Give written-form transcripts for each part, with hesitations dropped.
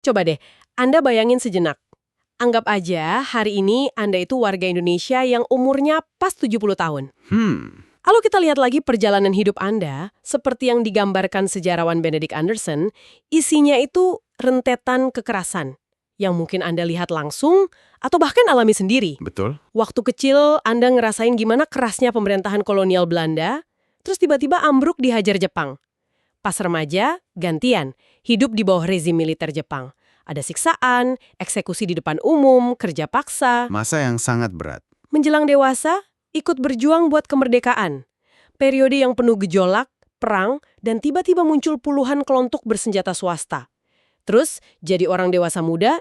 Coba deh, Anda bayangin sejenak. Anggap aja hari ini Anda itu warga Indonesia yang umurnya pas 70 tahun. Kalau kita lihat lagi perjalanan hidup Anda, seperti yang digambarkan sejarawan Benedict Anderson, isinya itu rentetan kekerasan yang mungkin Anda lihat langsung atau bahkan alami sendiri. Betul. Waktu kecil Anda ngerasain gimana kerasnya pemerintahan kolonial Belanda, terus tiba-tiba ambruk dihajar Jepang. Pas remaja, gantian, hidup di bawah rezim militer Jepang. Ada siksaan, eksekusi di depan umum, kerja paksa. Masa yang sangat berat. Menjelang dewasa, ikut berjuang buat kemerdekaan. Periode yang penuh gejolak, perang, dan tiba-tiba muncul puluhan kelompok bersenjata swasta. Terus, jadi orang dewasa muda,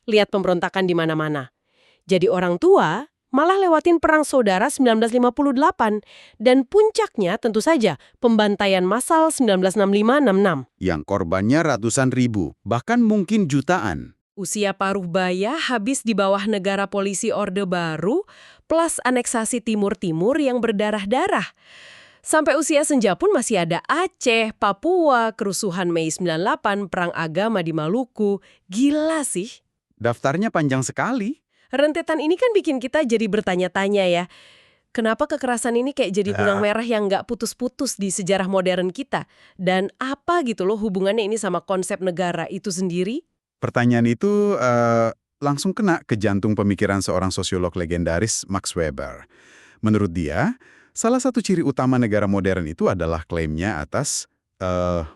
lihat pemberontakan di mana-mana. Jadi orang tua, malah lewatin Perang Saudara 1958. Dan puncaknya tentu saja pembantaian massal 1965-66. Yang korbannya ratusan ribu, bahkan mungkin jutaan. Usia paruh baya habis di bawah negara polisi Orde Baru, plus aneksasi Timur-Timur yang berdarah-darah. Sampai usia senja pun masih ada Aceh, Papua, kerusuhan Mei 98, perang agama di Maluku. Gila sih. Daftarnya panjang sekali. Rentetan ini kan bikin kita jadi bertanya-tanya ya. Kenapa kekerasan ini kayak jadi benang merah yang nggak putus-putus di sejarah modern kita? Dan apa gitu loh hubungannya ini sama konsep negara itu sendiri? Pertanyaan itu langsung kena ke jantung pemikiran seorang sosiolog legendaris, Max Weber. Menurut dia, salah satu ciri utama negara modern itu adalah klaimnya atas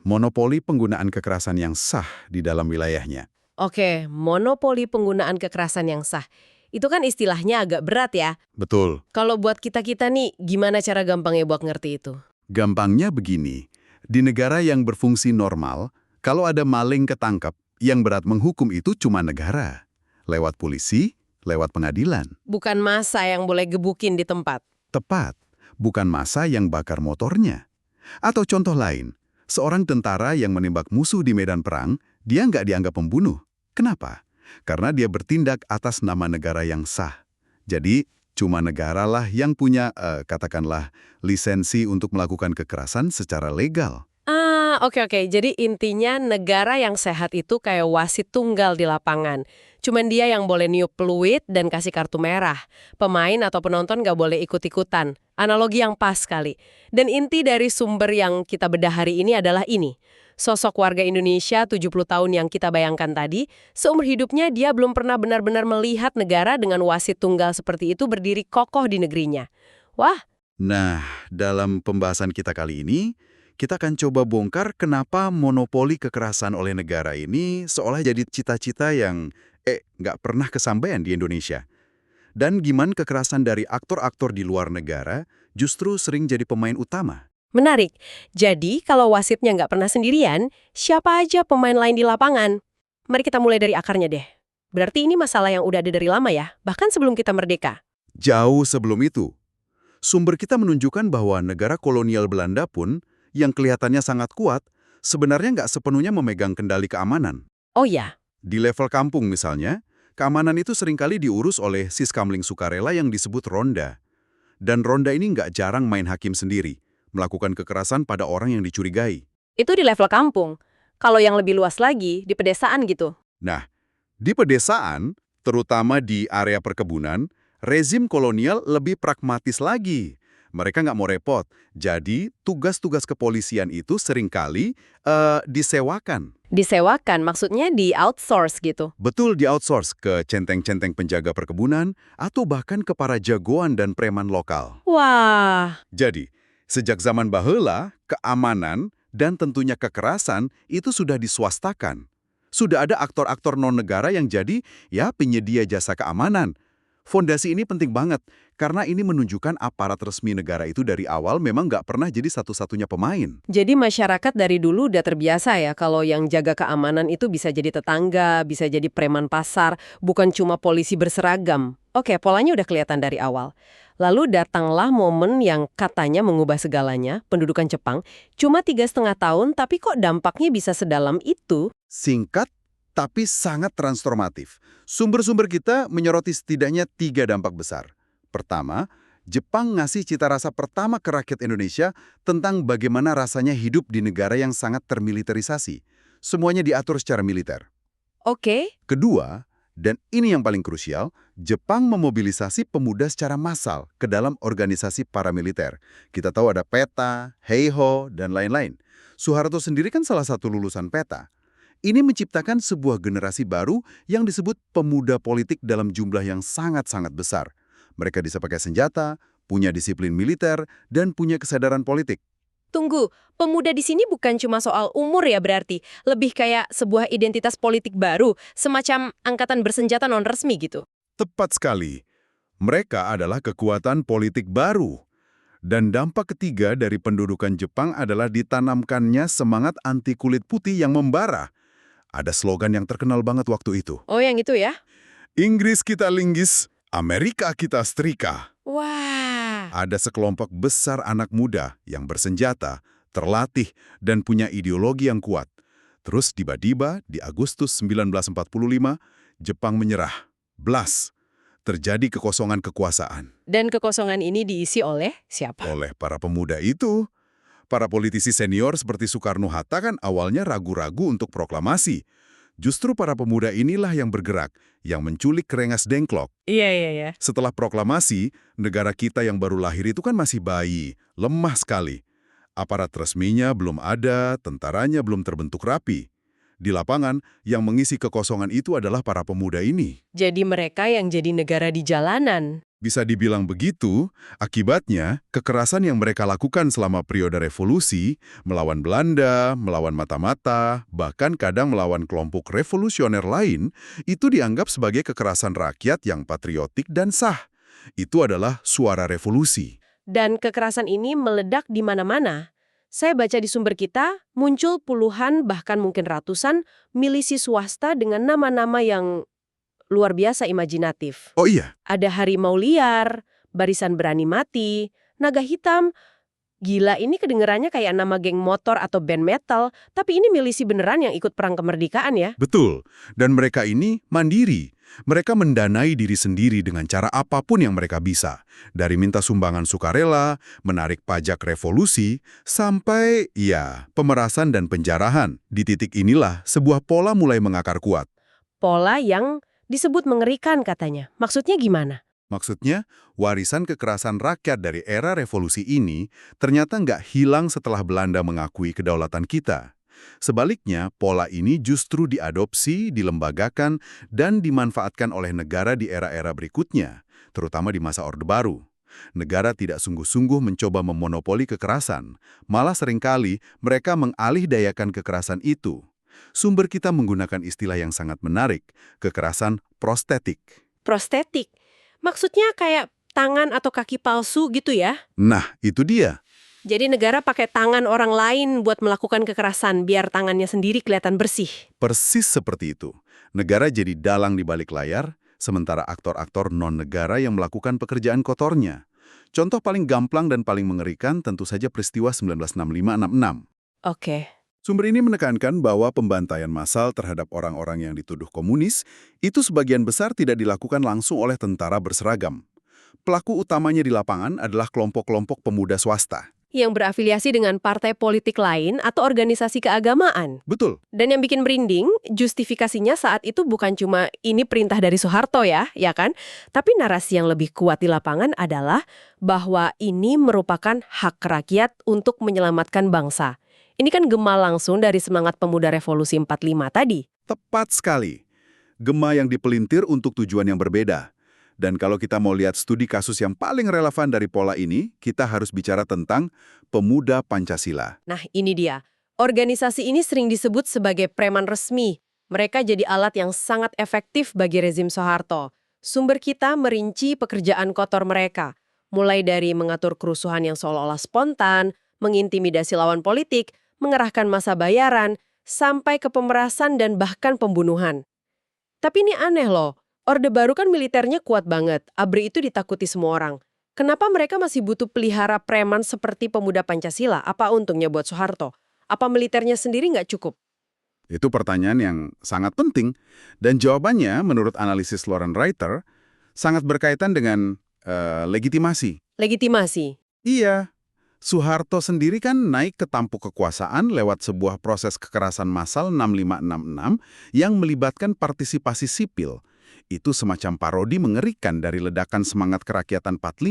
monopoli penggunaan kekerasan yang sah di dalam wilayahnya. Oke, monopoli penggunaan kekerasan yang sah. Itu kan istilahnya agak berat ya. Betul. Kalau buat kita-kita nih, gimana cara gampangnya buat ngerti itu? Gampangnya begini, di negara yang berfungsi normal, kalau ada maling ketangkap, yang berat menghukum itu cuma negara. Lewat polisi, lewat pengadilan. Bukan massa yang boleh gebukin di tempat. Tepat, bukan massa yang bakar motornya. Atau contoh lain, seorang tentara yang menembak musuh di medan perang, dia nggak dianggap pembunuh. Kenapa? Karena dia bertindak atas nama negara yang sah. Jadi, cuma negaralah yang punya, katakanlah, lisensi untuk melakukan kekerasan secara legal. Oke. Jadi intinya negara yang sehat itu kayak wasit tunggal di lapangan. Cuman dia yang boleh niup peluit dan kasih kartu merah. Pemain atau penonton nggak boleh ikut-ikutan. Analogi yang pas sekali. Dan inti dari sumber yang kita bedah hari ini adalah ini. Sosok warga Indonesia 70 tahun yang kita bayangkan tadi, seumur hidupnya dia belum pernah benar-benar melihat negara dengan wasit tunggal seperti itu berdiri kokoh di negerinya. Wah. Nah, dalam pembahasan kita kali ini, kita akan coba bongkar kenapa monopoli kekerasan oleh negara ini seolah jadi cita-cita yang nggak pernah kesampaian di Indonesia. Dan gimana kekerasan dari aktor-aktor di luar negara justru sering jadi pemain utama. Menarik. Jadi, kalau wasitnya nggak pernah sendirian, siapa aja pemain lain di lapangan? Mari kita mulai dari akarnya deh. Berarti ini masalah yang udah ada dari lama ya, bahkan sebelum kita merdeka. Jauh sebelum itu, sumber kita menunjukkan bahwa negara kolonial Belanda pun, yang kelihatannya sangat kuat, sebenarnya nggak sepenuhnya memegang kendali keamanan. Oh ya? Di level kampung misalnya, keamanan itu seringkali diurus oleh siskamling sukarela yang disebut ronda. Dan ronda ini nggak jarang main hakim sendiri, melakukan kekerasan pada orang yang dicurigai. Itu di level kampung. Kalau yang lebih luas lagi, di pedesaan gitu. Nah, di pedesaan, terutama di area perkebunan, rezim kolonial lebih pragmatis lagi. Mereka nggak mau repot, jadi tugas-tugas kepolisian itu seringkali disewakan. Disewakan, maksudnya di outsource gitu. Betul, di-outsource ke centeng-centeng penjaga perkebunan atau bahkan ke para jagoan dan preman lokal. Wah. Jadi, sejak zaman baheula, keamanan dan tentunya kekerasan itu sudah diswastakan. Sudah ada aktor-aktor non-negara yang jadi penyedia jasa keamanan. Fondasi ini penting banget, karena ini menunjukkan aparat resmi negara itu dari awal memang nggak pernah jadi satu-satunya pemain. Jadi masyarakat dari dulu udah terbiasa ya kalau yang jaga keamanan itu bisa jadi tetangga, bisa jadi preman pasar, bukan cuma polisi berseragam. Oke, polanya udah kelihatan dari awal. Lalu datanglah momen yang katanya mengubah segalanya, pendudukan Jepang, cuma 3,5 tahun tapi kok dampaknya bisa sedalam itu? Singkat, tapi sangat transformatif. Sumber-sumber kita menyoroti setidaknya 3 dampak besar. Pertama, Jepang ngasih cita rasa pertama ke rakyat Indonesia tentang bagaimana rasanya hidup di negara yang sangat termiliterisasi. Semuanya diatur secara militer. Oke. Kedua, dan ini yang paling krusial, Jepang memobilisasi pemuda secara massal ke dalam organisasi paramiliter. Kita tahu ada PETA, Heiho, dan lain-lain. Soeharto sendiri kan salah satu lulusan PETA. Ini menciptakan sebuah generasi baru yang disebut pemuda politik dalam jumlah yang sangat-sangat besar. Mereka bisa pakai senjata, punya disiplin militer, dan punya kesadaran politik. Tunggu, pemuda di sini bukan cuma soal umur ya berarti, lebih kayak sebuah identitas politik baru, semacam angkatan bersenjata non-resmi gitu. Tepat sekali. Mereka adalah kekuatan politik baru. Dan dampak ketiga dari pendudukan Jepang adalah ditanamkannya semangat anti kulit putih yang membara. Ada slogan yang terkenal banget waktu itu. Oh, yang itu ya? Inggris kita linggis, Amerika kita setrika. Wah, Ada sekelompok besar anak muda yang bersenjata, terlatih, dan punya ideologi yang kuat. Terus tiba-tiba di Agustus 1945, Jepang menyerah. Blas. Terjadi kekosongan kekuasaan. dan kekosongan ini diisi oleh siapa? Oleh para pemuda itu. Para politisi senior seperti Soekarno-Hatta kan awalnya ragu-ragu untuk proklamasi. Justru para pemuda inilah yang bergerak, yang menculik Rengas Dengklok. Iya, iya, iya. Setelah proklamasi, negara kita yang baru lahir itu kan masih bayi, lemah sekali. Aparat resminya belum ada, tentaranya belum terbentuk rapi. Di lapangan, yang mengisi kekosongan itu adalah para pemuda ini. Jadi mereka yang jadi negara di jalanan. Bisa dibilang begitu, akibatnya kekerasan yang mereka lakukan selama periode revolusi, melawan Belanda, melawan mata-mata, bahkan kadang melawan kelompok revolusioner lain, itu dianggap sebagai kekerasan rakyat yang patriotik dan sah. Itu adalah suara revolusi. Dan kekerasan ini meledak di mana-mana. Saya baca di sumber kita, muncul puluhan bahkan mungkin ratusan milisi swasta dengan nama-nama yang luar biasa imajinatif. Oh iya, Ada harimau liar, barisan berani mati, naga hitam. Gila, ini kedengerannya kayak nama geng motor atau band metal, tapi ini milisi beneran yang ikut perang kemerdekaan ya. betul. Dan mereka ini mandiri. Mereka mendanai diri sendiri dengan cara apapun yang mereka bisa. Dari minta sumbangan sukarela, menarik pajak revolusi, sampai, ya, pemerasan dan penjarahan. Di titik inilah sebuah pola mulai mengakar kuat. Pola yang disebut mengerikan katanya. Maksudnya gimana? Maksudnya, warisan kekerasan rakyat dari era revolusi ini ternyata nggak hilang setelah Belanda mengakui kedaulatan kita. Sebaliknya, pola ini justru diadopsi, dilembagakan, dan dimanfaatkan oleh negara di era-era berikutnya, terutama di masa Orde Baru. Negara tidak sungguh-sungguh mencoba memonopoli kekerasan, malah seringkali mereka mengalihdayakan kekerasan itu. Sumber kita menggunakan istilah yang sangat menarik, kekerasan prostetik. Prostetik. Maksudnya kayak tangan atau kaki palsu gitu ya? Nah, itu dia. Jadi negara pakai tangan orang lain buat melakukan kekerasan biar tangannya sendiri kelihatan bersih. Persis seperti itu. Negara jadi dalang di balik layar, sementara aktor-aktor non-negara yang melakukan pekerjaan kotornya. Contoh paling gamblang dan paling mengerikan tentu saja peristiwa 1965-66. Oke. Sumber ini menekankan bahwa pembantaian massal terhadap orang-orang yang dituduh komunis itu sebagian besar tidak dilakukan langsung oleh tentara berseragam. Pelaku utamanya di lapangan adalah kelompok-kelompok pemuda swasta. Yang berafiliasi dengan partai politik lain atau organisasi keagamaan. Betul. Dan yang bikin merinding, justifikasinya saat itu bukan cuma ini perintah dari Soeharto ya kan? Tapi narasi yang lebih kuat di lapangan adalah bahwa ini merupakan hak rakyat untuk menyelamatkan bangsa. Ini kan gema langsung dari semangat pemuda revolusi 45 tadi. Tepat sekali. Gema yang dipelintir untuk tujuan yang berbeda. Dan kalau kita mau lihat studi kasus yang paling relevan dari pola ini, kita harus bicara tentang pemuda Pancasila. Nah, ini dia. Organisasi ini sering disebut sebagai preman resmi. Mereka jadi alat yang sangat efektif bagi rezim Soeharto. Sumber kita merinci pekerjaan kotor mereka. Mulai dari mengatur kerusuhan yang seolah-olah spontan, mengintimidasi lawan politik, mengerahkan massa bayaran, sampai ke pemerasan dan bahkan pembunuhan. Tapi ini aneh loh. Orde Baru kan militernya kuat banget, ABRI itu ditakuti semua orang. Kenapa mereka masih butuh pelihara preman seperti pemuda Pancasila? Apa untungnya buat Soeharto? Apa militernya sendiri nggak cukup? Itu pertanyaan yang sangat penting. Dan jawabannya, menurut analisis Lauren Reiter, sangat berkaitan dengan legitimasi. Legitimasi. Iya. Soeharto sendiri kan naik ke tampuk kekuasaan lewat sebuah proses kekerasan massal 6566 yang melibatkan partisipasi sipil. Itu semacam parodi mengerikan dari ledakan semangat kerakyatan 45.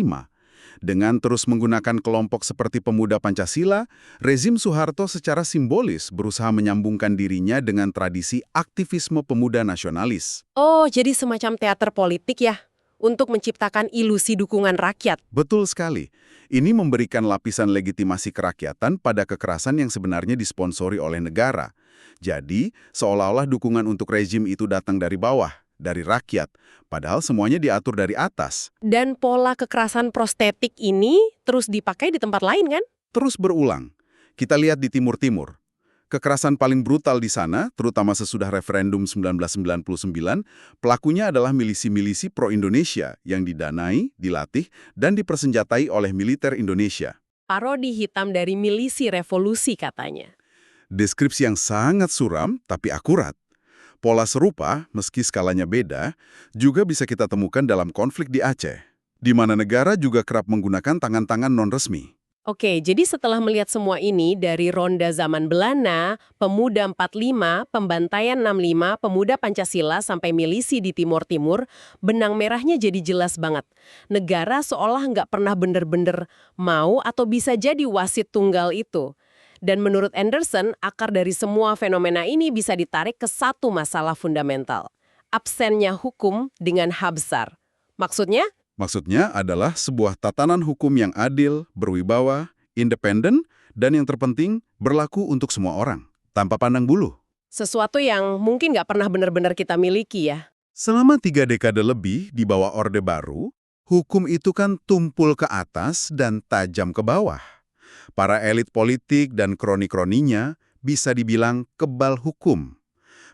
Dengan terus menggunakan kelompok seperti Pemuda Pancasila, rezim Soeharto secara simbolis berusaha menyambungkan dirinya dengan tradisi aktivisme pemuda nasionalis. Oh, jadi semacam teater politik ya? Untuk menciptakan ilusi dukungan rakyat. Betul sekali. Ini memberikan lapisan legitimasi kerakyatan pada kekerasan yang sebenarnya disponsori oleh negara. Jadi, seolah-olah dukungan untuk rezim itu datang dari bawah, dari rakyat, padahal semuanya diatur dari atas. Dan pola kekerasan prostetik ini terus dipakai di tempat lain kan? Terus berulang. Kita lihat di Timur-Timur. Kekerasan paling brutal di sana, terutama sesudah referendum 1999, pelakunya adalah milisi-milisi pro-Indonesia yang didanai, dilatih, dan dipersenjatai oleh militer Indonesia. Parodi hitam dari milisi revolusi katanya. Deskripsi yang sangat suram, tapi akurat. Pola serupa, meski skalanya beda, juga bisa kita temukan dalam konflik di Aceh, di mana negara juga kerap menggunakan tangan-tangan non-resmi. Oke, jadi setelah melihat semua ini dari Ronda Zaman Belanda, Pemuda 45, Pembantaian 65, Pemuda Pancasila sampai milisi di Timur-Timur, benang merahnya jadi jelas banget. Negara seolah nggak pernah bener-bener mau atau bisa jadi wasit tunggal itu. Dan menurut Anderson, akar dari semua fenomena ini bisa ditarik ke satu masalah fundamental. Absennya hukum dengan hak besar. Maksudnya? Maksudnya adalah sebuah tatanan hukum yang adil, berwibawa, independen, dan yang terpenting, berlaku untuk semua orang, tanpa pandang bulu. Sesuatu yang mungkin nggak pernah benar-benar kita miliki ya. Selama 3 dekade lebih di bawah Orde Baru, hukum itu kan tumpul ke atas dan tajam ke bawah. Para elit politik dan kroni-kroninya bisa dibilang kebal hukum.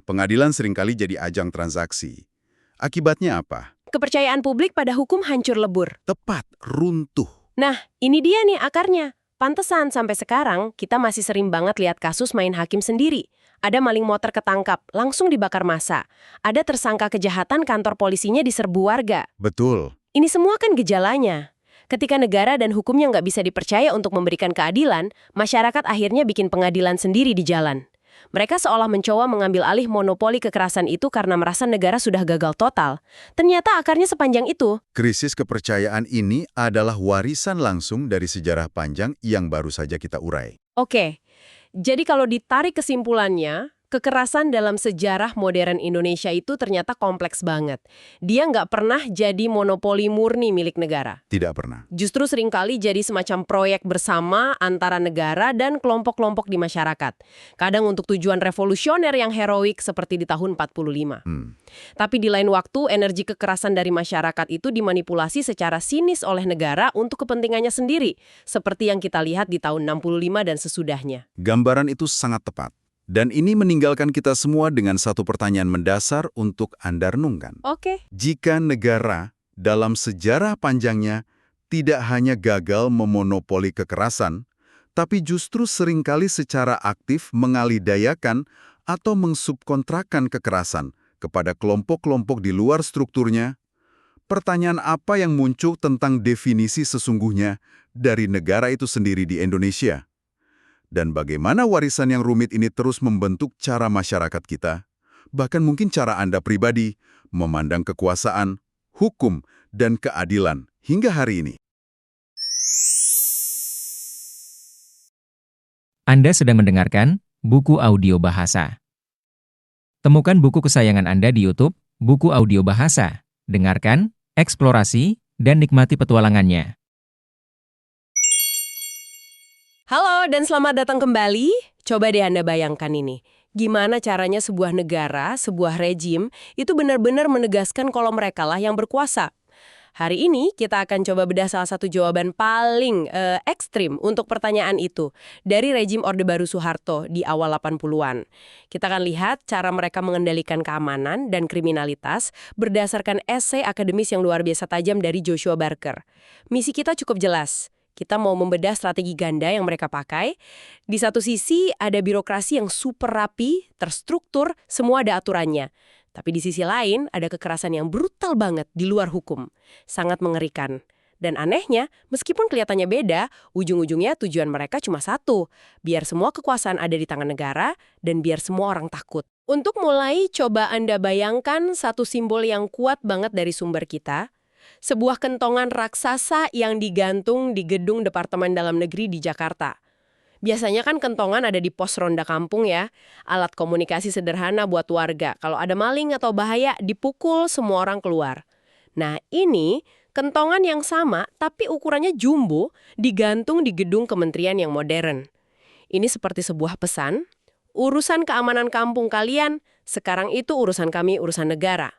Pengadilan seringkali jadi ajang transaksi. Akibatnya apa? Kepercayaan publik pada hukum hancur lebur. Tepat, runtuh. Nah, ini dia nih akarnya. Pantesan sampai sekarang kita masih sering banget lihat kasus main hakim sendiri. Ada maling motor ketangkap, langsung dibakar massa. Ada tersangka kejahatan kantor polisinya diserbu warga. Betul. Ini semua kan gejalanya. Ketika negara dan hukumnya nggak bisa dipercaya untuk memberikan keadilan, masyarakat akhirnya bikin pengadilan sendiri di jalan. Mereka seolah mencoba mengambil alih monopoli kekerasan itu karena merasa negara sudah gagal total. Ternyata akarnya sepanjang itu. Krisis kepercayaan ini adalah warisan langsung dari sejarah panjang yang baru saja kita urai. Oke, jadi kalau ditarik kesimpulannya, kekerasan dalam sejarah modern Indonesia itu ternyata kompleks banget. Dia nggak pernah jadi monopoli murni milik negara. Tidak pernah. Justru seringkali jadi semacam proyek bersama antara negara dan kelompok-kelompok di masyarakat. Kadang untuk tujuan revolusioner yang heroik seperti di tahun 45. Tapi di lain waktu, energi kekerasan dari masyarakat itu dimanipulasi secara sinis oleh negara untuk kepentingannya sendiri. Seperti yang kita lihat di tahun 65 dan sesudahnya. Gambaran itu sangat tepat. Dan ini meninggalkan kita semua dengan satu pertanyaan mendasar untuk Anda renungkan. Oke. Jika negara dalam sejarah panjangnya tidak hanya gagal memonopoli kekerasan, tapi justru seringkali secara aktif mengalihdayakan atau mengsubkontrakkan kekerasan kepada kelompok-kelompok di luar strukturnya, pertanyaan apa yang muncul tentang definisi sesungguhnya dari negara itu sendiri di Indonesia? Dan bagaimana warisan yang rumit ini terus membentuk cara masyarakat kita, bahkan mungkin cara Anda pribadi, memandang kekuasaan, hukum, dan keadilan hingga hari ini. Anda sedang mendengarkan buku audio bahasa. Temukan buku kesayangan Anda di YouTube, buku audio bahasa. Dengarkan, eksplorasi, dan nikmati petualangannya. Halo dan selamat datang kembali. Coba deh Anda bayangkan ini. Gimana caranya sebuah negara, sebuah rejim, itu benar-benar menegaskan kalau mereka lah yang berkuasa. Hari ini kita akan coba bedah salah satu jawaban paling ekstrim untuk pertanyaan itu dari rejim Orde Baru Soeharto di awal 80-an. Kita akan lihat cara mereka mengendalikan keamanan dan kriminalitas berdasarkan esai akademis yang luar biasa tajam dari Joshua Barker. Misi kita cukup jelas. Kita mau membedah strategi ganda yang mereka pakai. Di satu sisi ada birokrasi yang super rapi, terstruktur, semua ada aturannya. Tapi di sisi lain ada kekerasan yang brutal banget di luar hukum. Sangat mengerikan. Dan anehnya, meskipun kelihatannya beda, ujung-ujungnya tujuan mereka cuma satu, biar semua kekuasaan ada di tangan negara dan biar semua orang takut. Untuk mulai, coba Anda bayangkan satu simbol yang kuat banget dari sumber kita, sebuah kentongan raksasa yang digantung di gedung Departemen Dalam Negeri di Jakarta. Biasanya kan kentongan ada di pos ronda kampung ya, alat komunikasi sederhana buat warga. Kalau ada maling atau bahaya, dipukul semua orang keluar. Nah ini, kentongan yang sama tapi ukurannya jumbo digantung di gedung kementerian yang modern. Ini seperti sebuah pesan, urusan keamanan kampung kalian, sekarang itu urusan kami, urusan negara.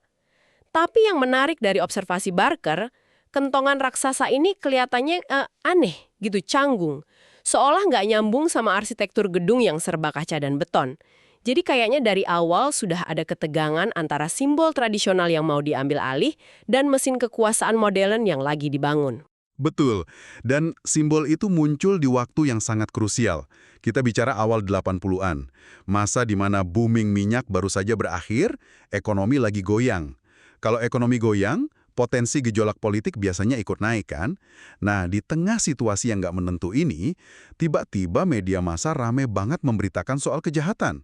Tapi yang menarik dari observasi Barker, kentongan raksasa ini kelihatannya aneh gitu, canggung. Seolah nggak nyambung sama arsitektur gedung yang serba kaca dan beton. Jadi kayaknya dari awal sudah ada ketegangan antara simbol tradisional yang mau diambil alih dan mesin kekuasaan modern yang lagi dibangun. Betul, dan simbol itu muncul di waktu yang sangat krusial. Kita bicara awal 80-an, masa di mana booming minyak baru saja berakhir, ekonomi lagi goyang. Kalau ekonomi goyang, potensi gejolak politik biasanya ikut naik kan? Nah, di tengah situasi yang nggak menentu ini, tiba-tiba media massa rame banget memberitakan soal kejahatan.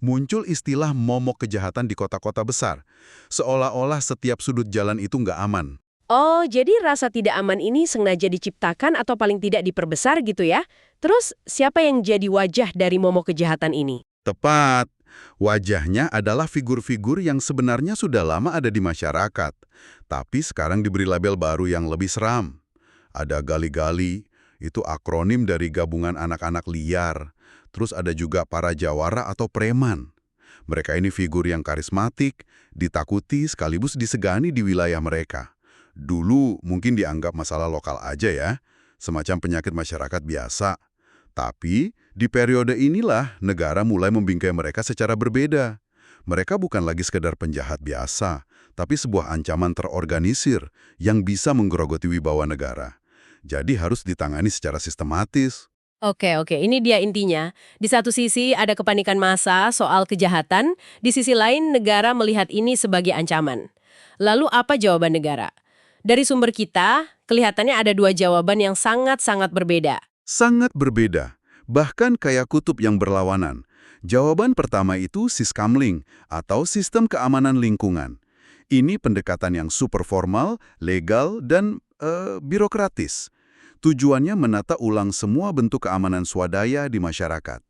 Muncul istilah momok kejahatan di kota-kota besar. Seolah-olah setiap sudut jalan itu nggak aman. Oh, jadi rasa tidak aman ini sengaja diciptakan atau paling tidak diperbesar gitu ya? Terus, siapa yang jadi wajah dari momok kejahatan ini? Tepat. Wajahnya adalah figur-figur yang sebenarnya sudah lama ada di masyarakat, tapi sekarang diberi label baru yang lebih seram. Ada gali-gali, itu akronim dari gabungan anak-anak liar. Terus ada juga para jawara atau preman. Mereka ini figur yang karismatik, ditakuti sekaligus disegani di wilayah mereka. Dulu mungkin dianggap masalah lokal aja ya, semacam penyakit masyarakat biasa. Tapi, di periode inilah negara mulai membingkai mereka secara berbeda. Mereka bukan lagi sekedar penjahat biasa, tapi sebuah ancaman terorganisir yang bisa menggerogoti wibawa negara. Jadi harus ditangani secara sistematis. Oke, ini dia intinya. Di satu sisi ada kepanikan massa soal kejahatan, di sisi lain negara melihat ini sebagai ancaman. Lalu apa jawaban negara? Dari sumber kita, kelihatannya ada dua jawaban yang sangat-sangat berbeda. Sangat berbeda, bahkan kayak kutub yang berlawanan. Jawaban pertama itu Siskamling, atau Sistem Keamanan Lingkungan. Ini pendekatan yang super formal, legal, dan birokratis. Tujuannya menata ulang semua bentuk keamanan swadaya di masyarakat.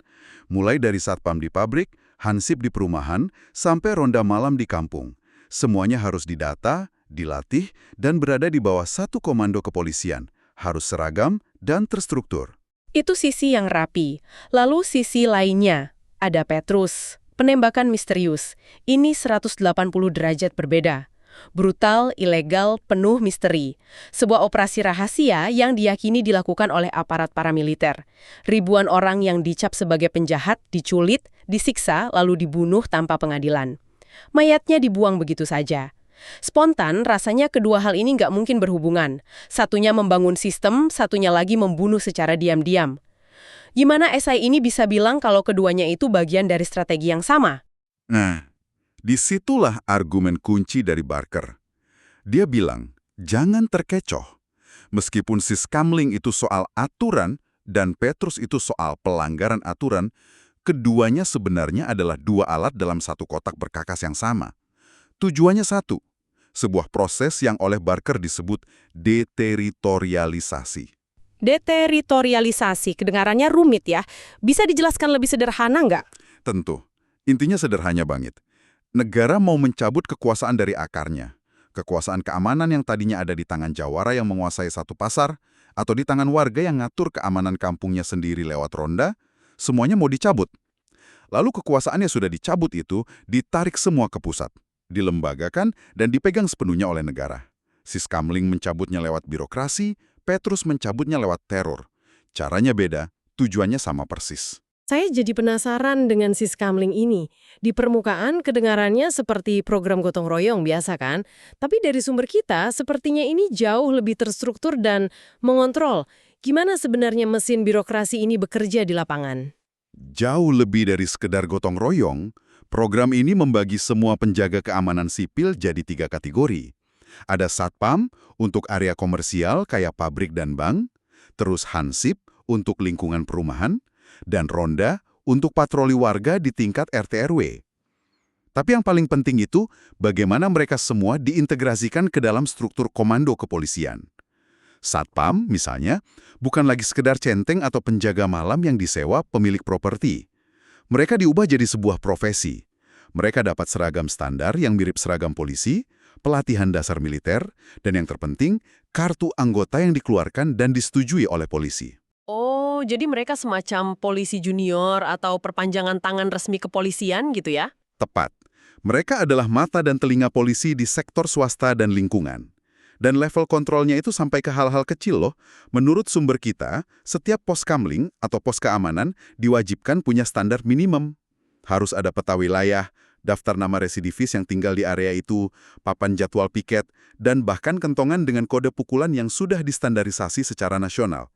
Mulai dari satpam di pabrik, hansip di perumahan, sampai ronda malam di kampung. Semuanya harus didata, dilatih, dan berada di bawah satu komando kepolisian. Harus seragam dan terstruktur. Itu sisi yang rapi. Lalu sisi lainnya, ada Petrus, penembakan misterius. Ini 180 derajat berbeda. Brutal, ilegal, penuh misteri. Sebuah operasi rahasia yang diyakini dilakukan oleh aparat paramiliter. Ribuan orang yang dicap sebagai penjahat, diculik, disiksa, lalu dibunuh tanpa pengadilan. Mayatnya dibuang begitu saja. Spontan, rasanya kedua hal ini nggak mungkin berhubungan. Satunya membangun sistem, satunya lagi membunuh secara diam-diam. Gimana SI ini bisa bilang kalau keduanya itu bagian dari strategi yang sama? Nah, disitulah argumen kunci dari Barker. Dia bilang, jangan terkecoh. Meskipun Siskamling itu soal aturan dan Petrus itu soal pelanggaran aturan, keduanya sebenarnya adalah dua alat dalam satu kotak berkakas yang sama. Tujuannya satu, sebuah proses yang oleh Barker disebut deteritorialisasi. Deteritorialisasi, kedengarannya rumit ya. Bisa dijelaskan lebih sederhana nggak? Tentu, intinya sederhana banget. Negara mau mencabut kekuasaan dari akarnya. Kekuasaan keamanan yang tadinya ada di tangan jawara yang menguasai satu pasar, atau di tangan warga yang ngatur keamanan kampungnya sendiri lewat ronda, semuanya mau dicabut. Lalu kekuasaan yang sudah dicabut itu ditarik semua ke pusat, dilembagakan dan dipegang sepenuhnya oleh negara. Siskamling mencabutnya lewat birokrasi, Petrus mencabutnya lewat teror. Caranya beda, tujuannya sama persis. Saya jadi penasaran dengan Siskamling ini. Di permukaan kedengarannya seperti program gotong royong biasa kan? Tapi dari sumber kita, sepertinya ini jauh lebih terstruktur dan mengontrol. Gimana sebenarnya mesin birokrasi ini bekerja di lapangan? Jauh lebih dari sekedar gotong royong, program ini membagi semua penjaga keamanan sipil jadi 3 kategori. Ada Satpam untuk area komersial kayak pabrik dan bank, terus Hansip untuk lingkungan perumahan, dan Ronda untuk patroli warga di tingkat RT RW. Tapi yang paling penting itu, bagaimana mereka semua diintegrasikan ke dalam struktur komando kepolisian. Satpam, misalnya, bukan lagi sekedar centeng atau penjaga malam yang disewa pemilik properti. Mereka diubah jadi sebuah profesi. Mereka dapat seragam standar yang mirip seragam polisi, pelatihan dasar militer, dan yang terpenting, kartu anggota yang dikeluarkan dan disetujui oleh polisi. Oh, jadi mereka semacam polisi junior atau perpanjangan tangan resmi kepolisian gitu ya? Tepat. Mereka adalah mata dan telinga polisi di sektor swasta dan lingkungan. Dan level kontrolnya itu sampai ke hal-hal kecil loh. Menurut sumber kita, setiap pos kamling atau pos keamanan diwajibkan punya standar minimum. Harus ada peta wilayah, daftar nama residivis yang tinggal di area itu, papan jadwal piket, dan bahkan kentongan dengan kode pukulan yang sudah distandarisasi secara nasional.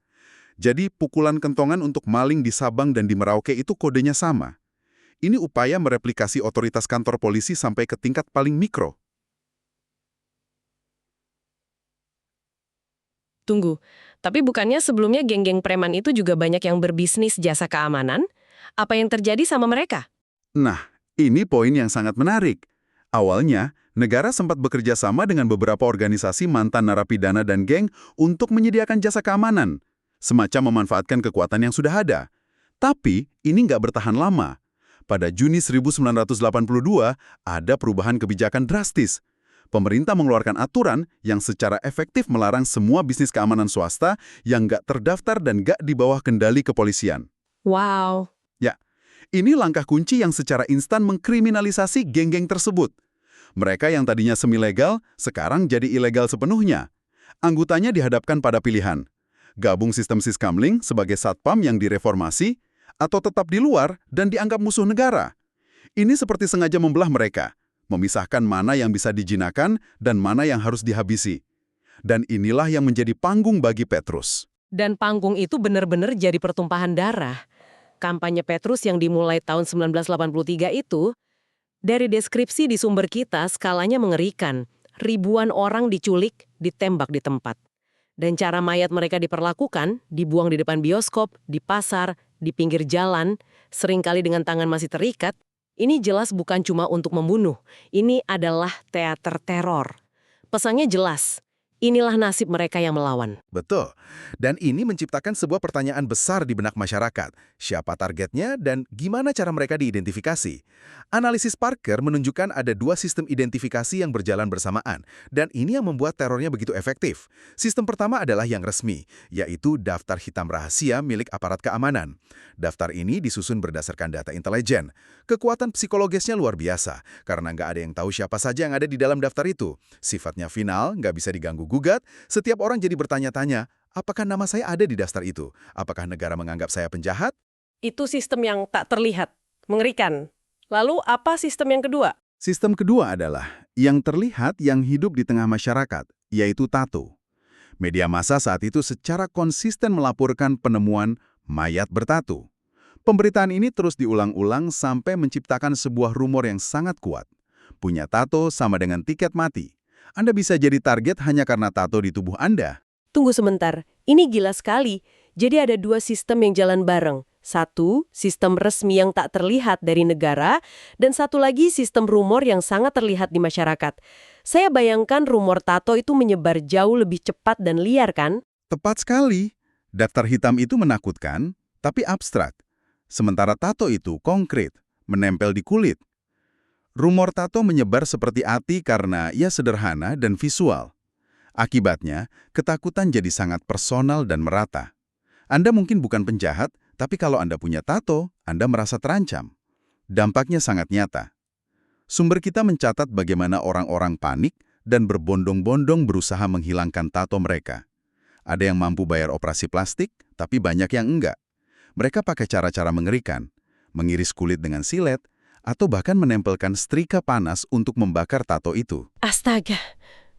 Jadi pukulan kentongan untuk maling di Sabang dan di Merauke itu kodenya sama. Ini upaya mereplikasi otoritas kantor polisi sampai ke tingkat paling mikro. Tunggu, tapi bukannya sebelumnya geng-geng preman itu juga banyak yang berbisnis jasa keamanan? Apa yang terjadi sama mereka? Nah, ini poin yang sangat menarik. Awalnya, negara sempat bekerja sama dengan beberapa organisasi mantan narapidana dan geng untuk menyediakan jasa keamanan, semacam memanfaatkan kekuatan yang sudah ada. Tapi, ini nggak bertahan lama. Pada Juni 1982, ada perubahan kebijakan drastis. Pemerintah mengeluarkan aturan yang secara efektif melarang semua bisnis keamanan swasta yang nggak terdaftar dan nggak di bawah kendali kepolisian. Wow. Ya, ini langkah kunci yang secara instan mengkriminalisasi geng-geng tersebut. Mereka yang tadinya semi-legal, sekarang jadi ilegal sepenuhnya. Anggotanya dihadapkan pada pilihan. Gabung sistem siskamling sebagai satpam yang direformasi, atau tetap di luar dan dianggap musuh negara. Ini seperti sengaja membelah mereka, memisahkan mana yang bisa dijinakan dan mana yang harus dihabisi. Dan inilah yang menjadi panggung bagi Petrus. Dan panggung itu benar-benar jadi pertumpahan darah. Kampanye Petrus yang dimulai tahun 1983 itu, dari deskripsi di sumber kita, skalanya mengerikan. Ribuan orang diculik, ditembak di tempat. Dan cara mayat mereka diperlakukan, dibuang di depan bioskop, di pasar, di pinggir jalan, seringkali dengan tangan masih terikat. Ini jelas bukan cuma untuk membunuh, ini adalah teater teror. Pesannya jelas, inilah nasib mereka yang melawan. Betul. Dan ini menciptakan sebuah pertanyaan besar di benak masyarakat. Siapa targetnya dan gimana cara mereka diidentifikasi? Analisis Parker menunjukkan ada dua sistem identifikasi yang berjalan bersamaan. Dan ini yang membuat terornya begitu efektif. Sistem pertama adalah yang resmi, yaitu daftar hitam rahasia milik aparat keamanan. Daftar ini disusun berdasarkan data intelijen. Kekuatan psikologisnya luar biasa, karena nggak ada yang tahu siapa saja yang ada di dalam daftar itu. Sifatnya final, nggak bisa diganggu-gugat. Setiap orang jadi bertanya-tanya, apakah nama saya ada di daftar itu? Apakah negara menganggap saya penjahat? Itu sistem yang tak terlihat, mengerikan. Lalu apa sistem yang kedua? Sistem kedua adalah yang terlihat yang hidup di tengah masyarakat, yaitu tato. Media massa saat itu secara konsisten melaporkan penemuan mayat bertato. Pemberitaan ini terus diulang-ulang sampai menciptakan sebuah rumor yang sangat kuat. Punya tato sama dengan tiket mati. Anda bisa jadi target hanya karena tato di tubuh Anda. Tunggu sebentar, ini gila sekali. Jadi ada dua sistem yang jalan bareng. Satu, sistem resmi yang tak terlihat dari negara, dan satu lagi sistem rumor yang sangat terlihat di masyarakat. Saya bayangkan rumor tato itu menyebar jauh lebih cepat dan liar kan? Tepat sekali. Daftar hitam itu menakutkan, tapi abstrak. Sementara tato itu konkret, menempel di kulit. Rumor tato menyebar seperti api karena ia sederhana dan visual. Akibatnya, ketakutan jadi sangat personal dan merata. Anda mungkin bukan penjahat, tapi kalau Anda punya tato, Anda merasa terancam. Dampaknya sangat nyata. Sumber kita mencatat bagaimana orang-orang panik dan berbondong-bondong berusaha menghilangkan tato mereka. Ada yang mampu bayar operasi plastik, tapi banyak yang enggak. Mereka pakai cara-cara mengerikan, mengiris kulit dengan silet, atau bahkan menempelkan setrika panas untuk membakar tato itu. Astaga,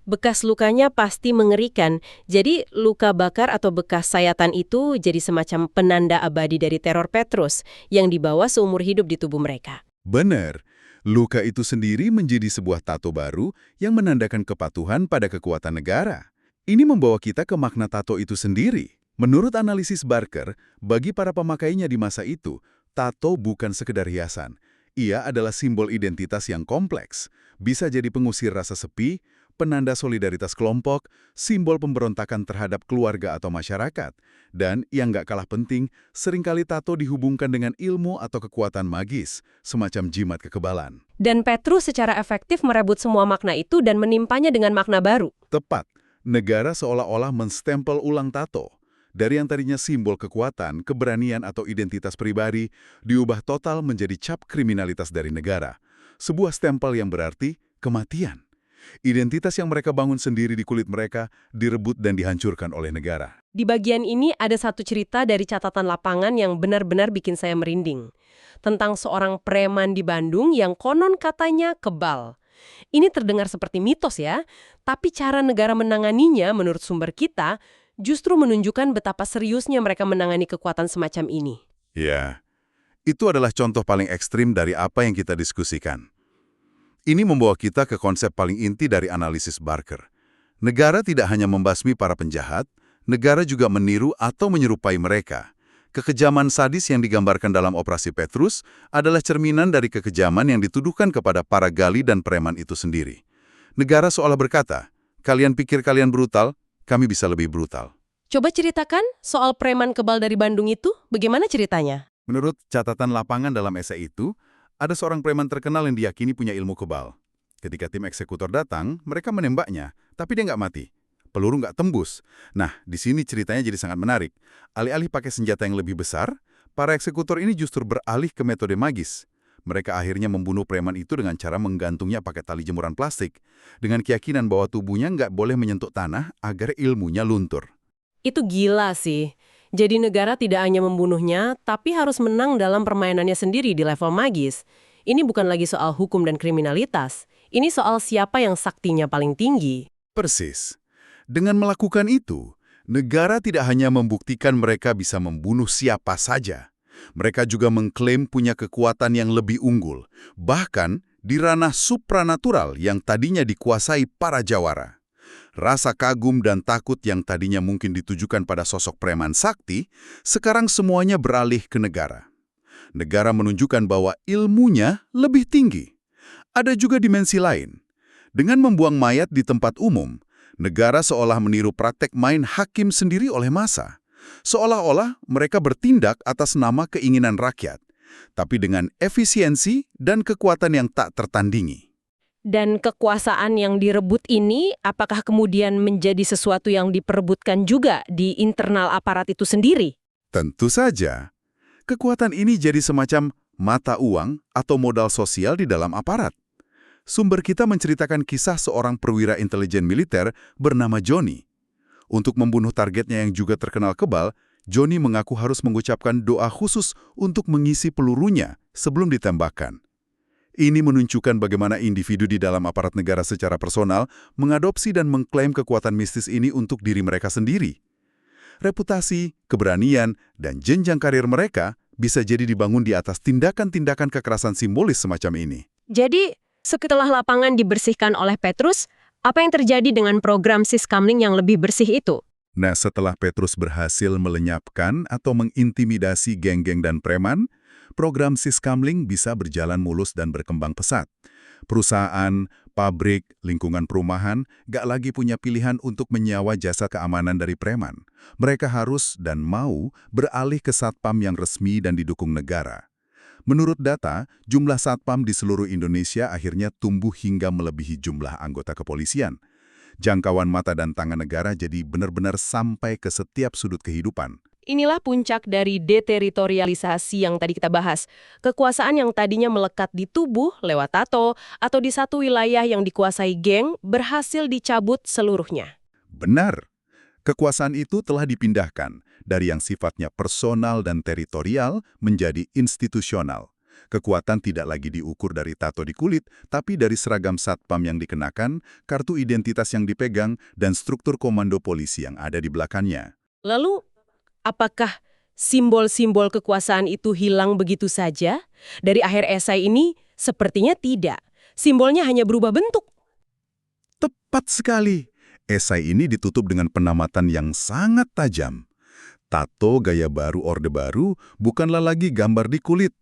bekas lukanya pasti mengerikan. Jadi luka bakar atau bekas sayatan itu jadi semacam penanda abadi dari teror Petrus yang dibawa seumur hidup di tubuh mereka. Benar. Luka itu sendiri menjadi sebuah tato baru yang menandakan kepatuhan pada kekuatan negara. Ini membawa kita ke makna tato itu sendiri. Menurut analisis Barker, bagi para pemakainya di masa itu, tato bukan sekedar hiasan. Ia adalah simbol identitas yang kompleks. Bisa jadi pengusir rasa sepi, penanda solidaritas kelompok, simbol pemberontakan terhadap keluarga atau masyarakat. Dan yang nggak kalah penting, seringkali tato dihubungkan dengan ilmu atau kekuatan magis, semacam jimat kekebalan. Dan Petrus secara efektif merebut semua makna itu dan menimpanya dengan makna baru. Tepat, negara seolah-olah menstempel ulang tato. Dari yang tadinya simbol kekuatan, keberanian atau identitas pribadi, diubah total menjadi cap kriminalitas dari negara. Sebuah stempel yang berarti kematian. Identitas yang mereka bangun sendiri di kulit mereka direbut dan dihancurkan oleh negara. Di bagian ini ada satu cerita dari catatan lapangan yang benar-benar bikin saya merinding. Tentang seorang preman di Bandung yang konon katanya kebal. Ini terdengar seperti mitos ya, tapi cara negara menanganinya menurut sumber kita justru menunjukkan betapa seriusnya mereka menangani kekuatan semacam ini. Ya, itu adalah contoh paling ekstrim dari apa yang kita diskusikan. Ini membawa kita ke konsep paling inti dari analisis Barker. Negara tidak hanya membasmi para penjahat, negara juga meniru atau menyerupai mereka. Kekejaman sadis yang digambarkan dalam Operasi Petrus adalah cerminan dari kekejaman yang dituduhkan kepada para gali dan preman itu sendiri. Negara seolah berkata, kalian pikir kalian brutal, kami bisa lebih brutal. Coba ceritakan soal preman kebal dari Bandung itu, bagaimana ceritanya? Menurut catatan lapangan dalam esai itu, ada seorang preman terkenal yang diyakini punya ilmu kebal. Ketika tim eksekutor datang, mereka menembaknya, tapi dia nggak mati. Peluru nggak tembus. Nah, di sini ceritanya jadi sangat menarik. Alih-alih pakai senjata yang lebih besar, para eksekutor ini justru beralih ke metode magis. Mereka akhirnya membunuh preman itu dengan cara menggantungnya pakai tali jemuran plastik, dengan keyakinan bahwa tubuhnya nggak boleh menyentuh tanah agar ilmunya luntur. Itu gila sih. Jadi negara tidak hanya membunuhnya, tapi harus menang dalam permainannya sendiri di level magis. Ini bukan lagi soal hukum dan kriminalitas. Ini soal siapa yang saktinya paling tinggi. Persis. Dengan melakukan itu, negara tidak hanya membuktikan mereka bisa membunuh siapa saja. Mereka juga mengklaim punya kekuatan yang lebih unggul, bahkan di ranah supranatural yang tadinya dikuasai para jawara. Rasa kagum dan takut yang tadinya mungkin ditujukan pada sosok preman sakti, sekarang semuanya beralih ke negara. Negara menunjukkan bahwa ilmunya lebih tinggi. Ada juga dimensi lain. Dengan membuang mayat di tempat umum, negara seolah meniru praktek main hakim sendiri oleh massa. Seolah-olah mereka bertindak atas nama keinginan rakyat, tapi dengan efisiensi dan kekuatan yang tak tertandingi. Dan kekuasaan yang direbut ini, apakah kemudian menjadi sesuatu yang diperebutkan juga di internal aparat itu sendiri? Tentu saja. Kekuatan ini jadi semacam mata uang atau modal sosial di dalam aparat. Sumber kita menceritakan kisah seorang perwira intelijen militer bernama Johnny. Untuk membunuh targetnya yang juga terkenal kebal, Johnny mengaku harus mengucapkan doa khusus untuk mengisi pelurunya sebelum ditembakkan. Ini menunjukkan bagaimana individu di dalam aparat negara secara personal mengadopsi dan mengklaim kekuatan mistis ini untuk diri mereka sendiri. Reputasi, keberanian, dan jenjang karir mereka bisa jadi dibangun di atas tindakan-tindakan kekerasan simbolis semacam ini. Jadi, setelah lapangan dibersihkan oleh Petrus, apa yang terjadi dengan program Siskamling yang lebih bersih itu? Nah, setelah Petrus berhasil melenyapkan atau mengintimidasi geng-geng dan preman, program Siskamling bisa berjalan mulus dan berkembang pesat. Perusahaan, pabrik, lingkungan perumahan gak lagi punya pilihan untuk menyewa jasa keamanan dari preman. Mereka harus dan mau beralih ke satpam yang resmi dan didukung negara. Menurut data, jumlah satpam di seluruh Indonesia akhirnya tumbuh hingga melebihi jumlah anggota kepolisian. Jangkauan mata dan tangan negara jadi benar-benar sampai ke setiap sudut kehidupan. Inilah puncak dari deteritorialisasi yang tadi kita bahas. Kekuasaan yang tadinya melekat di tubuh lewat tato atau di satu wilayah yang dikuasai geng berhasil dicabut seluruhnya. Benar. Kekuasaan itu telah dipindahkan dari yang sifatnya personal dan teritorial menjadi institusional. Kekuatan tidak lagi diukur dari tato di kulit, tapi dari seragam satpam yang dikenakan, kartu identitas yang dipegang, dan struktur komando polisi yang ada di belakangnya. Lalu, apakah simbol-simbol kekuasaan itu hilang begitu saja? Dari akhir esai ini, Sepertinya tidak. Simbolnya hanya berubah bentuk. Tepat sekali. Esai ini ditutup dengan penamatan yang sangat tajam. Tato gaya baru Orde Baru bukanlah lagi gambar di kulit.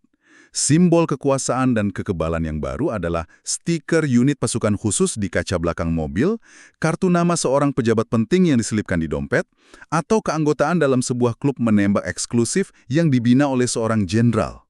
Simbol kekuasaan dan kekebalan yang baru adalah stiker unit pasukan khusus di kaca belakang mobil, kartu nama seorang pejabat penting yang diselipkan di dompet, atau keanggotaan dalam sebuah klub menembak eksklusif yang dibina oleh seorang jenderal.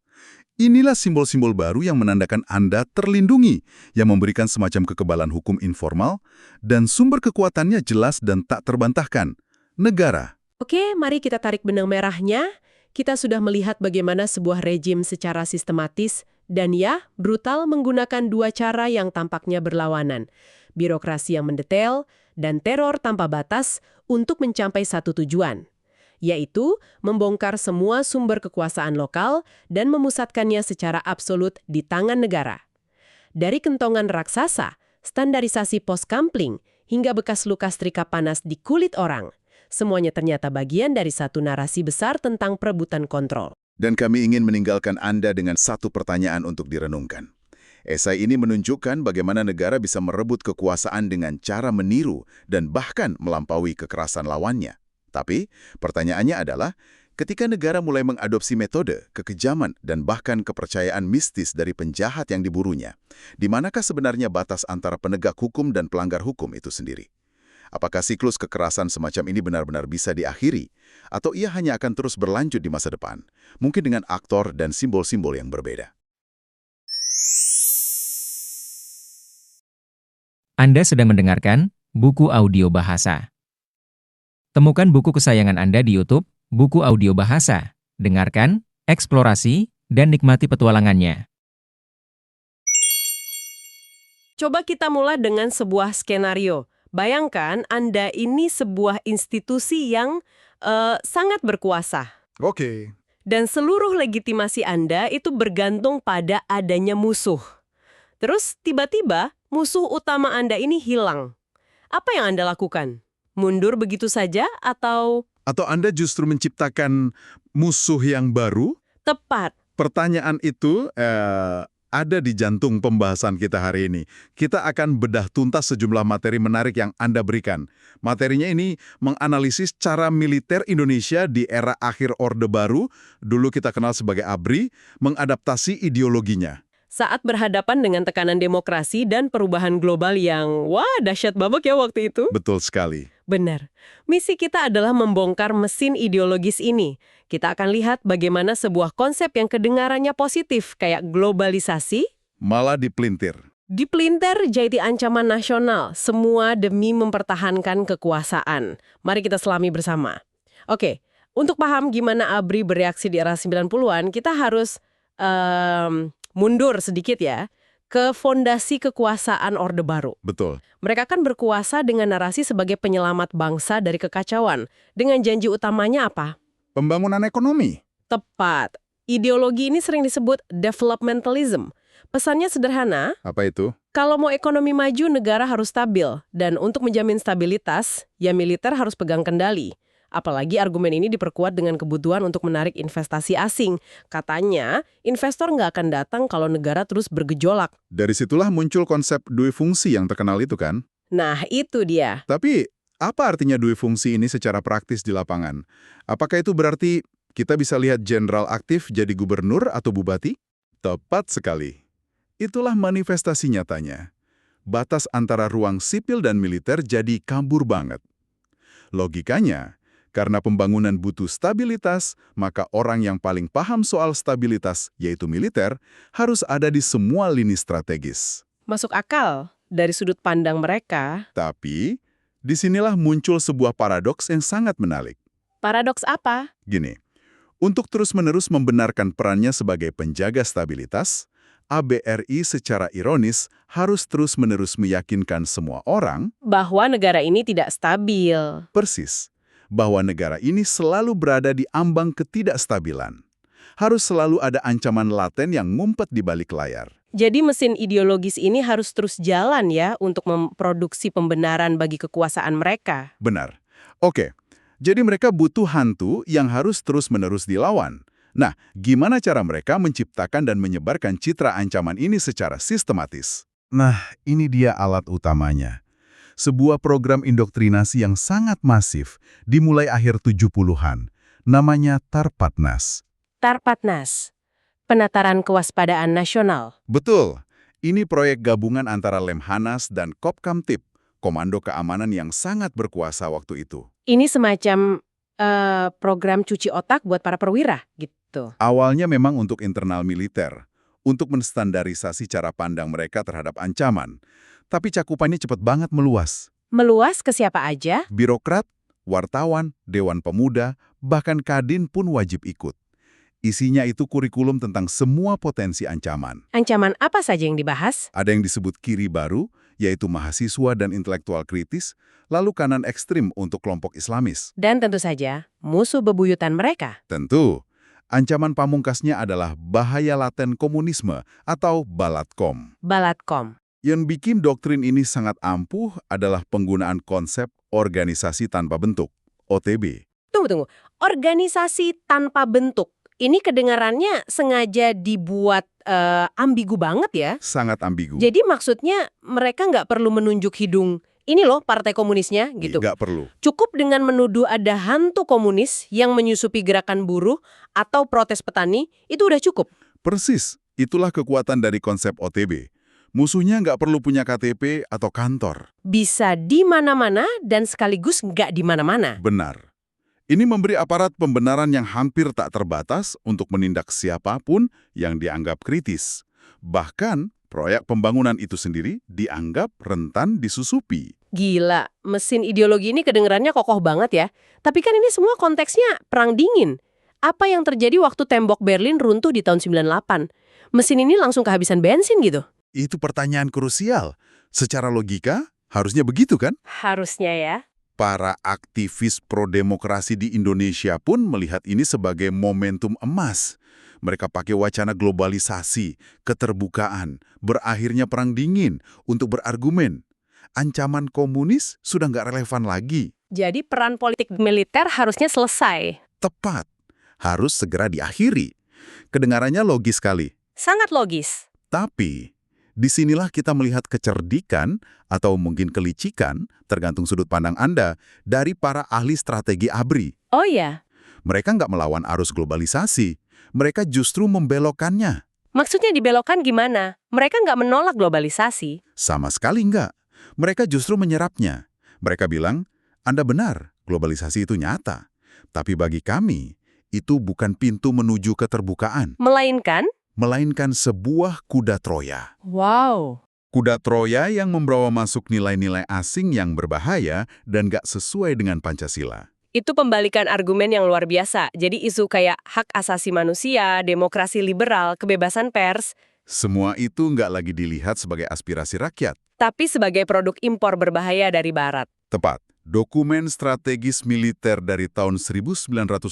Inilah simbol-simbol baru yang menandakan Anda terlindungi, yang memberikan semacam kekebalan hukum informal, dan sumber kekuatannya jelas dan tak terbantahkan. Negara. Oke, mari kita tarik benang merahnya. Kita sudah melihat bagaimana sebuah rejim secara sistematis dan ya, brutal menggunakan dua cara yang tampaknya berlawanan. Birokrasi yang mendetail dan teror tanpa batas untuk mencapai satu tujuan, yaitu membongkar semua sumber kekuasaan lokal dan memusatkannya secara absolut di tangan negara. Dari kentongan raksasa, standarisasi pos-kampling, hingga bekas luka setrika panas di kulit orang, semuanya ternyata bagian dari satu narasi besar tentang perebutan kontrol. Dan kami ingin meninggalkan Anda dengan satu pertanyaan untuk direnungkan. Esai ini menunjukkan bagaimana negara bisa merebut kekuasaan dengan cara meniru dan bahkan melampaui kekerasan lawannya. Tapi, pertanyaannya adalah, ketika negara mulai mengadopsi metode, kekejaman, dan bahkan kepercayaan mistis dari penjahat yang diburunya, di manakah sebenarnya batas antara penegak hukum dan pelanggar hukum itu sendiri? Apakah siklus kekerasan semacam ini benar-benar bisa diakhiri? Atau ia hanya akan terus berlanjut di masa depan? Mungkin dengan aktor dan simbol-simbol yang berbeda. Anda sedang mendengarkan buku audio bahasa. Temukan buku kesayangan Anda di YouTube, buku audio bahasa. Dengarkan, eksplorasi, dan nikmati petualangannya. Coba kita mulai dengan sebuah skenario. Bayangkan Anda ini sebuah institusi yang sangat berkuasa. Oke. Dan seluruh legitimasi Anda itu bergantung pada adanya musuh. Terus tiba-tiba musuh utama Anda ini hilang. Apa yang Anda lakukan? Mundur begitu saja atau... Atau Anda justru menciptakan musuh yang baru? Tepat. Pertanyaan itu ada di jantung pembahasan kita hari ini. Kita akan bedah tuntas sejumlah materi menarik yang Anda berikan. Materinya ini menganalisis cara militer Indonesia di era akhir Orde Baru, dulu kita kenal sebagai ABRI, mengadaptasi ideologinya. Saat berhadapan dengan tekanan demokrasi dan perubahan global yang, wah, dahsyat banget ya waktu itu. Betul sekali. Benar. Misi kita adalah membongkar mesin ideologis ini. Kita akan lihat bagaimana sebuah konsep yang kedengarannya positif, kayak globalisasi, Malah dipelintir. dipelintir jadi ancaman nasional, semua demi mempertahankan kekuasaan. Mari kita selami bersama. Oke, untuk paham gimana ABRI bereaksi di era 90-an, kita harus mundur sedikit ya, ke fondasi kekuasaan Orde Baru. Betul. Mereka kan berkuasa dengan narasi sebagai penyelamat bangsa dari kekacauan. Dengan janji utamanya apa? Pembangunan ekonomi. Tepat. Ideologi ini sering disebut developmentalism. Pesannya sederhana, Apa itu? kalau mau ekonomi maju, negara harus stabil. Dan untuk menjamin stabilitas, ya militer harus pegang kendali. Apalagi argumen ini diperkuat dengan kebutuhan untuk menarik investasi asing. Katanya, investor nggak akan datang kalau negara terus bergejolak. Dari situlah muncul konsep dui fungsi yang terkenal itu kan? Nah, itu dia. Tapi, apa artinya dui fungsi ini secara praktis di lapangan? Apakah itu berarti kita bisa lihat jenderal aktif jadi gubernur atau bupati? Tepat sekali. Itulah manifestasi nyatanya. Batas antara ruang sipil dan militer jadi kabur banget. Logikanya, karena pembangunan butuh stabilitas, maka orang yang paling paham soal stabilitas, yaitu militer, harus ada di semua lini strategis. Masuk akal dari sudut pandang mereka. Tapi, disinilah muncul sebuah paradoks yang sangat menarik. Paradoks apa? Gini, untuk terus-menerus membenarkan perannya sebagai penjaga stabilitas, ABRI secara ironis harus terus-menerus meyakinkan semua orang, Bahwa negara ini tidak stabil. persis, bahwa negara ini selalu berada di ambang ketidakstabilan. Harus selalu ada ancaman laten yang ngumpet di balik layar. Jadi mesin ideologis ini harus terus jalan ya untuk memproduksi pembenaran bagi kekuasaan mereka. Benar. Oke, jadi mereka butuh hantu yang harus terus-menerus dilawan. Nah, gimana cara mereka menciptakan dan menyebarkan citra ancaman ini secara sistematis? Nah, ini dia alat utamanya. Sebuah program indoktrinasi yang sangat masif dimulai akhir 70-an. Namanya Tarpatnas. Tarpatnas, Penataran Kewaspadaan Nasional. Betul. Ini proyek gabungan antara Lemhanas dan Kopkamtib, komando keamanan yang sangat berkuasa waktu itu. Ini semacam program cuci otak buat para perwira, gitu. Awalnya memang untuk internal militer, untuk menstandarisasi cara pandang mereka terhadap ancaman. Tapi cakupannya cepat banget meluas. Meluas ke siapa aja? Birokrat, wartawan, dewan pemuda, bahkan kadin pun wajib ikut. Isinya itu kurikulum tentang semua potensi ancaman. Ancaman apa saja yang dibahas? Ada yang disebut kiri baru, yaitu mahasiswa dan intelektual kritis, lalu kanan ekstrim untuk kelompok Islamis. Dan tentu saja, musuh bebuyutan mereka. Tentu, ancaman pamungkasnya adalah bahaya laten komunisme atau Balatkom. Balatkom. Yang bikin doktrin ini sangat ampuh adalah penggunaan konsep organisasi tanpa bentuk, OTB. Tunggu. Organisasi tanpa bentuk. Ini kedengarannya sengaja dibuat ambigu banget ya. Sangat ambigu. Jadi maksudnya mereka nggak perlu menunjuk hidung, ini loh partai komunisnya gitu. Nggak perlu. Cukup dengan menuduh ada hantu komunis yang menyusupi gerakan buruh atau protes petani, itu udah cukup. Persis, itulah kekuatan dari konsep OTB. Musuhnya nggak perlu punya KTP atau kantor. Bisa di mana-mana dan sekaligus nggak di mana-mana. Benar. Ini memberi aparat pembenaran yang hampir tak terbatas untuk menindak siapapun yang dianggap kritis. Bahkan, proyek pembangunan itu sendiri dianggap rentan disusupi. Gila, mesin ideologi ini kedengerannya kokoh banget ya. Tapi kan ini semua konteksnya perang dingin. Apa yang terjadi waktu tembok Berlin runtuh di tahun 98? Mesin ini langsung kehabisan bensin gitu. Itu pertanyaan krusial. Secara logika, harusnya begitu kan? Harusnya ya. Para aktivis pro-demokrasi di Indonesia pun melihat ini sebagai momentum emas. Mereka pakai wacana globalisasi, keterbukaan, berakhirnya perang dingin untuk berargumen. Ancaman komunis sudah nggak relevan lagi. Jadi peran politik militer harusnya selesai. Tepat. Harus segera diakhiri. Kedengarannya logis sekali. Sangat logis. Tapi, disinilah kita melihat kecerdikan atau mungkin kelicikan, tergantung sudut pandang Anda, dari para ahli strategi ABRI. Oh ya, Mereka nggak melawan arus globalisasi, mereka justru membelokkannya. maksudnya dibelokkan gimana? Mereka nggak menolak globalisasi. Sama sekali nggak. Mereka justru menyerapnya. Mereka bilang, Anda benar, globalisasi itu nyata. Tapi bagi kami, itu bukan pintu menuju keterbukaan, melainkan sebuah kuda Troya. Wow. Kuda Troya yang membawa masuk nilai-nilai asing yang berbahaya dan nggak sesuai dengan Pancasila. Itu pembalikan argumen yang luar biasa. Jadi isu kayak hak asasi manusia, demokrasi liberal, kebebasan pers, Semua itu nggak lagi dilihat sebagai aspirasi rakyat. tapi sebagai produk impor berbahaya dari Barat. Tepat, dokumen strategis militer dari tahun 1988,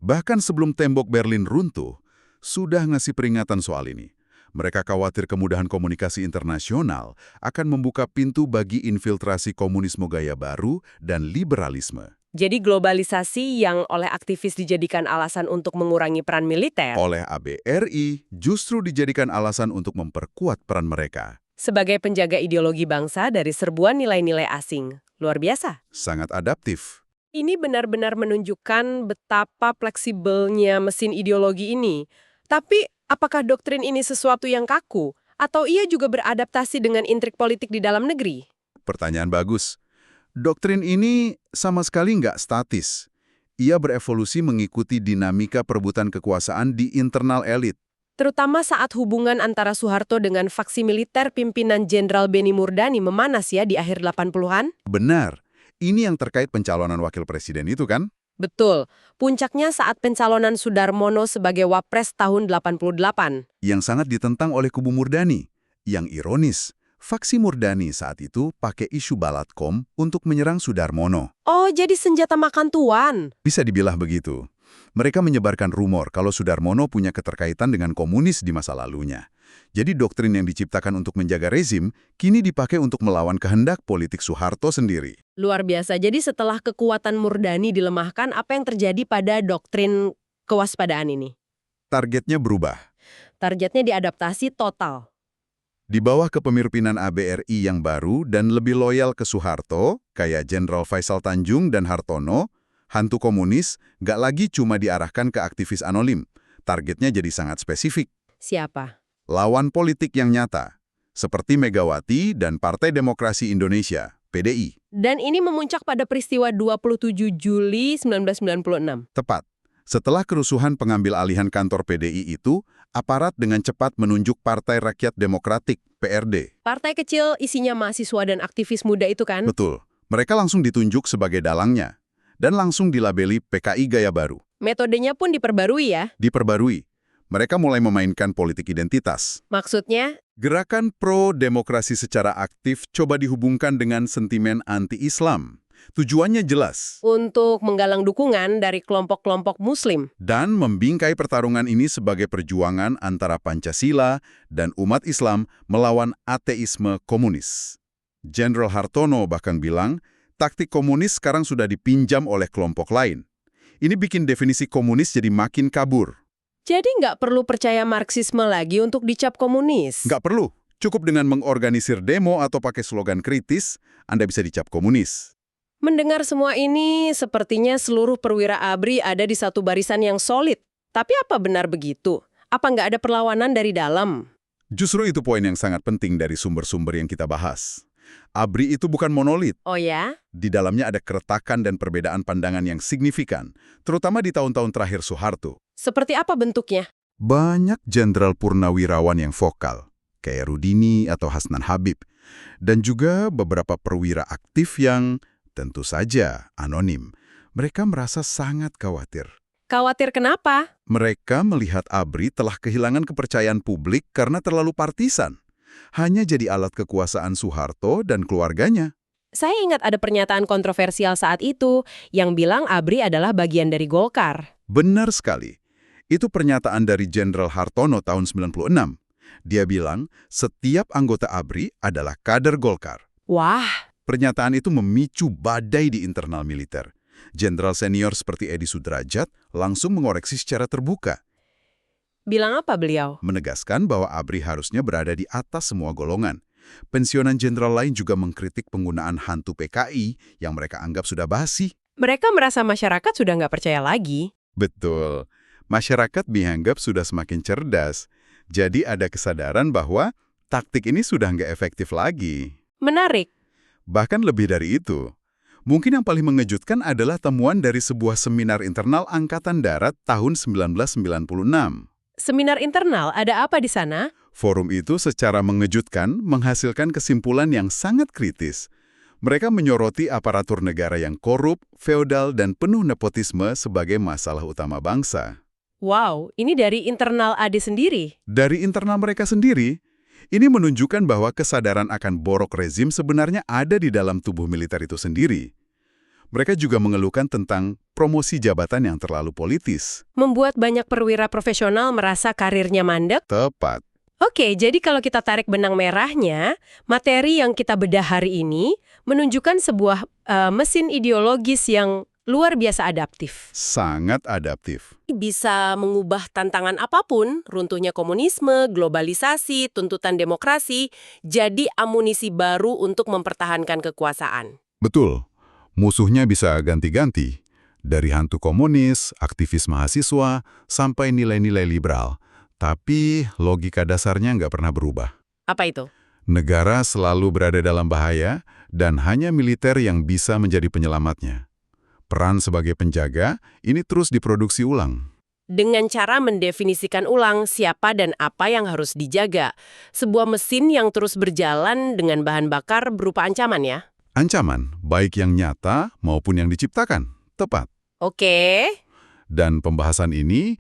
bahkan sebelum tembok Berlin runtuh, sudah ngasih peringatan soal ini. Mereka khawatir kemudahan komunikasi internasional akan membuka pintu bagi infiltrasi komunisme gaya baru dan liberalisme. Jadi globalisasi yang oleh aktivis dijadikan alasan untuk mengurangi peran militer. Oleh ABRI justru dijadikan alasan untuk memperkuat peran mereka. Sebagai penjaga ideologi bangsa dari serbuan nilai-nilai asing. Luar biasa. Sangat adaptif. Ini benar-benar menunjukkan betapa fleksibelnya mesin ideologi ini. Tapi, apakah doktrin ini sesuatu yang kaku? Atau ia juga beradaptasi dengan intrik politik di dalam negeri? Pertanyaan bagus. Doktrin ini sama sekali nggak statis. Ia berevolusi mengikuti dinamika perebutan kekuasaan di internal elit. Terutama saat hubungan antara Soeharto dengan faksi militer pimpinan Jenderal Beni Murdani memanas ya di akhir 80-an? Benar. Ini yang terkait pencalonan wakil presiden itu kan? Betul. Puncaknya saat pencalonan Sudarmono sebagai Wapres tahun 88. Yang sangat ditentang oleh kubu Murdani. Yang ironis, faksi Murdani saat itu pakai isu Balatkom untuk menyerang Sudarmono. Oh, jadi senjata makan tuan. Bisa dibilah begitu. Mereka menyebarkan rumor kalau Sudarmono punya keterkaitan dengan komunis di masa lalunya. Jadi doktrin yang diciptakan untuk menjaga rezim, kini dipakai untuk melawan kehendak politik Soeharto sendiri. Luar biasa. Jadi setelah kekuatan Murdani dilemahkan, apa yang terjadi pada doktrin kewaspadaan ini? Targetnya berubah. Targetnya diadaptasi total. Di bawah kepemimpinan ABRI yang baru dan lebih loyal ke Soeharto, kayak Jenderal Faisal Tanjung dan Hartono, hantu komunis nggak lagi cuma diarahkan ke aktivis anonim. Targetnya jadi sangat spesifik. Siapa? Lawan politik yang nyata, seperti Megawati dan Partai Demokrasi Indonesia, PDI. Dan ini memuncak pada peristiwa 27 Juli 1996. Tepat. Setelah kerusuhan pengambil alihan kantor PDI itu, aparat dengan cepat menunjuk Partai Rakyat Demokratik, PRD. Partai kecil isinya mahasiswa dan aktivis muda itu kan? Betul. Mereka langsung ditunjuk sebagai dalangnya. Dan langsung dilabeli PKI Gaya Baru. Metodenya pun diperbarui ya? Diperbarui. Mereka mulai memainkan politik identitas. Maksudnya? Gerakan pro-demokrasi secara aktif coba dihubungkan dengan sentimen anti-Islam. Tujuannya jelas. Untuk menggalang dukungan dari kelompok-kelompok muslim. Dan membingkai pertarungan ini sebagai perjuangan antara Pancasila dan umat Islam melawan ateisme komunis. Jenderal Hartono bahkan bilang, taktik komunis sekarang sudah dipinjam oleh kelompok lain. Ini bikin definisi komunis jadi makin kabur. Jadi nggak perlu percaya Marxisme lagi untuk dicap komunis? Nggak perlu. Cukup dengan mengorganisir demo atau pakai slogan kritis, Anda bisa dicap komunis. Mendengar semua ini, sepertinya seluruh perwira ABRI ada di satu barisan yang solid. Tapi apa benar begitu? Apa nggak ada perlawanan dari dalam? Justru itu poin yang sangat penting dari sumber-sumber yang kita bahas. ABRI itu bukan monolit. Oh ya? Di dalamnya ada keretakan dan perbedaan pandangan yang signifikan, terutama di tahun-tahun terakhir Soeharto. Seperti apa bentuknya? Banyak jenderal purnawirawan yang vokal, kayak Rudini atau Hasnan Habib, dan juga beberapa perwira aktif yang tentu saja anonim. Mereka merasa sangat khawatir. Khawatir kenapa? Mereka melihat ABRI telah kehilangan kepercayaan publik karena terlalu partisan. Hanya jadi alat kekuasaan Soeharto dan keluarganya. Saya ingat ada pernyataan kontroversial saat itu yang bilang ABRI adalah bagian dari Golkar. Benar sekali. Itu pernyataan dari Jenderal Hartono tahun 96. Dia bilang, setiap anggota ABRI adalah kader Golkar. Wah, Pernyataan itu memicu badai di internal militer. Jenderal senior seperti Edi Sudrajat langsung mengoreksi secara terbuka. bilang apa beliau? Menegaskan bahwa ABRI harusnya berada di atas semua golongan. Pensiunan jenderal lain juga mengkritik penggunaan hantu PKI yang mereka anggap sudah basi. Mereka merasa masyarakat sudah nggak percaya lagi. Betul. Masyarakat dianggap sudah semakin cerdas. Jadi ada kesadaran bahwa taktik ini sudah nggak efektif lagi. Menarik. Bahkan lebih dari itu. Mungkin yang paling mengejutkan adalah temuan dari sebuah seminar internal Angkatan Darat tahun 1996. Seminar internal, ada apa di sana? Forum itu secara mengejutkan menghasilkan kesimpulan yang sangat kritis. Mereka menyoroti aparatur negara yang korup, feodal, dan penuh nepotisme sebagai masalah utama bangsa. Wow, ini dari internal AD sendiri. Dari internal mereka sendiri, ini menunjukkan bahwa kesadaran akan borok rezim sebenarnya ada di dalam tubuh militer itu sendiri. Mereka juga mengeluhkan tentang promosi jabatan yang terlalu politis. Membuat banyak perwira profesional merasa karirnya mandek. Tepat. Oke, jadi kalau kita tarik benang merahnya, materi yang kita bedah hari ini menunjukkan sebuah mesin ideologis yang luar biasa adaptif. Sangat adaptif. Bisa mengubah tantangan apapun, runtuhnya komunisme, globalisasi, tuntutan demokrasi, jadi amunisi baru untuk mempertahankan kekuasaan. Betul. Musuhnya bisa ganti-ganti. Dari hantu komunis, aktivis mahasiswa, sampai nilai-nilai liberal. Tapi logika dasarnya nggak pernah berubah. Apa itu? Negara selalu berada dalam bahaya dan hanya militer yang bisa menjadi penyelamatnya. Peran sebagai penjaga ini terus diproduksi ulang. Dengan cara mendefinisikan ulang siapa dan apa yang harus dijaga. Sebuah mesin yang terus berjalan dengan bahan bakar berupa ancaman ya? Ancaman, baik yang nyata maupun yang diciptakan. Tepat. Oke. Dan pembahasan ini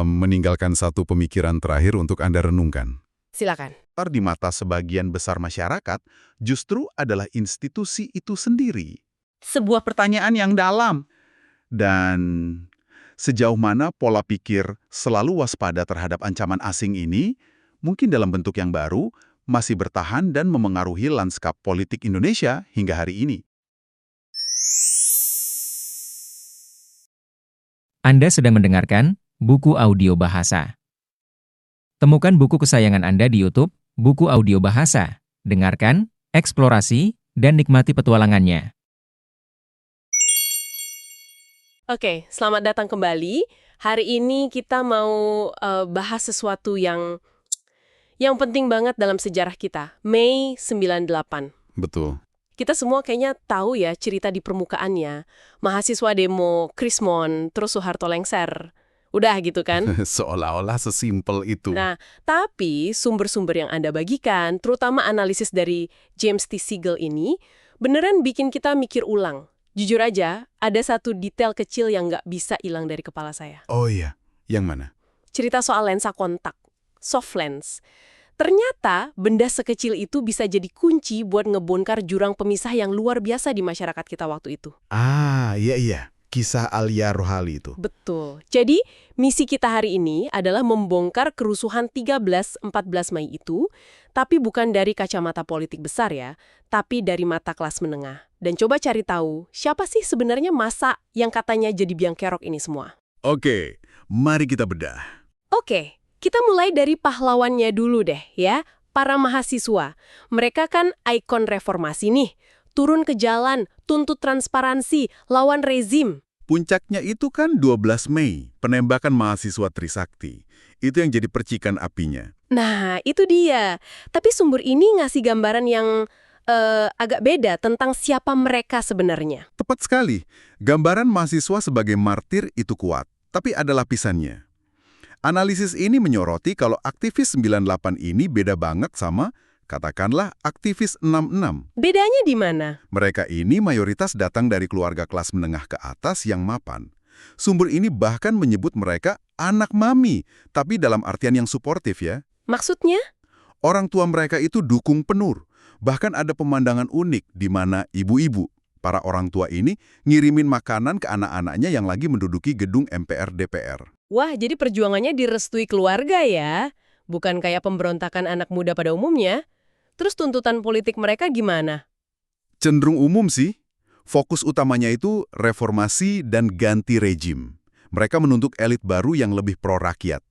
meninggalkan satu pemikiran terakhir untuk Anda renungkan. Silakan. Di mata sebagian besar masyarakat, justru adalah institusi itu sendiri. Sebuah pertanyaan yang dalam. Dan sejauh mana pola pikir selalu waspada terhadap ancaman asing ini, mungkin dalam bentuk yang baru, masih bertahan dan memengaruhi lanskap politik Indonesia hingga hari ini. Anda sedang mendengarkan buku audio bahasa. Temukan buku kesayangan Anda di YouTube, buku audio bahasa. Dengarkan, eksplorasi, dan nikmati petualangannya. Oke, selamat datang kembali. Hari ini kita mau bahas sesuatu yang penting banget dalam sejarah kita. Mei 98. Betul. Kita semua kayaknya tahu ya cerita di permukaannya. Mahasiswa demo, Krismon, terus Soeharto lengser. Udah gitu kan? Seolah-olah sesimpel itu. Nah, tapi sumber-sumber yang Anda bagikan, terutama analisis dari James T. Siegel ini, beneran bikin kita mikir ulang. Jujur aja, ada satu detail kecil yang nggak bisa hilang dari kepala saya. Oh iya, yang mana? Cerita soal lensa kontak, soft lens. Ternyata benda sekecil itu bisa jadi kunci buat ngebongkar jurang pemisah yang luar biasa di masyarakat kita waktu itu. Ah, iya. Kisah Alia Rohali itu. Betul. Jadi, misi kita hari ini adalah membongkar kerusuhan 13-14 Mei itu, tapi bukan dari kacamata politik besar ya, tapi dari mata kelas menengah. Dan coba cari tahu, siapa sih sebenarnya massa yang katanya jadi biang kerok ini semua? Oke, mari kita bedah. Oke, kita mulai dari pahlawannya dulu deh ya, para mahasiswa. Mereka kan ikon reformasi nih, turun ke jalan, tuntut transparansi, lawan rezim. Puncaknya itu kan 12 Mei, penembakan mahasiswa Trisakti. Itu yang jadi percikan apinya. Nah, itu dia. Tapi sumber ini ngasih gambaran yang agak beda tentang siapa mereka sebenarnya. Tepat sekali, gambaran mahasiswa sebagai martir itu kuat, tapi ada lapisannya. Analisis ini menyoroti kalau aktivis 98 ini beda banget sama, katakanlah, aktivis 66. Bedanya di mana? Mereka ini mayoritas datang dari keluarga kelas menengah ke atas yang mapan. Sumber ini bahkan menyebut mereka anak mami, tapi dalam artian yang suportif ya. Maksudnya? Orang tua mereka itu dukung penuh. Bahkan ada pemandangan unik di mana ibu-ibu, para orang tua ini, ngirimin makanan ke anak-anaknya yang lagi menduduki gedung MPR DPR. Wah, jadi perjuangannya direstui keluarga ya? Bukan kayak pemberontakan anak muda pada umumnya? Terus tuntutan politik mereka gimana? Cenderung umum sih. Fokus utamanya itu reformasi dan ganti rejim. Mereka menuntut elit baru yang lebih pro-rakyat.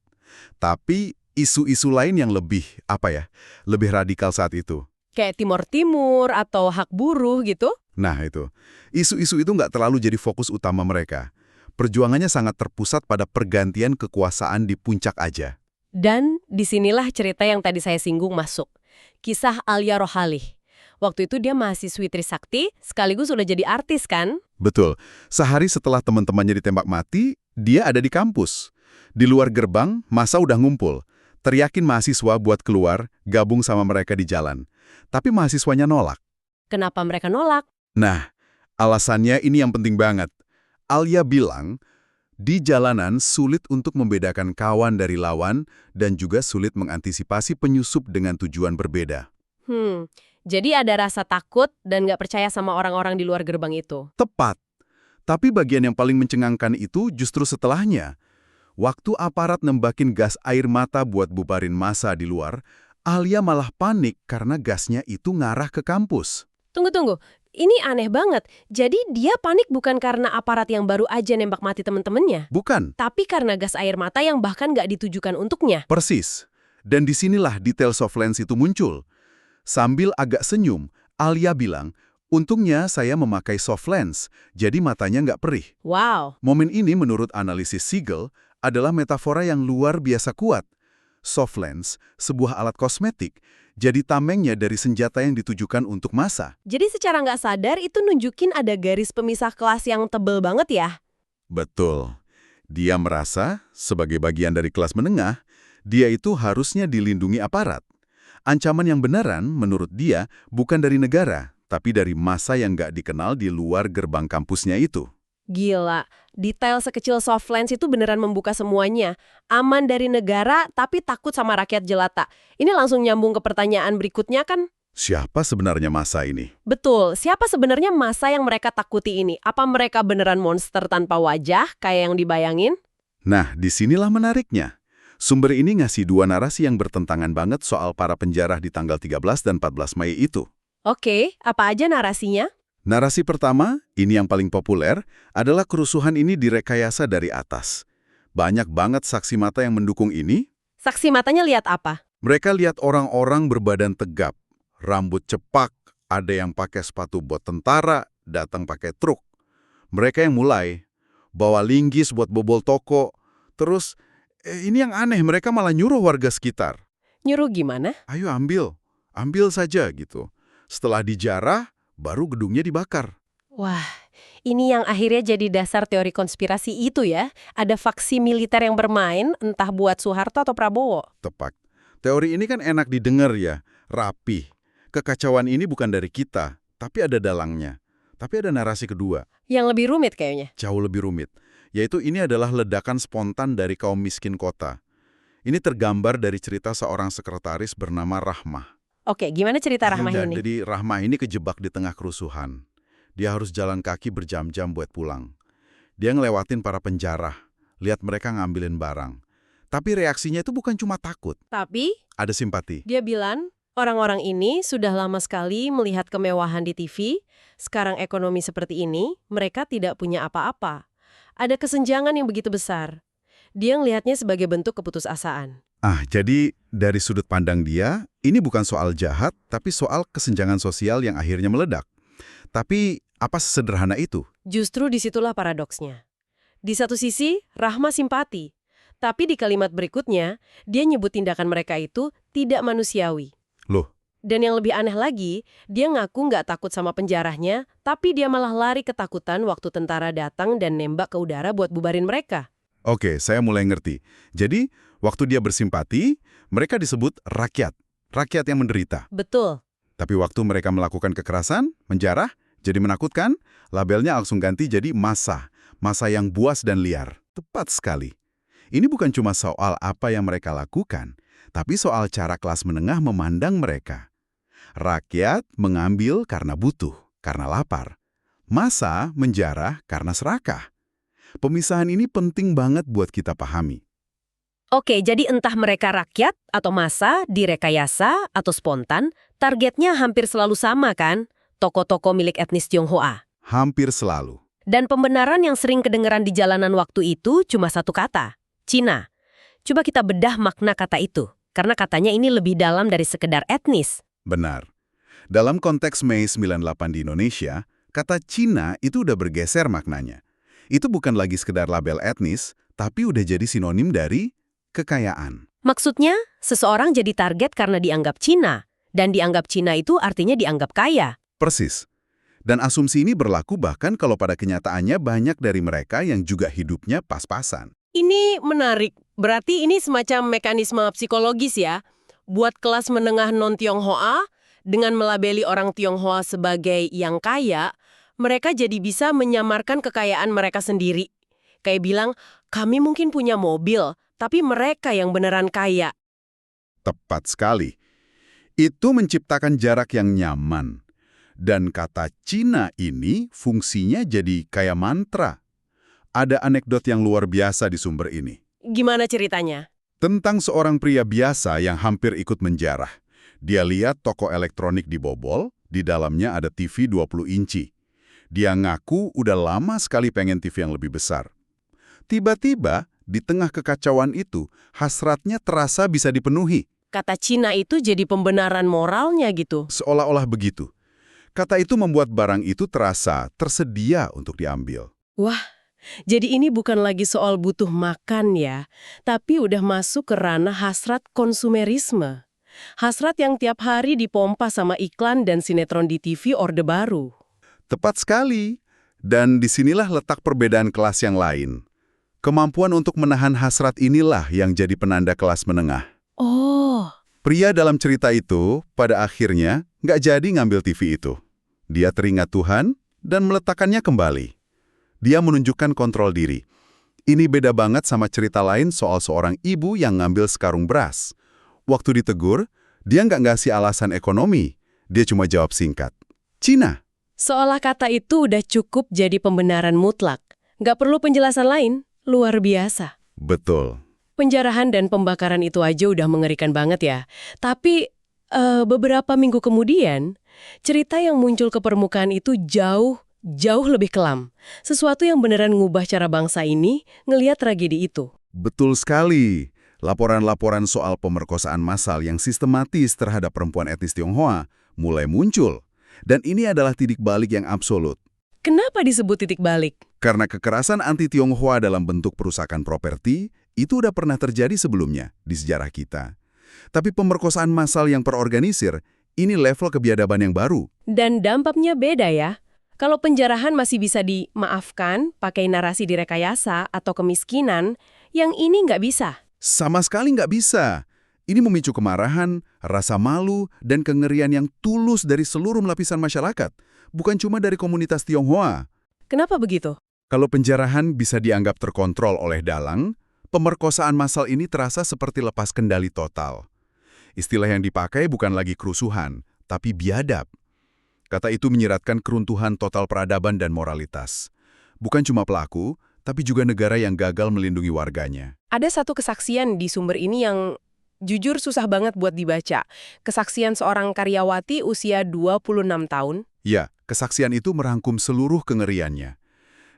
Tapi isu-isu lain yang lebih radikal saat itu. Kayak Timor Timur atau hak buruh gitu? Nah itu, isu-isu itu nggak terlalu jadi fokus utama mereka. Perjuangannya sangat terpusat pada pergantian kekuasaan di puncak aja. Dan disinilah cerita yang tadi saya singgung masuk. Kisah Alia Rohali. Waktu itu dia mahasiswi Trisakti, sekaligus udah jadi artis kan? Betul, sehari setelah teman-temannya ditembak mati, dia ada di kampus. Di luar gerbang, massa udah ngumpul. Teriakin mahasiswa buat keluar, gabung sama mereka di jalan. Tapi mahasiswanya nolak. Kenapa mereka nolak? Nah, alasannya ini yang penting banget. Alia bilang, di jalanan sulit untuk membedakan kawan dari lawan dan juga sulit mengantisipasi penyusup dengan tujuan berbeda. Jadi ada rasa takut dan nggak percaya sama orang-orang di luar gerbang itu. Tepat. Tapi bagian yang paling mencengangkan itu justru setelahnya. Waktu aparat nembakin gas air mata buat bubarin massa di luar, Alia malah panik karena gasnya itu ngarah ke kampus. Tunggu. Ini aneh banget. Jadi dia panik bukan karena aparat yang baru aja nembak mati temen-temennya. Bukan. Tapi karena gas air mata yang bahkan nggak ditujukan untuknya. Persis. Dan disinilah detail soft lens itu muncul. Sambil agak senyum, Alia bilang, untungnya saya memakai soft lens, jadi matanya nggak perih. Wow. Momen ini menurut analisis Siegel adalah metafora yang luar biasa kuat. Soft lens, sebuah alat kosmetik, jadi tamengnya dari senjata yang ditujukan untuk massa. Jadi secara nggak sadar itu nunjukin ada garis pemisah kelas yang tebel banget ya? Betul. Dia merasa, sebagai bagian dari kelas menengah, dia itu harusnya dilindungi aparat. Ancaman yang beneran, menurut dia, bukan dari negara, tapi dari massa yang nggak dikenal di luar gerbang kampusnya itu. Gila, detail sekecil soft lens itu beneran membuka semuanya. Aman dari negara, tapi takut sama rakyat jelata. Ini langsung nyambung ke pertanyaan berikutnya kan? Siapa sebenarnya massa ini? Betul, siapa sebenarnya massa yang mereka takuti ini? Apa mereka beneran monster tanpa wajah, kayak yang dibayangin? Nah, disinilah menariknya. Sumber ini ngasih dua narasi yang bertentangan banget soal para penjara di tanggal 13 dan 14 Mei itu. Oke, apa aja narasinya? Narasi pertama, ini yang paling populer, adalah kerusuhan ini direkayasa dari atas. Banyak banget saksi mata yang mendukung ini. Saksi matanya lihat apa? Mereka lihat orang-orang berbadan tegap, rambut cepak, ada yang pakai sepatu bot tentara, datang pakai truk. Mereka yang mulai, bawa linggis buat bobol toko. Terus, ini yang aneh, mereka malah nyuruh warga sekitar. Nyuruh gimana? Ayo ambil saja gitu. Setelah dijarah, baru gedungnya dibakar. Wah, ini yang akhirnya jadi dasar teori konspirasi itu ya. Ada faksi militer yang bermain, entah buat Soeharto atau Prabowo. Tepat. Teori ini kan enak didengar ya, rapih. Kekacauan ini bukan dari kita, tapi ada dalangnya. Tapi ada narasi kedua, Yang lebih rumit kayaknya. jauh lebih rumit. Yaitu ini adalah ledakan spontan dari kaum miskin kota. Ini tergambar dari cerita seorang sekretaris bernama Rahmah. Oke, gimana cerita Rahmah Ya, ini? jadi Rahmah ini kejebak di tengah kerusuhan. Dia harus jalan kaki berjam-jam buat pulang. Dia ngelewatin para penjara, lihat mereka ngambilin barang. Tapi reaksinya itu bukan cuma takut, Tapi, ada simpati. dia bilang, orang-orang ini sudah lama sekali melihat kemewahan di TV, sekarang ekonomi seperti ini, mereka tidak punya apa-apa. Ada kesenjangan yang begitu besar. Dia ngelihatnya sebagai bentuk keputusasaan. Jadi dari sudut pandang dia, ini bukan soal jahat, tapi soal kesenjangan sosial yang akhirnya meledak. Tapi apa sesederhana itu? Justru disitulah paradoksnya. Di satu sisi, Rahma simpati. Tapi di kalimat berikutnya, dia nyebut tindakan mereka itu tidak manusiawi. Loh, Dan yang lebih aneh lagi, dia ngaku nggak takut sama penjarahnya, tapi dia malah lari ketakutan waktu tentara datang dan nembak ke udara buat bubarin mereka. oke, saya mulai ngerti. Jadi, waktu dia bersimpati, mereka disebut rakyat. Rakyat yang menderita. Betul. Tapi waktu mereka melakukan kekerasan, menjarah, jadi menakutkan, labelnya langsung ganti jadi massa. Massa yang buas dan liar. Tepat sekali. Ini bukan cuma soal apa yang mereka lakukan, tapi soal cara kelas menengah memandang mereka. Rakyat mengambil karena butuh, karena lapar. Massa menjarah karena serakah. Pemisahan ini penting banget buat kita pahami. Oke, jadi entah mereka rakyat atau massa, direkayasa atau spontan, targetnya hampir selalu sama kan? Toko-toko milik etnis Tionghoa. Hampir selalu. Dan pembenaran yang sering kedengeran di jalanan waktu itu cuma satu kata, Cina. Coba kita bedah makna kata itu, karena katanya ini lebih dalam dari sekedar etnis. Benar. Dalam konteks Mei 98 di Indonesia, kata Cina itu udah bergeser maknanya. Itu bukan lagi sekedar label etnis, tapi udah jadi sinonim dari kekayaan. Maksudnya, seseorang jadi target karena dianggap Cina, dan dianggap Cina itu artinya dianggap kaya. Persis. Dan asumsi ini berlaku bahkan kalau pada kenyataannya banyak dari mereka yang juga hidupnya pas-pasan. Ini menarik. Berarti ini semacam mekanisme psikologis ya. Buat kelas menengah non-Tionghoa, dengan melabeli orang Tionghoa sebagai yang kaya, mereka jadi bisa menyamarkan kekayaan mereka sendiri. Kayak bilang, kami mungkin punya mobil, tapi mereka yang beneran kaya. Tepat sekali. Itu menciptakan jarak yang nyaman. Dan kata Cina ini fungsinya jadi kayak mantra. Ada anekdot yang luar biasa di sumber ini. Gimana ceritanya? Tentang seorang pria biasa yang hampir ikut menjarah. Dia lihat toko elektronik dibobol, di dalamnya ada TV 20 inci. Dia ngaku udah lama sekali pengen TV yang lebih besar. Tiba-tiba, di tengah kekacauan itu, hasratnya terasa bisa dipenuhi. Kata Cina itu jadi pembenaran moralnya gitu. Seolah-olah begitu. Kata itu membuat barang itu terasa tersedia untuk diambil. Wah, jadi ini bukan lagi soal butuh makan ya, tapi udah masuk ke ranah hasrat konsumerisme. Hasrat yang tiap hari dipompa sama iklan dan sinetron di TV Orde Baru. Tepat sekali. Dan disinilah letak perbedaan kelas yang lain. Kemampuan untuk menahan hasrat inilah yang jadi penanda kelas menengah. Oh, Pria dalam cerita itu, pada akhirnya, nggak jadi ngambil TV itu. Dia teringat Tuhan dan meletakkannya kembali. Dia menunjukkan kontrol diri. Ini beda banget sama cerita lain soal seorang ibu yang ngambil sekarung beras. Waktu ditegur, dia nggak ngasih alasan ekonomi. Dia cuma jawab singkat, Cina. seolah kata itu udah cukup jadi pembenaran mutlak. Nggak perlu penjelasan lain, luar biasa. Betul. Penjarahan dan pembakaran itu aja udah mengerikan banget ya. Tapi beberapa minggu kemudian, Cerita yang muncul ke permukaan itu jauh lebih kelam. Sesuatu yang beneran ngubah cara bangsa ini ngelihat tragedi itu. Betul sekali. Laporan-laporan soal pemerkosaan massal yang sistematis terhadap perempuan etnis Tionghoa mulai muncul. Dan ini adalah titik balik yang absolut. Kenapa disebut titik balik? Karena kekerasan anti-Tionghoa dalam bentuk perusakan properti itu udah pernah terjadi sebelumnya di sejarah kita. Tapi pemerkosaan massal yang terorganisir, ini level kebiadaban yang baru. Dan dampaknya beda ya. Kalau penjarahan masih bisa dimaafkan, pakai narasi direkayasa atau kemiskinan, yang ini nggak bisa. Sama sekali nggak bisa. Ini memicu kemarahan, rasa malu, dan kengerian yang tulus dari seluruh lapisan masyarakat. Bukan cuma dari komunitas Tionghoa. Kenapa begitu? Kalau penjarahan bisa dianggap terkontrol oleh dalang, pemerkosaan massal ini terasa seperti lepas kendali total. Istilah yang dipakai bukan lagi kerusuhan, tapi biadab. Kata itu menyiratkan keruntuhan total peradaban dan moralitas. Bukan cuma pelaku, tapi juga negara yang gagal melindungi warganya. Ada satu kesaksian di sumber ini yang jujur susah banget buat dibaca. Kesaksian seorang karyawati usia 26 tahun. Ya, kesaksian itu merangkum seluruh kengeriannya.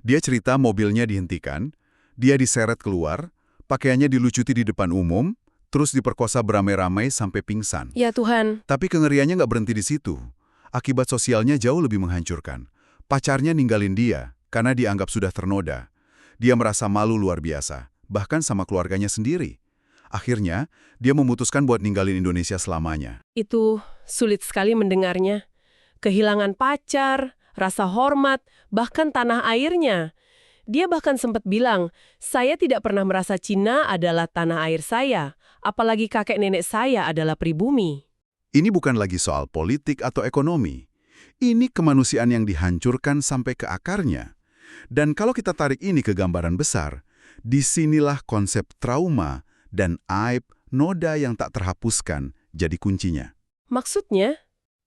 Dia cerita mobilnya dihentikan, dia diseret keluar, pakaiannya dilucuti di depan umum, terus diperkosa beramai-ramai sampai pingsan. Ya Tuhan. Tapi kengeriannya nggak berhenti di situ. Akibat sosialnya jauh lebih menghancurkan. Pacarnya ninggalin dia karena dianggap sudah ternoda. Dia merasa malu luar biasa, bahkan sama keluarganya sendiri. Akhirnya, dia memutuskan buat ninggalin Indonesia selamanya. Itu sulit sekali mendengarnya. Kehilangan pacar, rasa hormat, bahkan tanah airnya. Dia bahkan sempat bilang, saya tidak pernah merasa Cina adalah tanah air saya, apalagi kakek nenek saya adalah pribumi. Ini bukan lagi soal politik atau ekonomi. Ini kemanusiaan yang dihancurkan sampai ke akarnya. Dan kalau kita tarik ini ke gambaran besar, disinilah konsep trauma dan aib noda yang tak terhapuskan jadi kuncinya. Maksudnya?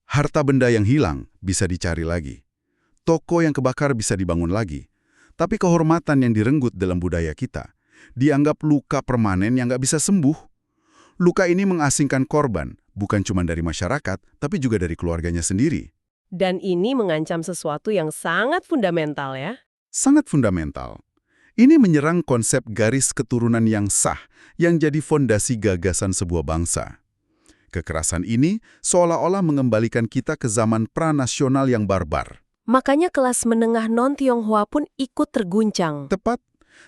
Harta benda yang hilang bisa dicari lagi. Toko yang kebakar bisa dibangun lagi. Tapi kehormatan yang direnggut dalam budaya kita dianggap luka permanen yang nggak bisa sembuh. Luka ini mengasingkan korban, bukan cuma dari masyarakat, tapi juga dari keluarganya sendiri. Dan ini mengancam sesuatu yang sangat fundamental ya. Sangat fundamental. Ini menyerang konsep garis keturunan yang sah, yang jadi fondasi gagasan sebuah bangsa. Kekerasan ini seolah-olah mengembalikan kita ke zaman pranasional yang barbar. Makanya kelas menengah non-Tionghoa pun ikut terguncang. Tepat.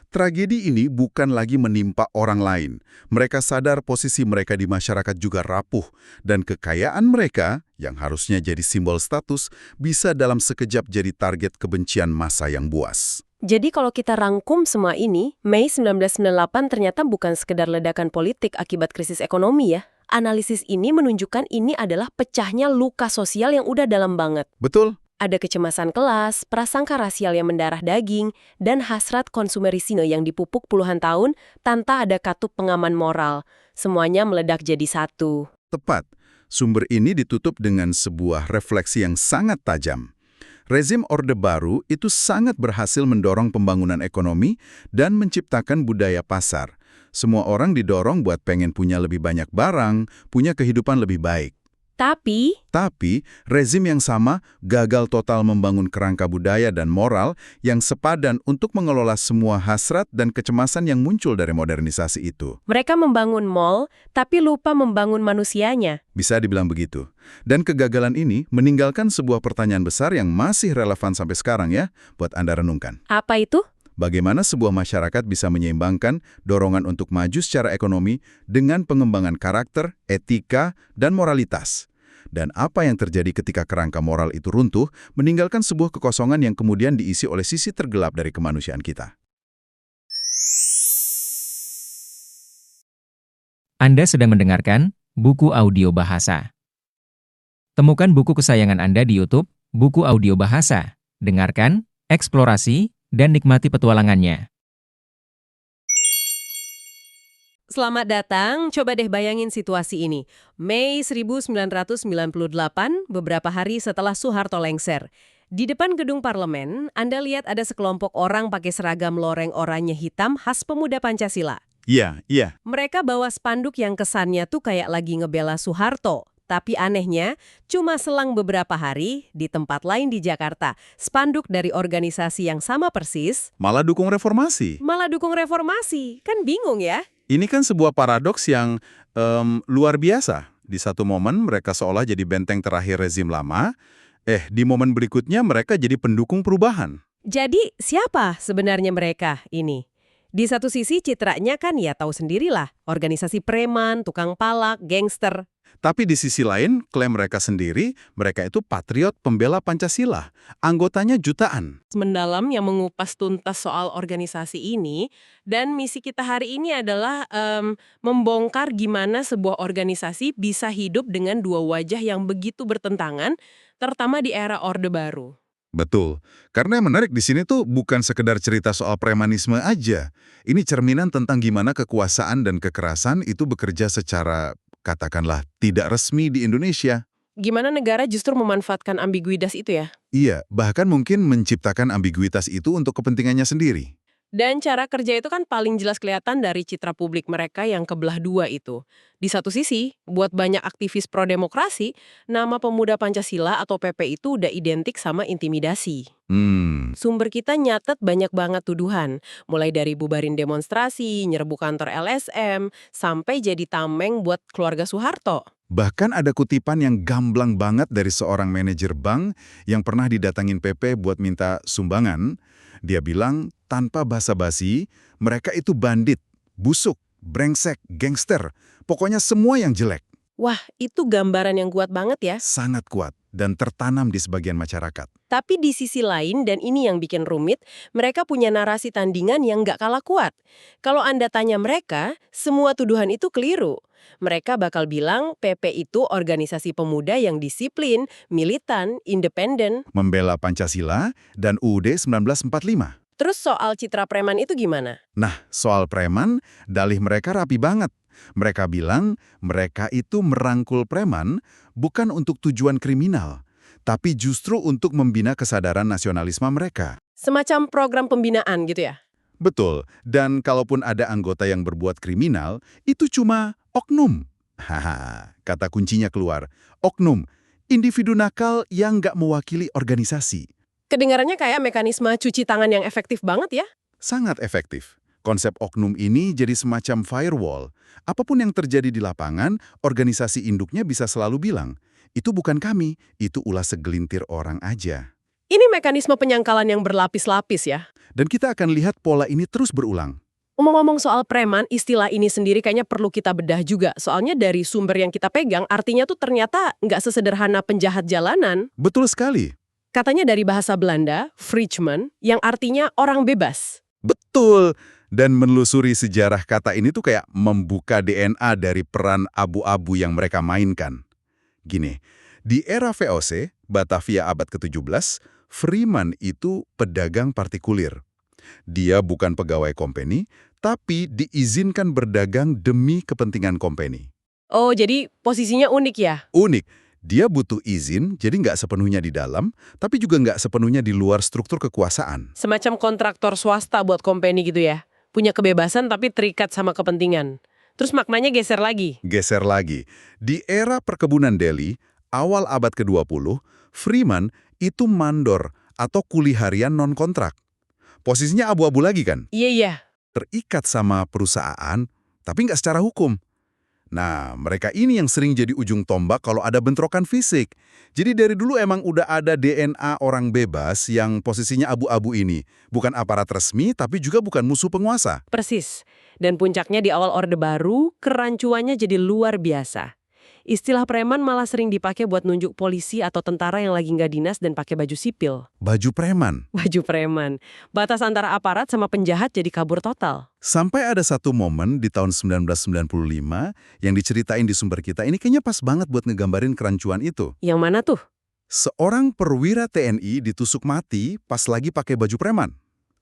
Tragedi ini bukan lagi menimpa orang lain. Mereka sadar posisi mereka di masyarakat juga rapuh, dan kekayaan mereka, yang harusnya jadi simbol status, bisa dalam sekejap jadi target kebencian massa yang buas. Jadi kalau kita rangkum semua ini, Mei 1998 ternyata bukan sekedar ledakan politik akibat krisis ekonomi ya. Analisis ini menunjukkan ini adalah pecahnya luka sosial yang udah dalam banget. Betul. Ada kecemasan kelas, prasangka rasial yang mendarah daging, dan hasrat konsumerisme yang dipupuk puluhan tahun tanpa ada katup pengaman moral. Semuanya meledak jadi satu. Tepat. Sumber ini ditutup dengan sebuah refleksi yang sangat tajam. Rezim Orde Baru itu sangat berhasil mendorong pembangunan ekonomi dan menciptakan budaya pasar. Semua orang didorong buat pengen punya lebih banyak barang, punya kehidupan lebih baik. Tapi, rezim yang sama gagal total membangun kerangka budaya dan moral yang sepadan untuk mengelola semua hasrat dan kecemasan yang muncul dari modernisasi itu. Mereka membangun mall, tapi lupa membangun manusianya. Bisa dibilang begitu. Dan kegagalan ini meninggalkan sebuah pertanyaan besar yang masih relevan sampai sekarang ya, buat Anda renungkan. Apa itu? Bagaimana sebuah masyarakat bisa menyeimbangkan dorongan untuk maju secara ekonomi dengan pengembangan karakter, etika, dan moralitas? Dan apa yang terjadi ketika kerangka moral itu runtuh, meninggalkan sebuah kekosongan yang kemudian diisi oleh sisi tergelap dari kemanusiaan kita? Anda sedang mendengarkan buku audio bahasa. Temukan buku kesayangan Anda di YouTube, buku audio bahasa. Dengarkan, eksplorasi, dan nikmati petualangannya. Selamat datang, coba deh bayangin situasi ini. Mei 1998, beberapa hari setelah Soeharto lengser. Di depan gedung parlemen, Anda lihat ada sekelompok orang pakai seragam loreng oranye hitam khas pemuda Pancasila. Iya. Mereka bawa spanduk yang kesannya tuh kayak lagi ngebela Soeharto. Tapi anehnya, cuma selang beberapa hari, di tempat lain di Jakarta, spanduk dari organisasi yang sama persis, Malah dukung reformasi. malah dukung reformasi. Kan bingung ya? Ini kan sebuah paradoks yang luar biasa. Di satu momen mereka seolah jadi benteng terakhir rezim lama, di momen berikutnya mereka jadi pendukung perubahan. Jadi, siapa sebenarnya mereka ini? Di satu sisi citranya kan ya tahu sendirilah, organisasi preman, tukang palak, gangster. Tapi di sisi lain, klaim mereka sendiri, mereka itu patriot pembela Pancasila. Anggotanya jutaan. Mendalam yang mengupas tuntas soal organisasi ini, dan misi kita hari ini adalah membongkar gimana sebuah organisasi bisa hidup dengan dua wajah yang begitu bertentangan, terutama di era Orde Baru. Betul. Karena yang menarik di sini tuh bukan sekedar cerita soal premanisme aja. Ini cerminan tentang gimana kekuasaan dan kekerasan itu bekerja secara, katakanlah, tidak resmi di Indonesia. Gimana negara justru memanfaatkan ambiguitas itu ya? Iya, bahkan mungkin menciptakan ambiguitas itu untuk kepentingannya sendiri. Dan cara kerja itu kan paling jelas kelihatan dari citra publik mereka yang kebelah dua itu. Di satu sisi, buat banyak aktivis pro-demokrasi, nama Pemuda Pancasila atau PP itu udah identik sama intimidasi. Sumber kita nyatet banyak banget tuduhan, mulai dari bubarin demonstrasi, nyerbu kantor LSM, sampai jadi tameng buat keluarga Soeharto. Bahkan ada kutipan yang gamblang banget dari seorang manajer bank yang pernah didatangin PP buat minta sumbangan. Dia bilang, tanpa basa-basi, mereka itu bandit, busuk, brengsek, gangster. Pokoknya semua yang jelek. Wah, itu gambaran yang kuat banget ya. Sangat kuat dan tertanam di sebagian masyarakat. Tapi di sisi lain, dan ini yang bikin rumit, mereka punya narasi tandingan yang nggak kalah kuat. Kalau Anda tanya mereka, semua tuduhan itu keliru. Mereka bakal bilang PP itu organisasi pemuda yang disiplin, militan, independen. Membela Pancasila dan UUD 1945. Terus soal citra preman itu gimana? Nah, soal preman, dalih mereka rapi banget. Mereka bilang mereka itu merangkul preman bukan untuk tujuan kriminal, tapi justru untuk membina kesadaran nasionalisme mereka. Semacam program pembinaan gitu ya? Betul, dan kalaupun ada anggota yang berbuat kriminal, itu cuma oknum. Haha, kata kuncinya keluar. Oknum, individu nakal yang nggak mewakili organisasi. Kedengarannya kayak mekanisme cuci tangan yang efektif banget ya? Sangat efektif. Konsep oknum ini jadi semacam firewall. Apapun yang terjadi di lapangan, organisasi induknya bisa selalu bilang, itu bukan kami, itu ulah segelintir orang aja. Ini mekanisme penyangkalan yang berlapis-lapis ya? Dan kita akan lihat pola ini terus berulang. Ngomong-ngomong soal preman, istilah ini sendiri kayaknya perlu kita bedah juga. Soalnya dari sumber yang kita pegang, artinya tuh ternyata nggak sesederhana penjahat jalanan. Betul sekali. Katanya dari bahasa Belanda, Freedman, yang artinya orang bebas. Betul. Dan menelusuri sejarah kata ini tuh kayak membuka DNA dari peran abu-abu yang mereka mainkan. Gini, di era VOC, Batavia abad ke-17, Freeman itu pedagang partikulir. Dia bukan pegawai company, tapi diizinkan berdagang demi kepentingan company. Oh, jadi posisinya unik ya? Unik, dia butuh izin, jadi nggak sepenuhnya di dalam, tapi juga nggak sepenuhnya di luar struktur kekuasaan. Semacam kontraktor swasta buat company gitu ya? Punya kebebasan tapi terikat sama kepentingan. Terus maknanya geser lagi. Geser lagi. Di era perkebunan Delhi, awal abad ke-20, Freeman itu mandor atau kuli harian non-kontrak. Posisinya abu-abu lagi kan? Iya. Terikat sama perusahaan, tapi nggak secara hukum. Nah, mereka ini yang sering jadi ujung tombak kalau ada bentrokan fisik. Jadi dari dulu emang udah ada DNA orang bebas yang posisinya abu-abu ini. Bukan aparat resmi, tapi juga bukan musuh penguasa. Persis. Dan puncaknya di awal Orde Baru, kerancuannya jadi luar biasa. Istilah preman malah sering dipakai buat nunjuk polisi atau tentara yang lagi nggak dinas dan pakai baju sipil. Baju preman. Baju preman. Batas antara aparat sama penjahat jadi kabur total. Sampai ada satu momen di tahun 1995 yang diceritain di sumber kita, ini kayaknya pas banget buat ngegambarin kerancuan itu. Yang mana tuh? Seorang perwira TNI ditusuk mati pas lagi pakai baju preman.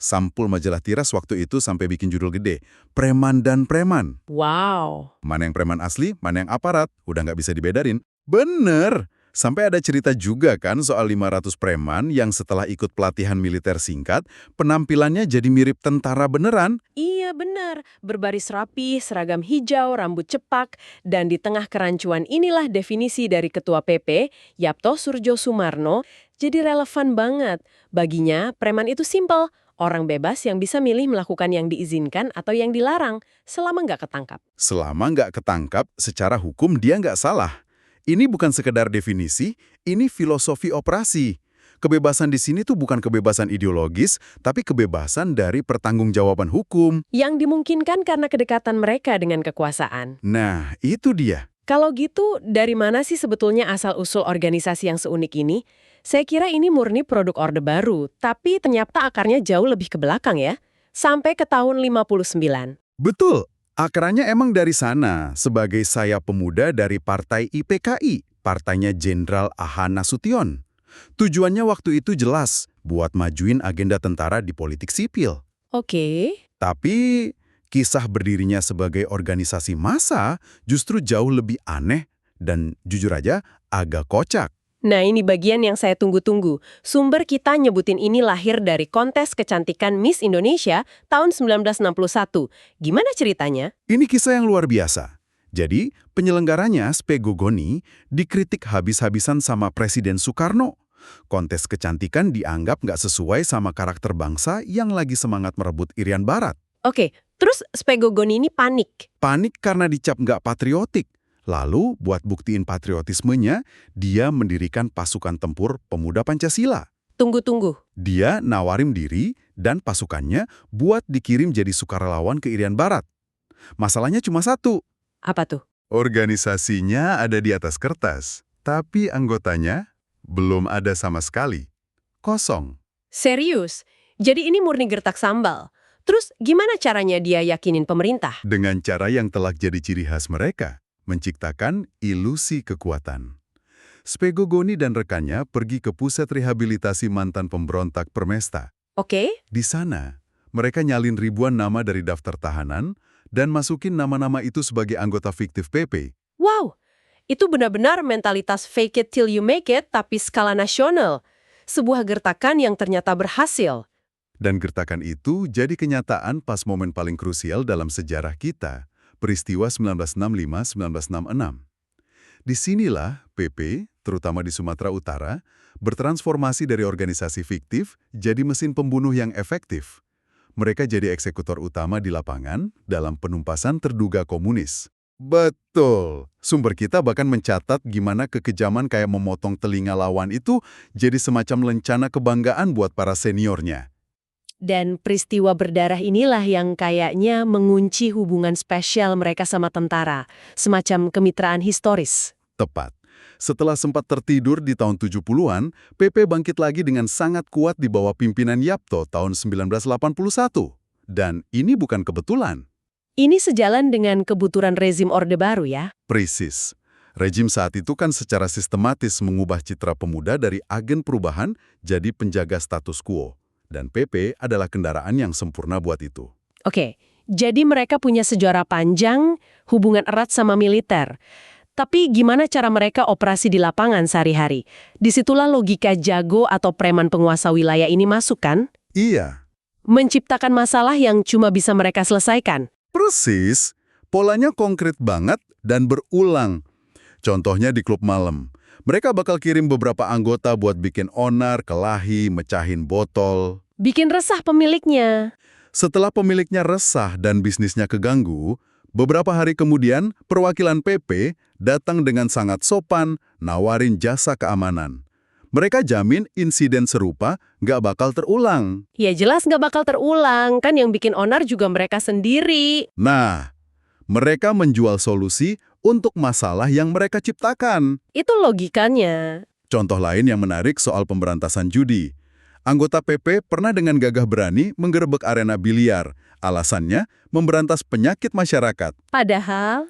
Sampul majalah Tiras waktu itu sampai bikin judul gede, Preman dan Preman. Wow. Mana yang preman asli, mana yang aparat, udah nggak bisa dibedarin. Bener! Sampai ada cerita juga kan soal 500 preman yang setelah ikut pelatihan militer singkat, penampilannya jadi mirip tentara beneran. Iya, Iya, benar. Berbaris rapi, seragam hijau, rambut cepak, dan di tengah kerancuan inilah definisi dari Ketua PP, Yapto Surjo Sumarno, jadi relevan banget. Baginya, preman itu simpel. Orang bebas yang bisa milih melakukan yang diizinkan atau yang dilarang, selama nggak ketangkap. Selama nggak ketangkap, secara hukum dia nggak salah. Ini bukan sekedar definisi, ini filosofi operasi. Kebebasan di sini tuh bukan kebebasan ideologis, tapi kebebasan dari pertanggungjawaban hukum. Yang dimungkinkan karena kedekatan mereka dengan kekuasaan. Nah, itu dia. Kalau gitu, dari mana sih sebetulnya asal-usul organisasi yang seunik ini? Saya kira ini murni produk Orde Baru, tapi ternyata akarnya jauh lebih ke belakang ya. Sampai ke tahun 59. Betul, akarnya emang dari sana, sebagai sayap pemuda dari Partai IPKI, partainya Jenderal A.H. Nasution. Tujuannya waktu itu jelas, buat majuin agenda tentara di politik sipil. Oke. Tapi kisah berdirinya sebagai organisasi massa justru jauh lebih aneh dan jujur aja agak kocak. Nah, ini bagian yang saya tunggu-tunggu. Sumber kita nyebutin ini lahir dari kontes kecantikan Miss Indonesia tahun 1961. Gimana ceritanya? Ini kisah yang luar biasa. Jadi, penyelenggaranya Spego Goni dikritik habis-habisan sama Presiden Soekarno. Kontes kecantikan dianggap nggak sesuai sama karakter bangsa yang lagi semangat merebut Irian Barat. Oke, terus Spego Goni ini panik. Panik karena dicap nggak patriotik. Lalu, buat buktiin patriotismenya, dia mendirikan pasukan tempur pemuda Pancasila. Tunggu-tunggu. Dia nawarin diri dan pasukannya buat dikirim jadi sukarelawan ke Irian Barat. Masalahnya cuma satu. Apa tuh? Organisasinya ada di atas kertas, tapi anggotanya belum ada sama sekali. Kosong. Serius? Jadi ini murni gertak sambal. Terus gimana caranya dia yakinin pemerintah? Dengan cara yang telak jadi ciri khas mereka, menciptakan ilusi kekuatan. Spego Goni dan rekannya pergi ke pusat rehabilitasi mantan pemberontak Permesta. Oke. Di sana, mereka nyalin ribuan nama dari daftar tahanan dan masukin nama-nama itu sebagai anggota fiktif PP. Wow, itu benar-benar mentalitas fake it till you make it tapi skala nasional. Sebuah gertakan yang ternyata berhasil. Dan gertakan itu jadi kenyataan pas momen paling krusial dalam sejarah kita, peristiwa 1965-1966. Disinilah PP, terutama di Sumatera Utara, bertransformasi dari organisasi fiktif jadi mesin pembunuh yang efektif. Mereka jadi eksekutor utama di lapangan dalam penumpasan terduga komunis. Betul. Sumber kita bahkan mencatat gimana kekejaman kayak memotong telinga lawan itu jadi semacam lencana kebanggaan buat para seniornya. Dan peristiwa berdarah inilah yang kayaknya mengunci hubungan spesial mereka sama tentara. Semacam kemitraan historis. Tepat. Setelah sempat tertidur di tahun 70-an, PP bangkit lagi dengan sangat kuat di bawah pimpinan Yapto tahun 1981. Dan ini bukan kebetulan. Ini sejalan dengan kebutuhan rezim Orde Baru ya? Persis. Rejim saat itu kan secara sistematis mengubah citra pemuda dari agen perubahan jadi penjaga status quo. Dan PP adalah kendaraan yang sempurna buat itu. Oke, jadi mereka punya sejarah panjang, hubungan erat sama militer. Tapi gimana cara mereka operasi di lapangan sehari-hari? Disitulah logika jago atau preman penguasa wilayah ini masuk kan? Iya, Menciptakan masalah yang cuma bisa mereka selesaikan. persis. Polanya konkret banget dan berulang. Contohnya di klub malam. Mereka bakal kirim beberapa anggota buat bikin onar, kelahi, mecahin botol. Bikin resah pemiliknya. Setelah pemiliknya resah dan bisnisnya keganggu, beberapa hari kemudian perwakilan PP datang dengan sangat sopan, nawarin jasa keamanan. Mereka jamin insiden serupa nggak bakal terulang. Ya jelas nggak bakal terulang, kan yang bikin onar juga mereka sendiri. Nah, mereka menjual solusi untuk masalah yang mereka ciptakan. Itu logikanya. Contoh lain yang menarik soal pemberantasan judi. Anggota PP pernah dengan gagah berani menggerebek arena biliar. Alasannya, memberantas penyakit masyarakat. Padahal,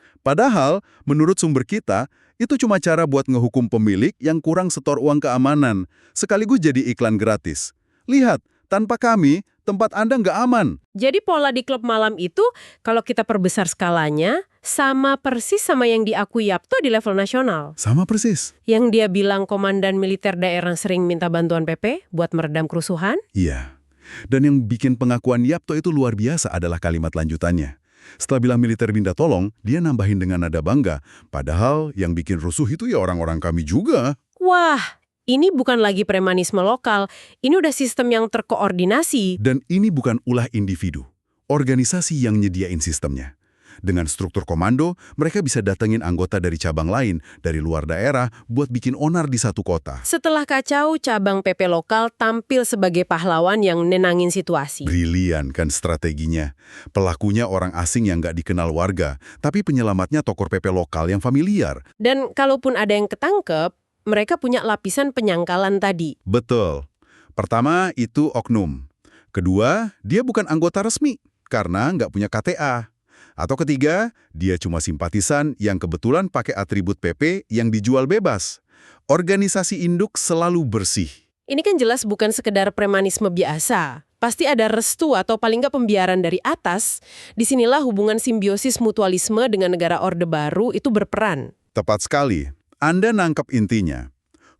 Menurut sumber kita, itu cuma cara buat ngehukum pemilik yang kurang setor uang keamanan, sekaligus jadi iklan gratis. Lihat, tanpa kami, tempat Anda nggak aman. jadi pola di klub malam itu, kalau kita perbesar skalanya, sama persis sama yang diakui Yapto di level nasional. Sama persis. Yang dia bilang komandan militer daerah sering minta bantuan PP buat meredam kerusuhan. Iya. Dan yang bikin pengakuan Yapto itu luar biasa adalah kalimat lanjutannya. Setelah bilang militer minta tolong, dia nambahin dengan nada bangga. Padahal yang bikin rusuh itu ya orang-orang kami juga. Wah, ini bukan lagi premanisme lokal, ini udah sistem yang terkoordinasi. Dan ini bukan ulah individu. Organisasi yang nyediain sistemnya. Dengan struktur komando, mereka bisa datengin anggota dari cabang lain, dari luar daerah, buat bikin onar di satu kota. Setelah kacau, cabang PP lokal tampil sebagai pahlawan yang nenangin situasi. Brilian kan strateginya. Pelakunya orang asing yang nggak dikenal warga, tapi penyelamatnya tokoh PP lokal yang familiar. Dan kalaupun ada yang ketangkep, mereka punya lapisan penyangkalan tadi. Betul. Pertama, itu oknum. Kedua, dia bukan anggota resmi, karena nggak punya KTA. Atau ketiga, dia cuma simpatisan yang kebetulan pakai atribut PP yang dijual bebas. Organisasi induk selalu bersih. Ini kan jelas bukan sekedar premanisme biasa. Pasti ada restu atau paling nggak pembiaran dari atas. Disinilah hubungan simbiosis mutualisme dengan negara Orde Baru itu berperan. Tepat sekali. Anda nangkep intinya.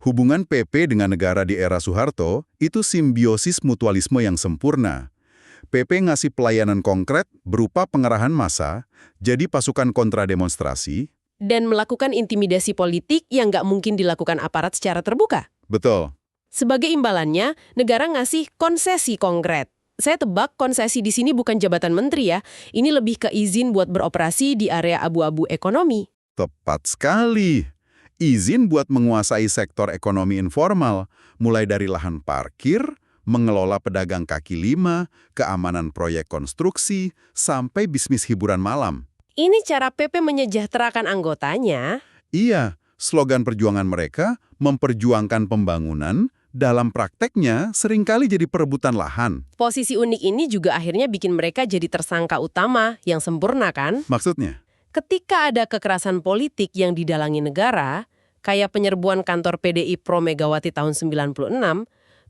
Hubungan PP dengan negara di era Soeharto itu simbiosis mutualisme yang sempurna. PP ngasih pelayanan konkret berupa pengerahan massa, jadi pasukan kontra-demonstrasi. Dan melakukan intimidasi politik yang nggak mungkin dilakukan aparat secara terbuka. Betul. Sebagai imbalannya, negara ngasih konsesi konkret. Saya tebak konsesi di sini bukan jabatan menteri ya. Ini lebih ke izin buat beroperasi di area abu-abu ekonomi. Tepat sekali. Izin buat menguasai sektor ekonomi informal, mulai dari lahan parkir, mengelola pedagang kaki lima, keamanan proyek konstruksi, sampai bisnis hiburan malam. Ini cara PP menyejahterakan anggotanya. Iya, slogan perjuangan mereka memperjuangkan pembangunan, dalam prakteknya seringkali jadi perebutan lahan. Posisi unik ini juga akhirnya bikin mereka jadi tersangka utama yang sempurna kan? Maksudnya? Ketika ada kekerasan politik yang didalangi negara, kayak penyerbuan kantor PDI Pro Megawati tahun 96,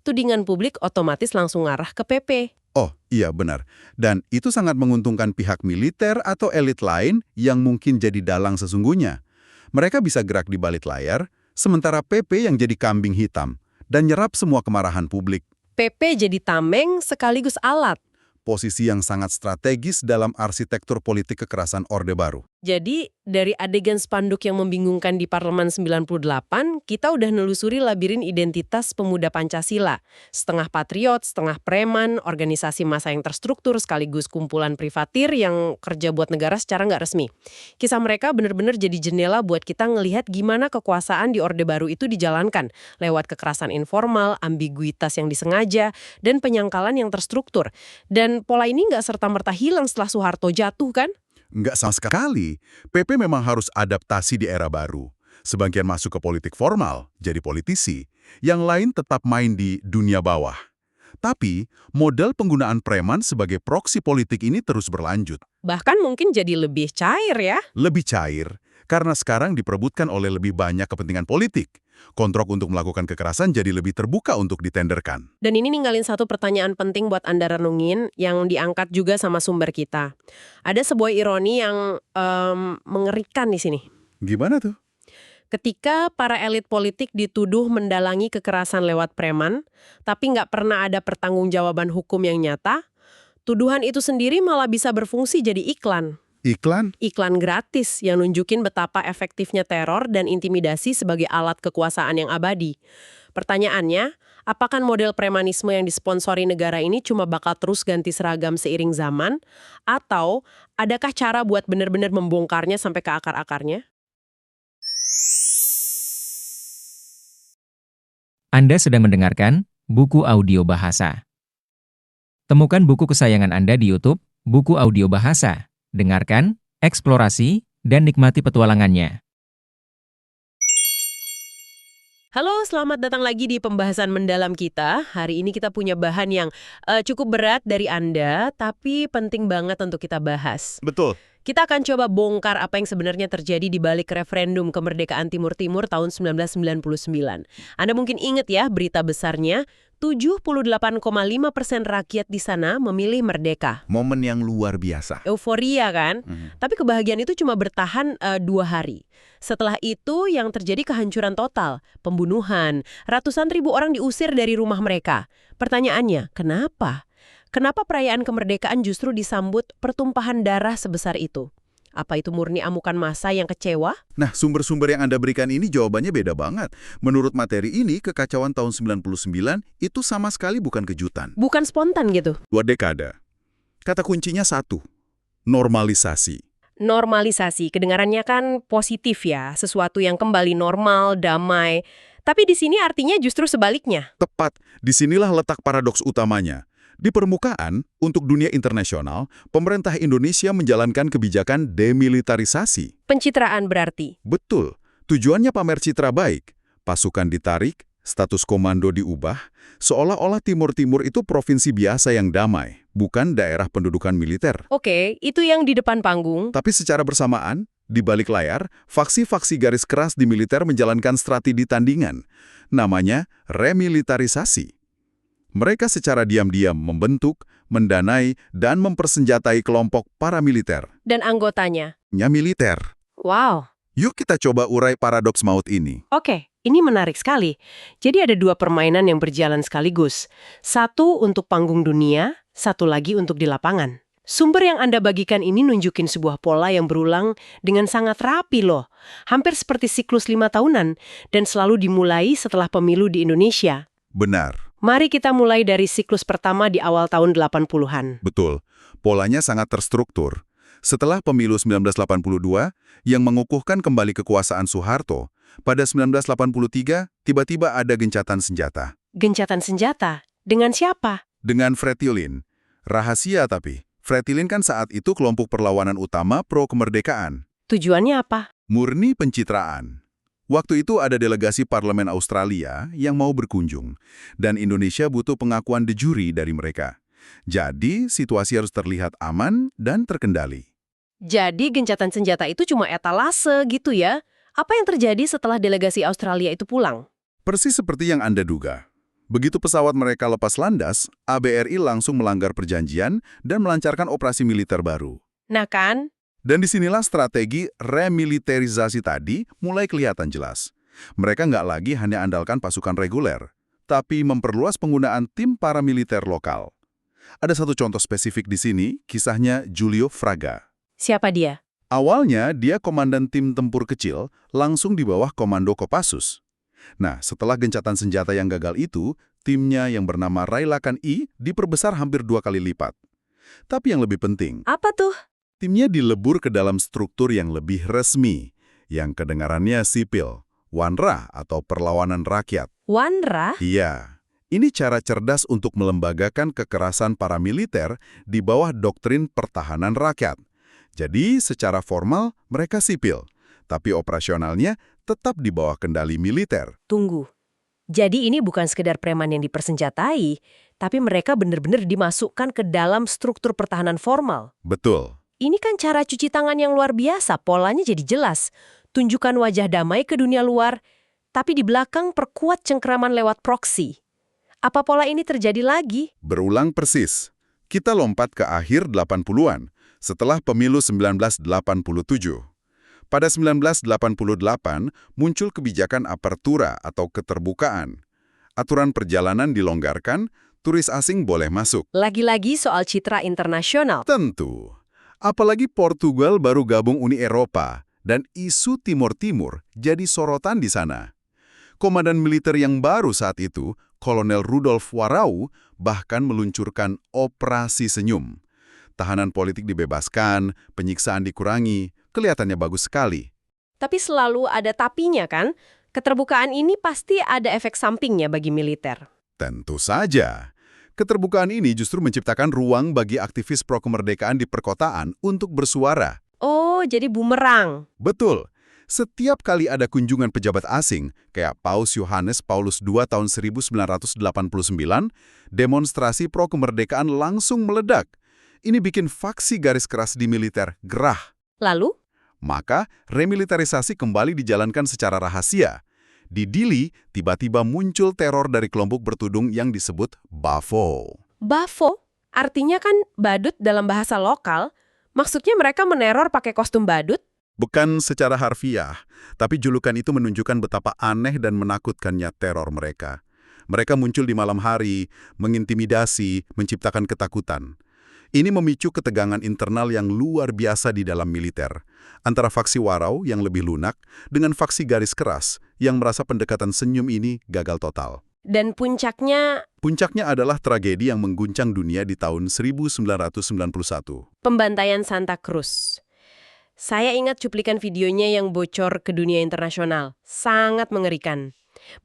tudingan publik otomatis langsung ngarah ke PP. Oh, iya benar. Dan itu sangat menguntungkan pihak militer atau elit lain yang mungkin jadi dalang sesungguhnya. Mereka bisa gerak di balik layar, sementara PP yang jadi kambing hitam dan nyerap semua kemarahan publik. PP jadi tameng sekaligus alat. Posisi yang sangat strategis dalam arsitektur politik kekerasan Orde Baru. Jadi, dari adegan spanduk yang membingungkan di Parlemen 98, kita udah nelusuri labirin identitas pemuda Pancasila. Setengah patriot, setengah preman, organisasi massa yang terstruktur, sekaligus kumpulan privatir yang kerja buat negara secara nggak resmi. Kisah mereka benar-benar jadi jendela buat kita ngelihat gimana kekuasaan di Orde Baru itu dijalankan, lewat kekerasan informal, ambiguitas yang disengaja, dan penyangkalan yang terstruktur. Dan pola ini nggak serta-merta hilang setelah Soeharto jatuh kan? Nggak sama sekali. PP memang harus adaptasi di era baru. Sebagian masuk ke politik formal, jadi politisi. Yang lain tetap main di dunia bawah. Tapi, model penggunaan preman sebagai proksi politik ini terus berlanjut. Bahkan mungkin jadi lebih cair ya? Lebih cair, karena sekarang diperebutkan oleh lebih banyak kepentingan politik. Kontrak untuk melakukan kekerasan jadi lebih terbuka untuk ditenderkan. Dan ini ninggalin satu pertanyaan penting buat Anda renungin yang diangkat juga sama sumber kita. Ada sebuah ironi yang mengerikan di sini. Gimana tuh? Ketika para elit politik dituduh mendalangi kekerasan lewat preman, tapi nggak pernah ada pertanggungjawaban hukum yang nyata, tuduhan itu sendiri malah bisa berfungsi jadi iklan. Iklan? Iklan gratis yang nunjukin betapa efektifnya teror dan intimidasi sebagai alat kekuasaan yang abadi. Pertanyaannya, apakah model premanisme yang disponsori negara ini cuma bakal terus ganti seragam seiring zaman? Atau adakah cara buat benar-benar membongkarnya sampai ke akar-akarnya? Anda sedang mendengarkan Buku Audio Bahasa. Temukan buku kesayangan Anda di YouTube, Buku Audio Bahasa. Dengarkan, eksplorasi, dan nikmati petualangannya. Halo, selamat datang lagi di pembahasan mendalam kita. Hari ini kita punya bahan yang cukup berat dari Anda, tapi penting banget untuk kita bahas. Betul. Kita akan coba bongkar apa yang sebenarnya terjadi di balik referendum kemerdekaan Timur Timur tahun 1999. Anda mungkin ingat ya berita besarnya, 78,5% rakyat di sana memilih merdeka. Momen yang luar biasa. Euforia kan? Tapi kebahagiaan itu cuma bertahan 2 hari. Setelah itu yang terjadi kehancuran total, pembunuhan, ratusan ribu orang diusir dari rumah mereka. Pertanyaannya, kenapa? Kenapa perayaan kemerdekaan justru disambut pertumpahan darah sebesar itu? Apa itu murni amukan massa yang kecewa? Nah, sumber-sumber yang Anda berikan ini jawabannya beda banget. Menurut materi ini, kekacauan tahun 99 itu sama sekali bukan kejutan. Bukan spontan gitu? 2 dekade. Kata kuncinya satu, normalisasi. Normalisasi, kedengarannya kan positif ya, sesuatu yang kembali normal, damai. Tapi di sini artinya justru sebaliknya. Tepat, disinilah letak paradoks utamanya. Di permukaan, untuk dunia internasional, pemerintah Indonesia menjalankan kebijakan demilitarisasi. Pencitraan berarti. Betul, tujuannya pamer citra baik. Pasukan ditarik, status komando diubah, seolah-olah Timur-Timur itu provinsi biasa yang damai, bukan daerah pendudukan militer. Oke, itu yang di depan panggung. Tapi secara bersamaan, di balik layar, faksi-faksi garis keras di militer menjalankan strategi tandingan. Namanya remilitarisasi. Mereka secara diam-diam membentuk, mendanai, dan mempersenjatai kelompok paramiliter. Dan anggotanya. Militer. Wow. Yuk kita coba urai paradoks maut ini. Oke, ini menarik sekali. Jadi ada 2 permainan yang berjalan sekaligus. Satu untuk panggung dunia, satu lagi untuk di lapangan. Sumber yang Anda bagikan ini nunjukin sebuah pola yang berulang dengan sangat rapi loh. Hampir seperti siklus 5 tahunan, dan selalu dimulai setelah pemilu di Indonesia. Benar. Mari kita mulai dari siklus pertama di awal tahun 80-an. Betul. Polanya sangat terstruktur. Setelah pemilu 1982, yang mengukuhkan kembali kekuasaan Soeharto, pada 1983, tiba-tiba ada gencatan senjata. Gencatan senjata? Dengan siapa? Dengan Fretilin. Rahasia tapi, Fretilin kan saat itu kelompok perlawanan utama pro-kemerdekaan. Tujuannya apa? Murni pencitraan. Waktu itu ada delegasi parlemen Australia yang mau berkunjung, dan Indonesia butuh pengakuan de jure dari mereka. Jadi, situasi harus terlihat aman dan terkendali. Jadi gencatan senjata itu cuma etalase gitu ya? Apa yang terjadi setelah delegasi Australia itu pulang? Persis seperti yang Anda duga. Begitu pesawat mereka lepas landas, ABRI langsung melanggar perjanjian dan melancarkan operasi militer baru. Nah kan? Dan disinilah strategi remilitarisasi tadi mulai kelihatan jelas. Mereka nggak lagi hanya andalkan pasukan reguler, tapi memperluas penggunaan tim paramiliter lokal. Ada satu contoh spesifik di sini, kisahnya Giulio Fraga. Siapa dia? Awalnya dia komandan tim tempur kecil, langsung di bawah komando Kopassus. Nah, setelah gencatan senjata yang gagal itu, timnya yang bernama Railakan I diperbesar hampir 2 kali lipat. Tapi yang lebih penting, Apa tuh? timnya dilebur ke dalam struktur yang lebih resmi, yang kedengarannya sipil, wanra atau perlawanan rakyat. Wanra? Iya, ini cara cerdas untuk melembagakan kekerasan paramiliter di bawah doktrin pertahanan rakyat. Jadi, secara formal mereka sipil, tapi operasionalnya tetap di bawah kendali militer. Tunggu. Jadi ini bukan sekedar preman yang dipersenjatai, tapi mereka benar-benar dimasukkan ke dalam struktur pertahanan formal. Betul. Ini kan cara cuci tangan yang luar biasa, polanya jadi jelas. Tunjukkan wajah damai ke dunia luar, tapi di belakang perkuat cengkeraman lewat proksi. Apa pola ini terjadi lagi? Berulang persis. Kita lompat ke akhir 80-an, setelah pemilu 1987. Pada 1988, muncul kebijakan apertura atau keterbukaan. Aturan perjalanan dilonggarkan, turis asing boleh masuk. Lagi-lagi soal citra internasional. Tentu. Apalagi Portugal baru gabung Uni Eropa, dan isu Timur Timur jadi sorotan di sana. Komandan militer yang baru saat itu, Kolonel Rudolf Warau, bahkan meluncurkan Operasi Senyum. Tahanan politik dibebaskan, penyiksaan dikurangi, kelihatannya bagus sekali. Tapi selalu ada tapinya kan? Keterbukaan ini pasti ada efek sampingnya bagi militer. Tentu saja. Keterbukaan ini justru menciptakan ruang bagi aktivis pro-kemerdekaan di perkotaan untuk bersuara. Oh, jadi bumerang. Betul. Setiap kali ada kunjungan pejabat asing, kayak Paus Yohanes Paulus II tahun 1989, demonstrasi pro-kemerdekaan langsung meledak. Ini bikin faksi garis keras di militer gerah. Lalu? Maka, remilitarisasi kembali dijalankan secara rahasia. Di Dili, tiba-tiba muncul teror dari kelompok bertudung yang disebut Bafo. Bafo, artinya kan badut dalam bahasa lokal. Maksudnya mereka meneror pakai kostum badut? Bukan secara harfiah, tapi julukan itu menunjukkan betapa aneh dan menakutkannya teror mereka. Mereka muncul di malam hari, mengintimidasi, menciptakan ketakutan. Ini memicu ketegangan internal yang luar biasa di dalam militer, antara faksi Warau yang lebih lunak dengan faksi garis keras yang merasa pendekatan senyum ini gagal total. Dan puncaknya Puncaknya adalah tragedi yang mengguncang dunia di tahun 1991. pembantaian Santa Cruz. Saya ingat cuplikan videonya yang bocor ke dunia internasional. Sangat mengerikan.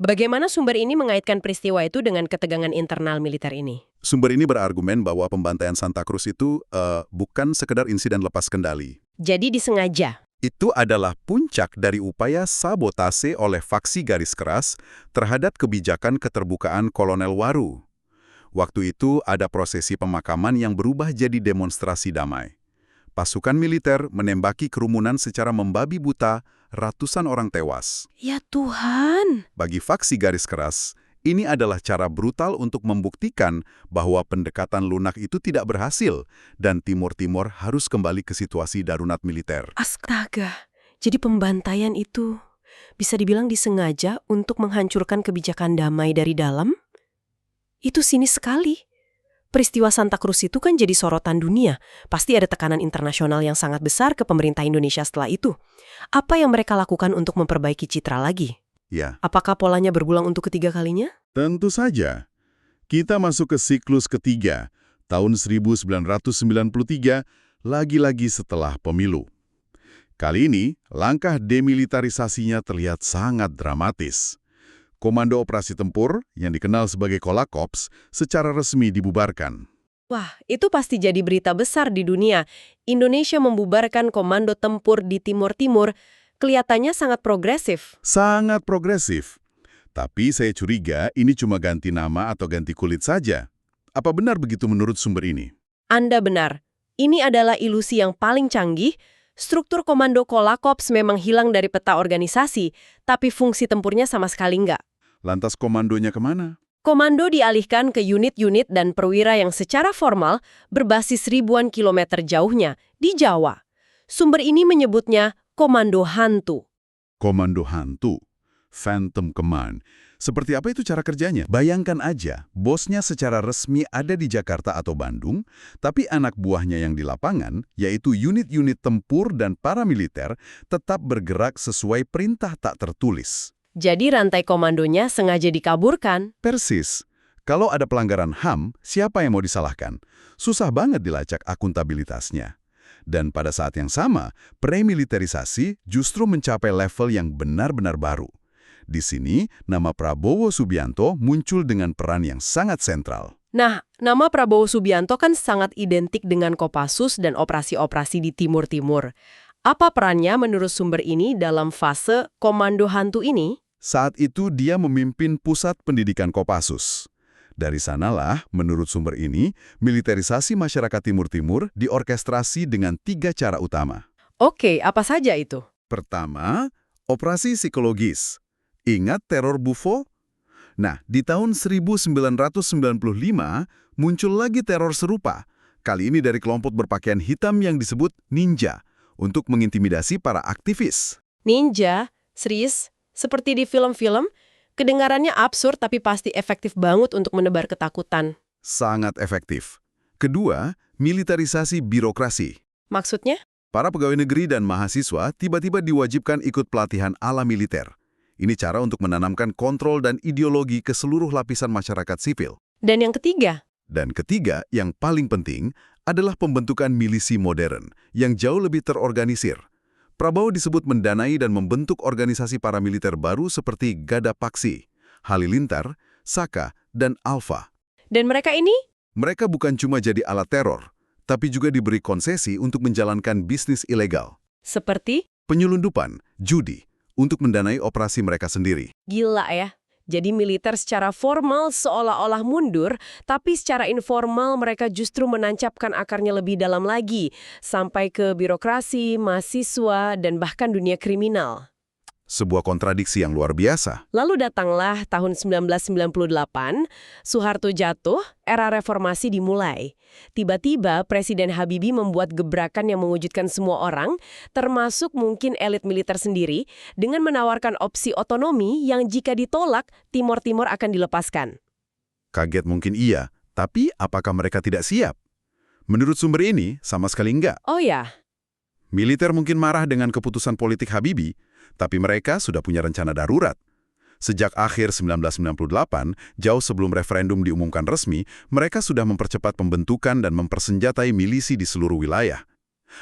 Bagaimana sumber ini mengaitkan peristiwa itu dengan ketegangan internal militer ini? Sumber ini berargumen bahwa pembantaian Santa Cruz itu bukan sekedar insiden lepas kendali. Jadi disengaja. Itu adalah puncak dari upaya sabotase oleh faksi garis keras terhadap kebijakan keterbukaan Kolonel Waru. Waktu itu ada prosesi pemakaman yang berubah jadi demonstrasi damai. Pasukan militer menembaki kerumunan secara membabi buta, ratusan orang tewas. Ya Tuhan! Bagi faksi garis keras, ini adalah cara brutal untuk membuktikan bahwa pendekatan lunak itu tidak berhasil dan Timur Timur harus kembali ke situasi darurat militer. Astaga, jadi pembantaian itu bisa dibilang disengaja untuk menghancurkan kebijakan damai dari dalam? Itu sinis sekali. Peristiwa Santa Cruz itu kan jadi sorotan dunia. Pasti ada tekanan internasional yang sangat besar ke pemerintah Indonesia setelah itu. Apa yang mereka lakukan untuk memperbaiki citra lagi? Ya, Apakah polanya berulang untuk ketiga kalinya? tentu saja. Kita masuk ke siklus ketiga, tahun 1993, lagi-lagi setelah pemilu. Kali ini, langkah demilitarisasinya terlihat sangat dramatis. Komando Operasi Tempur, yang dikenal sebagai Kolakops, secara resmi dibubarkan. Wah, itu pasti jadi berita besar di dunia. Indonesia membubarkan komando tempur di Timur Timur. Kelihatannya sangat progresif. Sangat progresif. Tapi saya curiga ini cuma ganti nama atau ganti kulit saja. Apa benar begitu menurut sumber ini? Anda benar. Ini adalah ilusi yang paling canggih. Struktur komando Kolakops memang hilang dari peta organisasi, tapi fungsi tempurnya sama sekali enggak. Lantas komandonya kemana? Komando dialihkan ke unit-unit dan perwira yang secara formal berbasis ribuan kilometer jauhnya di Jawa. Sumber ini menyebutnya Komando Hantu. Komando hantu. Phantom Command. Seperti apa itu cara kerjanya? Bayangkan aja, bosnya secara resmi ada di Jakarta atau Bandung, tapi anak buahnya yang di lapangan, yaitu unit-unit tempur dan paramiliter, tetap bergerak sesuai perintah tak tertulis. Jadi rantai komandonya sengaja dikaburkan. Persis. Kalau ada pelanggaran HAM, siapa yang mau disalahkan? Susah banget dilacak akuntabilitasnya. Dan pada saat yang sama, premiliterisasi justru mencapai level yang benar-benar baru. Di sini, nama Prabowo Subianto muncul dengan peran yang sangat sentral. Nah, nama Prabowo Subianto kan sangat identik dengan Kopassus dan operasi-operasi di Timur Timur. Apa perannya menurut sumber ini dalam fase komando hantu ini? Saat itu dia memimpin pusat pendidikan Kopassus. Dari sanalah, menurut sumber ini, militerisasi masyarakat Timur Timur diorkestrasi dengan 3 cara utama. Oke, apa saja itu? Pertama, operasi psikologis. Ingat teror Bufo? Nah, di tahun 1995 muncul lagi teror serupa. Kali ini dari kelompok berpakaian hitam yang disebut ninja untuk mengintimidasi para aktivis. Ninja? Serius? Seperti di film-film? Kedengarannya absurd tapi pasti efektif banget untuk menebar ketakutan. Sangat efektif. Kedua, militerisasi birokrasi. Maksudnya? Para pegawai negeri dan mahasiswa tiba-tiba diwajibkan ikut pelatihan ala militer. Ini cara untuk menanamkan kontrol dan ideologi ke seluruh lapisan masyarakat sipil. Dan yang ketiga? Dan ketiga, yang paling penting, adalah pembentukan milisi modern yang jauh lebih terorganisir. Prabowo disebut mendanai dan membentuk organisasi paramiliter baru seperti Gada Paksi, Halilintar, Saka, dan Alfa. Dan mereka ini? Mereka bukan cuma jadi alat teror, tapi juga diberi konsesi untuk menjalankan bisnis ilegal. Seperti? Penyelundupan, judi, untuk mendanai operasi mereka sendiri. Gila ya. Jadi militer secara formal seolah-olah mundur, tapi secara informal mereka justru menancapkan akarnya lebih dalam lagi, sampai ke birokrasi, mahasiswa, dan bahkan dunia kriminal. Sebuah kontradiksi yang luar biasa. Lalu datanglah tahun 1998, Soeharto jatuh, era reformasi dimulai. Tiba-tiba Presiden Habibie membuat gebrakan yang mengejutkan semua orang, termasuk mungkin elit militer sendiri, dengan menawarkan opsi otonomi yang jika ditolak, Timor Timur akan dilepaskan. Kaget mungkin iya, tapi apakah mereka tidak siap? Menurut sumber ini, sama sekali enggak. Oh ya, Militer mungkin marah dengan keputusan politik Habibie, tapi mereka sudah punya rencana darurat. Sejak akhir 1998, jauh sebelum referendum diumumkan resmi, mereka sudah mempercepat pembentukan dan mempersenjatai milisi di seluruh wilayah.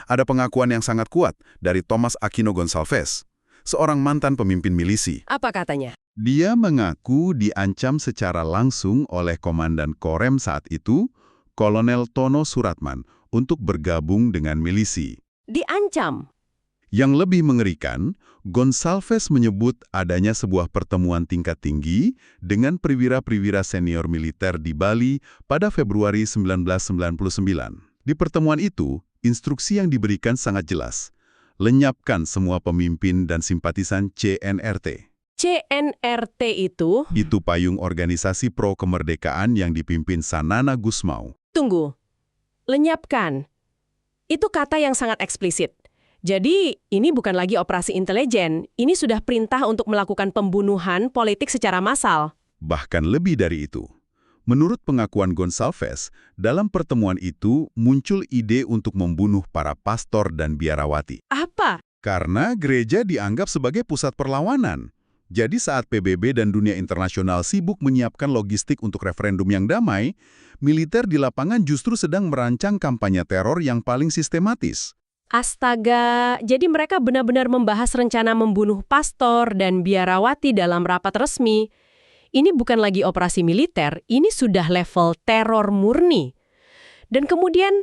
Ada pengakuan yang sangat kuat dari Thomas Aquino Gonçalves, seorang mantan pemimpin milisi. apa katanya? Dia mengaku diancam secara langsung oleh Komandan Korem saat itu, Kolonel Tono Suratman, untuk bergabung dengan milisi. Diancam. Yang lebih mengerikan, Gonçalves menyebut adanya sebuah pertemuan tingkat tinggi dengan perwira-perwira senior militer di Bali pada Februari 1999. Di pertemuan itu, instruksi yang diberikan sangat jelas. Lenyapkan semua pemimpin dan simpatisan CNRT. CNRT itu... Itu payung organisasi pro-kemerdekaan yang dipimpin Sanana Gusmao. Tunggu. Lenyapkan. Itu kata yang sangat eksplisit. Jadi, ini bukan lagi operasi intelijen. Ini sudah perintah untuk melakukan pembunuhan politik secara massal. Bahkan lebih dari itu. Menurut pengakuan Gonçalves, dalam pertemuan itu muncul ide untuk membunuh para pastor dan biarawati. Apa? Karena gereja dianggap sebagai pusat perlawanan. Jadi saat PBB dan dunia internasional sibuk menyiapkan logistik untuk referendum yang damai, militer di lapangan justru sedang merancang kampanye teror yang paling sistematis. Astaga, jadi mereka benar-benar membahas rencana membunuh pastor dan biarawati dalam rapat resmi. Ini bukan lagi operasi militer, ini sudah level teror murni. Dan kemudian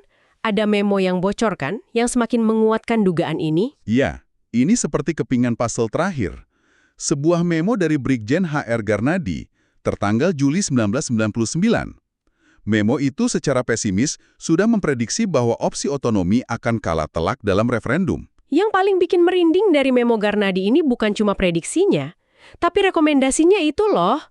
ada memo yang bocor kan, yang semakin menguatkan dugaan ini. Ya, ini seperti kepingan puzzle terakhir. Sebuah memo dari Brigjen HR Garnadi, tertanggal Juli 1999. Memo itu secara pesimis sudah memprediksi bahwa opsi otonomi akan kalah telak dalam referendum. Yang paling bikin merinding dari memo Garnadi ini bukan cuma prediksinya, tapi rekomendasinya itu loh.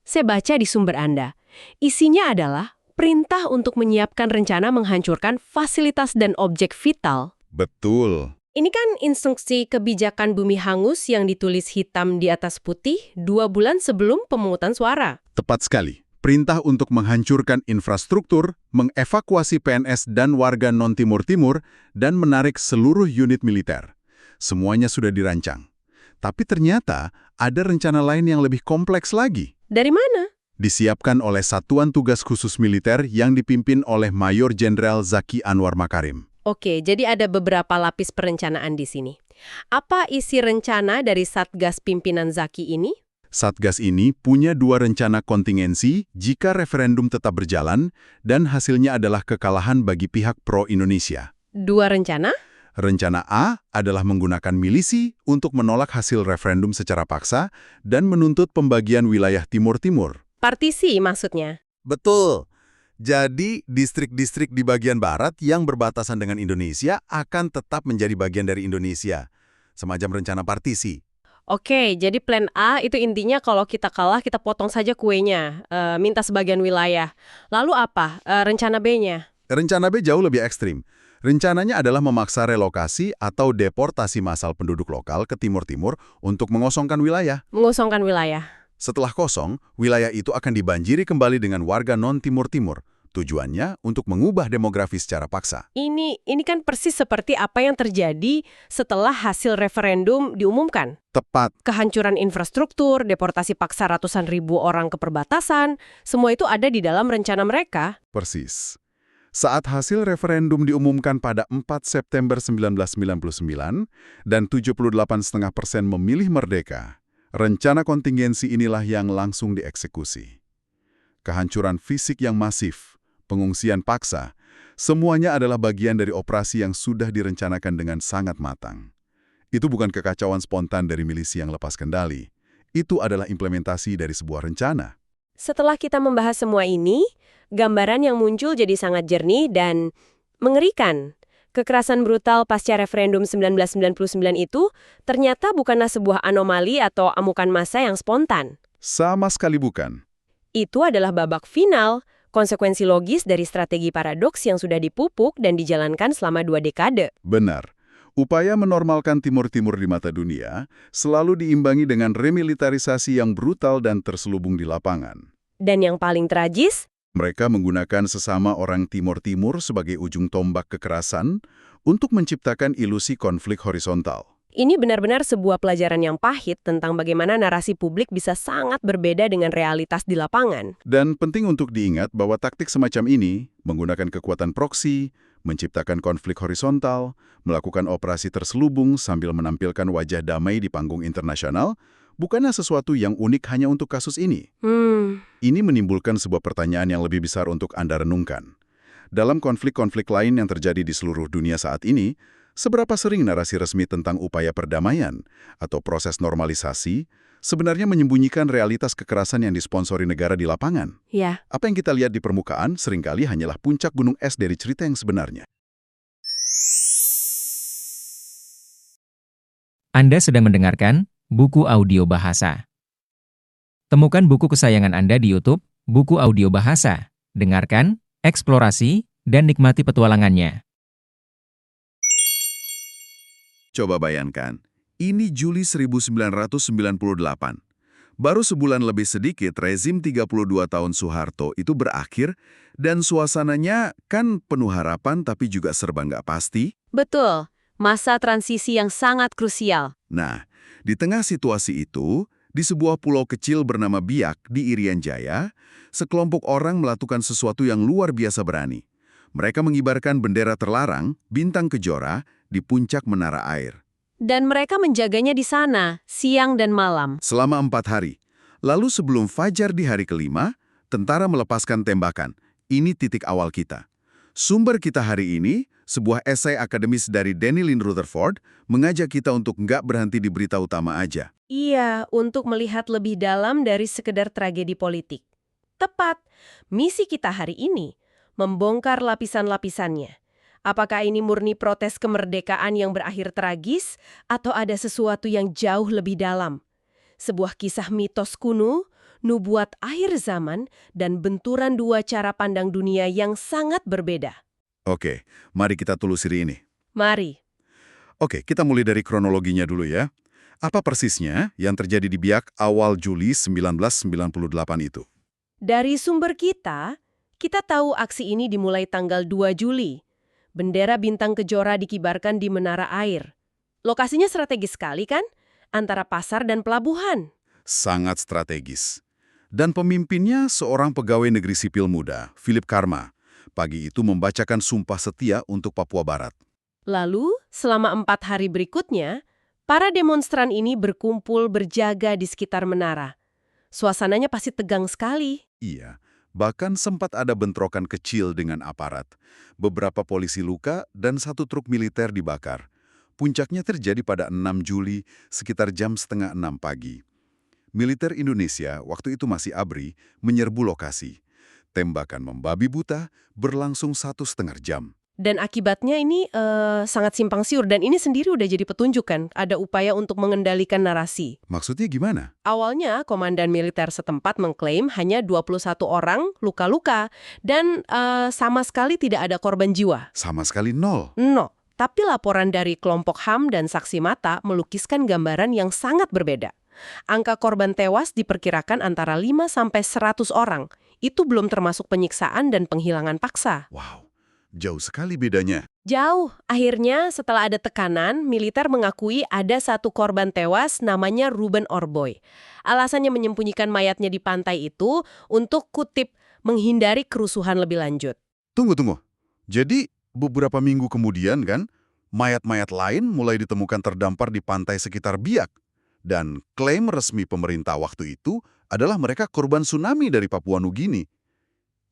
Saya baca di sumber Anda. Isinya adalah perintah untuk menyiapkan rencana menghancurkan fasilitas dan objek vital. Betul. Ini kan instruksi kebijakan bumi hangus yang ditulis hitam di atas putih 2 bulan sebelum pemungutan suara. Tepat sekali. Perintah untuk menghancurkan infrastruktur, mengevakuasi PNS dan warga non-Timur Timur, dan menarik seluruh unit militer. Semuanya sudah dirancang. Tapi ternyata ada rencana lain yang lebih kompleks lagi. Dari mana? Disiapkan oleh Satuan Tugas Khusus Militer yang dipimpin oleh Mayor Jenderal Zaki Anwar Makarim. Oke, jadi ada beberapa lapis perencanaan di sini. Apa isi rencana dari Satgas pimpinan Zaki ini? Satgas ini punya 2 rencana kontingensi jika referendum tetap berjalan dan hasilnya adalah kekalahan bagi pihak pro-Indonesia. 2 rencana? Rencana A adalah menggunakan milisi untuk menolak hasil referendum secara paksa dan menuntut pembagian wilayah Timur-Timur. Partisi maksudnya. Betul. Jadi, distrik-distrik di bagian barat yang berbatasan dengan Indonesia akan tetap menjadi bagian dari Indonesia. Semacam rencana partisi. Oke, jadi plan A itu intinya kalau kita kalah, kita potong saja kuenya, minta sebagian wilayah. Lalu apa rencana B-nya? Rencana B jauh lebih ekstrim. Rencananya adalah memaksa relokasi atau deportasi massal penduduk lokal ke Timur-Timur untuk mengosongkan wilayah. Mengosongkan wilayah. Setelah kosong, wilayah itu akan dibanjiri kembali dengan warga non-Timur-Timur. Tujuannya untuk mengubah demografi secara paksa. Ini kan persis seperti apa yang terjadi setelah hasil referendum diumumkan. Tepat. Kehancuran infrastruktur, deportasi paksa ratusan ribu orang ke perbatasan, semua itu ada di dalam rencana mereka. Persis. Saat hasil referendum diumumkan pada 4 September 1999 dan 78,5% memilih merdeka, rencana kontingensi inilah yang langsung dieksekusi. Kehancuran fisik yang masif, pengungsian paksa, semuanya adalah bagian dari operasi yang sudah direncanakan dengan sangat matang. Itu bukan kekacauan spontan dari milisi yang lepas kendali. Itu adalah implementasi dari sebuah rencana. Setelah kita membahas semua ini, gambaran yang muncul jadi sangat jernih dan mengerikan. Kekerasan brutal pasca referendum 1999 itu ternyata bukanlah sebuah anomali atau amukan massa yang spontan. Sama sekali bukan. Itu adalah babak final, konsekuensi logis dari strategi paradoks yang sudah dipupuk dan dijalankan selama 2 dekade. Benar. Upaya menormalkan Timur Timur di mata dunia selalu diimbangi dengan remilitarisasi yang brutal dan terselubung di lapangan. Dan yang paling tragis, Mereka menggunakan sesama orang Timur Timur sebagai ujung tombak kekerasan untuk menciptakan ilusi konflik horizontal. ini benar-benar sebuah pelajaran yang pahit tentang bagaimana narasi publik bisa sangat berbeda dengan realitas di lapangan. Dan penting untuk diingat bahwa taktik semacam ini, menggunakan kekuatan proksi, menciptakan konflik horizontal, melakukan operasi terselubung sambil menampilkan wajah damai di panggung internasional, bukanlah sesuatu yang unik hanya untuk kasus ini. Ini menimbulkan sebuah pertanyaan yang lebih besar untuk Anda renungkan. Dalam konflik-konflik lain yang terjadi di seluruh dunia saat ini, seberapa sering narasi resmi tentang upaya perdamaian atau proses normalisasi sebenarnya menyembunyikan realitas kekerasan yang disponsori negara di lapangan? Ya, Apa yang kita lihat di permukaan seringkali hanyalah puncak gunung es dari cerita yang sebenarnya. Anda sedang mendengarkan Buku Audio Bahasa. Temukan buku kesayangan Anda di YouTube, Buku Audio Bahasa. Dengarkan, eksplorasi, dan nikmati petualangannya. Coba bayangkan, ini Juli 1998. Baru sebulan lebih sedikit rezim 32 tahun Soeharto itu berakhir dan suasananya kan penuh harapan tapi juga serba nggak pasti. betul. Masa transisi yang sangat krusial. Nah, di tengah situasi itu, di sebuah pulau kecil bernama Biak di Irian Jaya, sekelompok orang melakukan sesuatu yang luar biasa berani. Mereka mengibarkan bendera terlarang, bintang kejora, di puncak menara air. Dan mereka menjaganya di sana, siang dan malam. Selama 4 hari. Lalu sebelum fajar di hari kelima, tentara melepaskan tembakan. Ini titik awal kita. Sumber kita hari ini, sebuah esai akademis dari Danny Lynn Rutherford, mengajak kita untuk nggak berhenti di berita utama aja. Iya, untuk melihat lebih dalam dari sekedar tragedi politik. Tepat, misi kita hari ini membongkar lapisan-lapisannya. Apakah ini murni protes kemerdekaan yang berakhir tragis, atau ada sesuatu yang jauh lebih dalam? Sebuah kisah mitos kuno, nubuat akhir zaman, dan benturan dua cara pandang dunia yang sangat berbeda. Oke, mari kita telusuri ini. Mari. Oke, kita mulai dari kronologinya dulu ya. Apa persisnya yang terjadi di Biak awal Juli 1998 itu? Dari sumber kita tahu aksi ini dimulai tanggal 2 Juli. Bendera bintang kejora dikibarkan di menara air. Lokasinya strategis sekali kan? Antara pasar dan pelabuhan. Sangat strategis. Dan pemimpinnya seorang pegawai negeri sipil muda, Philip Karma. Pagi itu membacakan sumpah setia untuk Papua Barat. Lalu, selama 4 hari berikutnya, para demonstran ini berkumpul berjaga di sekitar menara. Suasananya pasti tegang sekali. Iya, bahkan sempat ada bentrokan kecil dengan aparat. Beberapa polisi luka dan 1 truk militer dibakar. Puncaknya terjadi pada 6 Juli sekitar jam setengah 6 pagi. Militer Indonesia waktu itu masih ABRI menyerbu lokasi. Tembakan membabi buta berlangsung 1,5 jam. Dan akibatnya ini sangat simpang siur, dan ini sendiri udah jadi petunjuk kan, ada upaya untuk mengendalikan narasi. Maksudnya gimana? Awalnya, komandan militer setempat mengklaim hanya 21 orang luka-luka, dan sama sekali tidak ada korban jiwa. Sama sekali nol. No, tapi laporan dari kelompok HAM dan saksi mata melukiskan gambaran yang sangat berbeda. Angka korban tewas diperkirakan antara 5-100 orang. Itu belum termasuk penyiksaan dan penghilangan paksa. Wow, jauh sekali bedanya. Jauh. Akhirnya, setelah ada tekanan, militer mengakui ada 1 korban tewas namanya Ruben Orboy. Alasannya menyembunyikan mayatnya di pantai itu untuk kutip menghindari kerusuhan lebih lanjut. Tunggu. Jadi, beberapa minggu kemudian kan, mayat-mayat lain mulai ditemukan terdampar di pantai sekitar Biak. Dan klaim resmi pemerintah waktu itu adalah mereka korban tsunami dari Papua Nugini.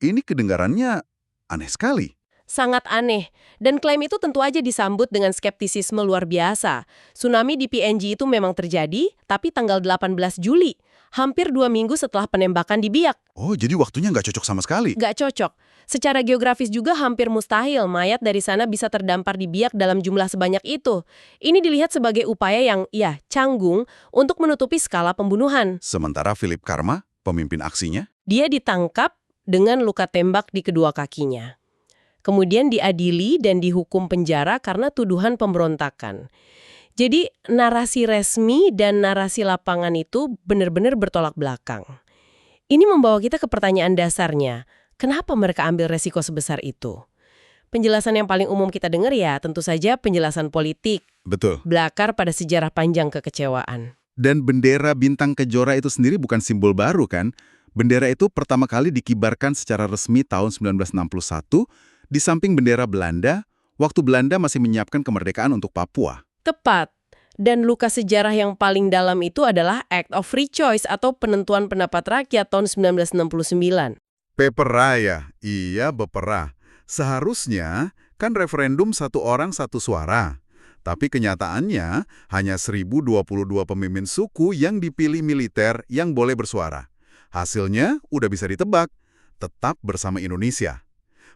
Ini kedengarannya aneh sekali. Sangat aneh. Dan klaim itu tentu aja disambut dengan skeptisisme luar biasa. Tsunami di PNG itu memang terjadi, tapi tanggal 18 Juli. Hampir 2 minggu setelah penembakan di Biak. Oh, jadi waktunya nggak cocok sama sekali. Nggak cocok. Secara geografis juga hampir mustahil mayat dari sana bisa terdampar di Biak dalam jumlah sebanyak itu. Ini dilihat sebagai upaya yang, ya, canggung untuk menutupi skala pembunuhan. Sementara Philip Karma, pemimpin aksinya, Dia ditangkap dengan luka tembak di kedua kakinya. Kemudian diadili dan dihukum penjara karena tuduhan pemberontakan. Jadi narasi resmi dan narasi lapangan itu benar-benar bertolak belakang. Ini membawa kita ke pertanyaan dasarnya, kenapa mereka ambil resiko sebesar itu? Penjelasan yang paling umum kita dengar ya tentu saja penjelasan politik, betul. belakar pada sejarah panjang kekecewaan. Dan bendera bintang kejora itu sendiri bukan simbol baru kan? Bendera itu pertama kali dikibarkan secara resmi tahun 1961 di samping bendera Belanda, waktu Belanda masih menyiapkan kemerdekaan untuk Papua. Tepat. Dan luka sejarah yang paling dalam itu adalah Act of Free Choice atau penentuan pendapat rakyat tahun 1969. Pepera ya? Iya, bepera. Seharusnya kan referendum satu orang satu suara. Tapi kenyataannya hanya 1022 pemimpin suku yang dipilih militer yang boleh bersuara. Hasilnya udah bisa ditebak, tetap bersama Indonesia.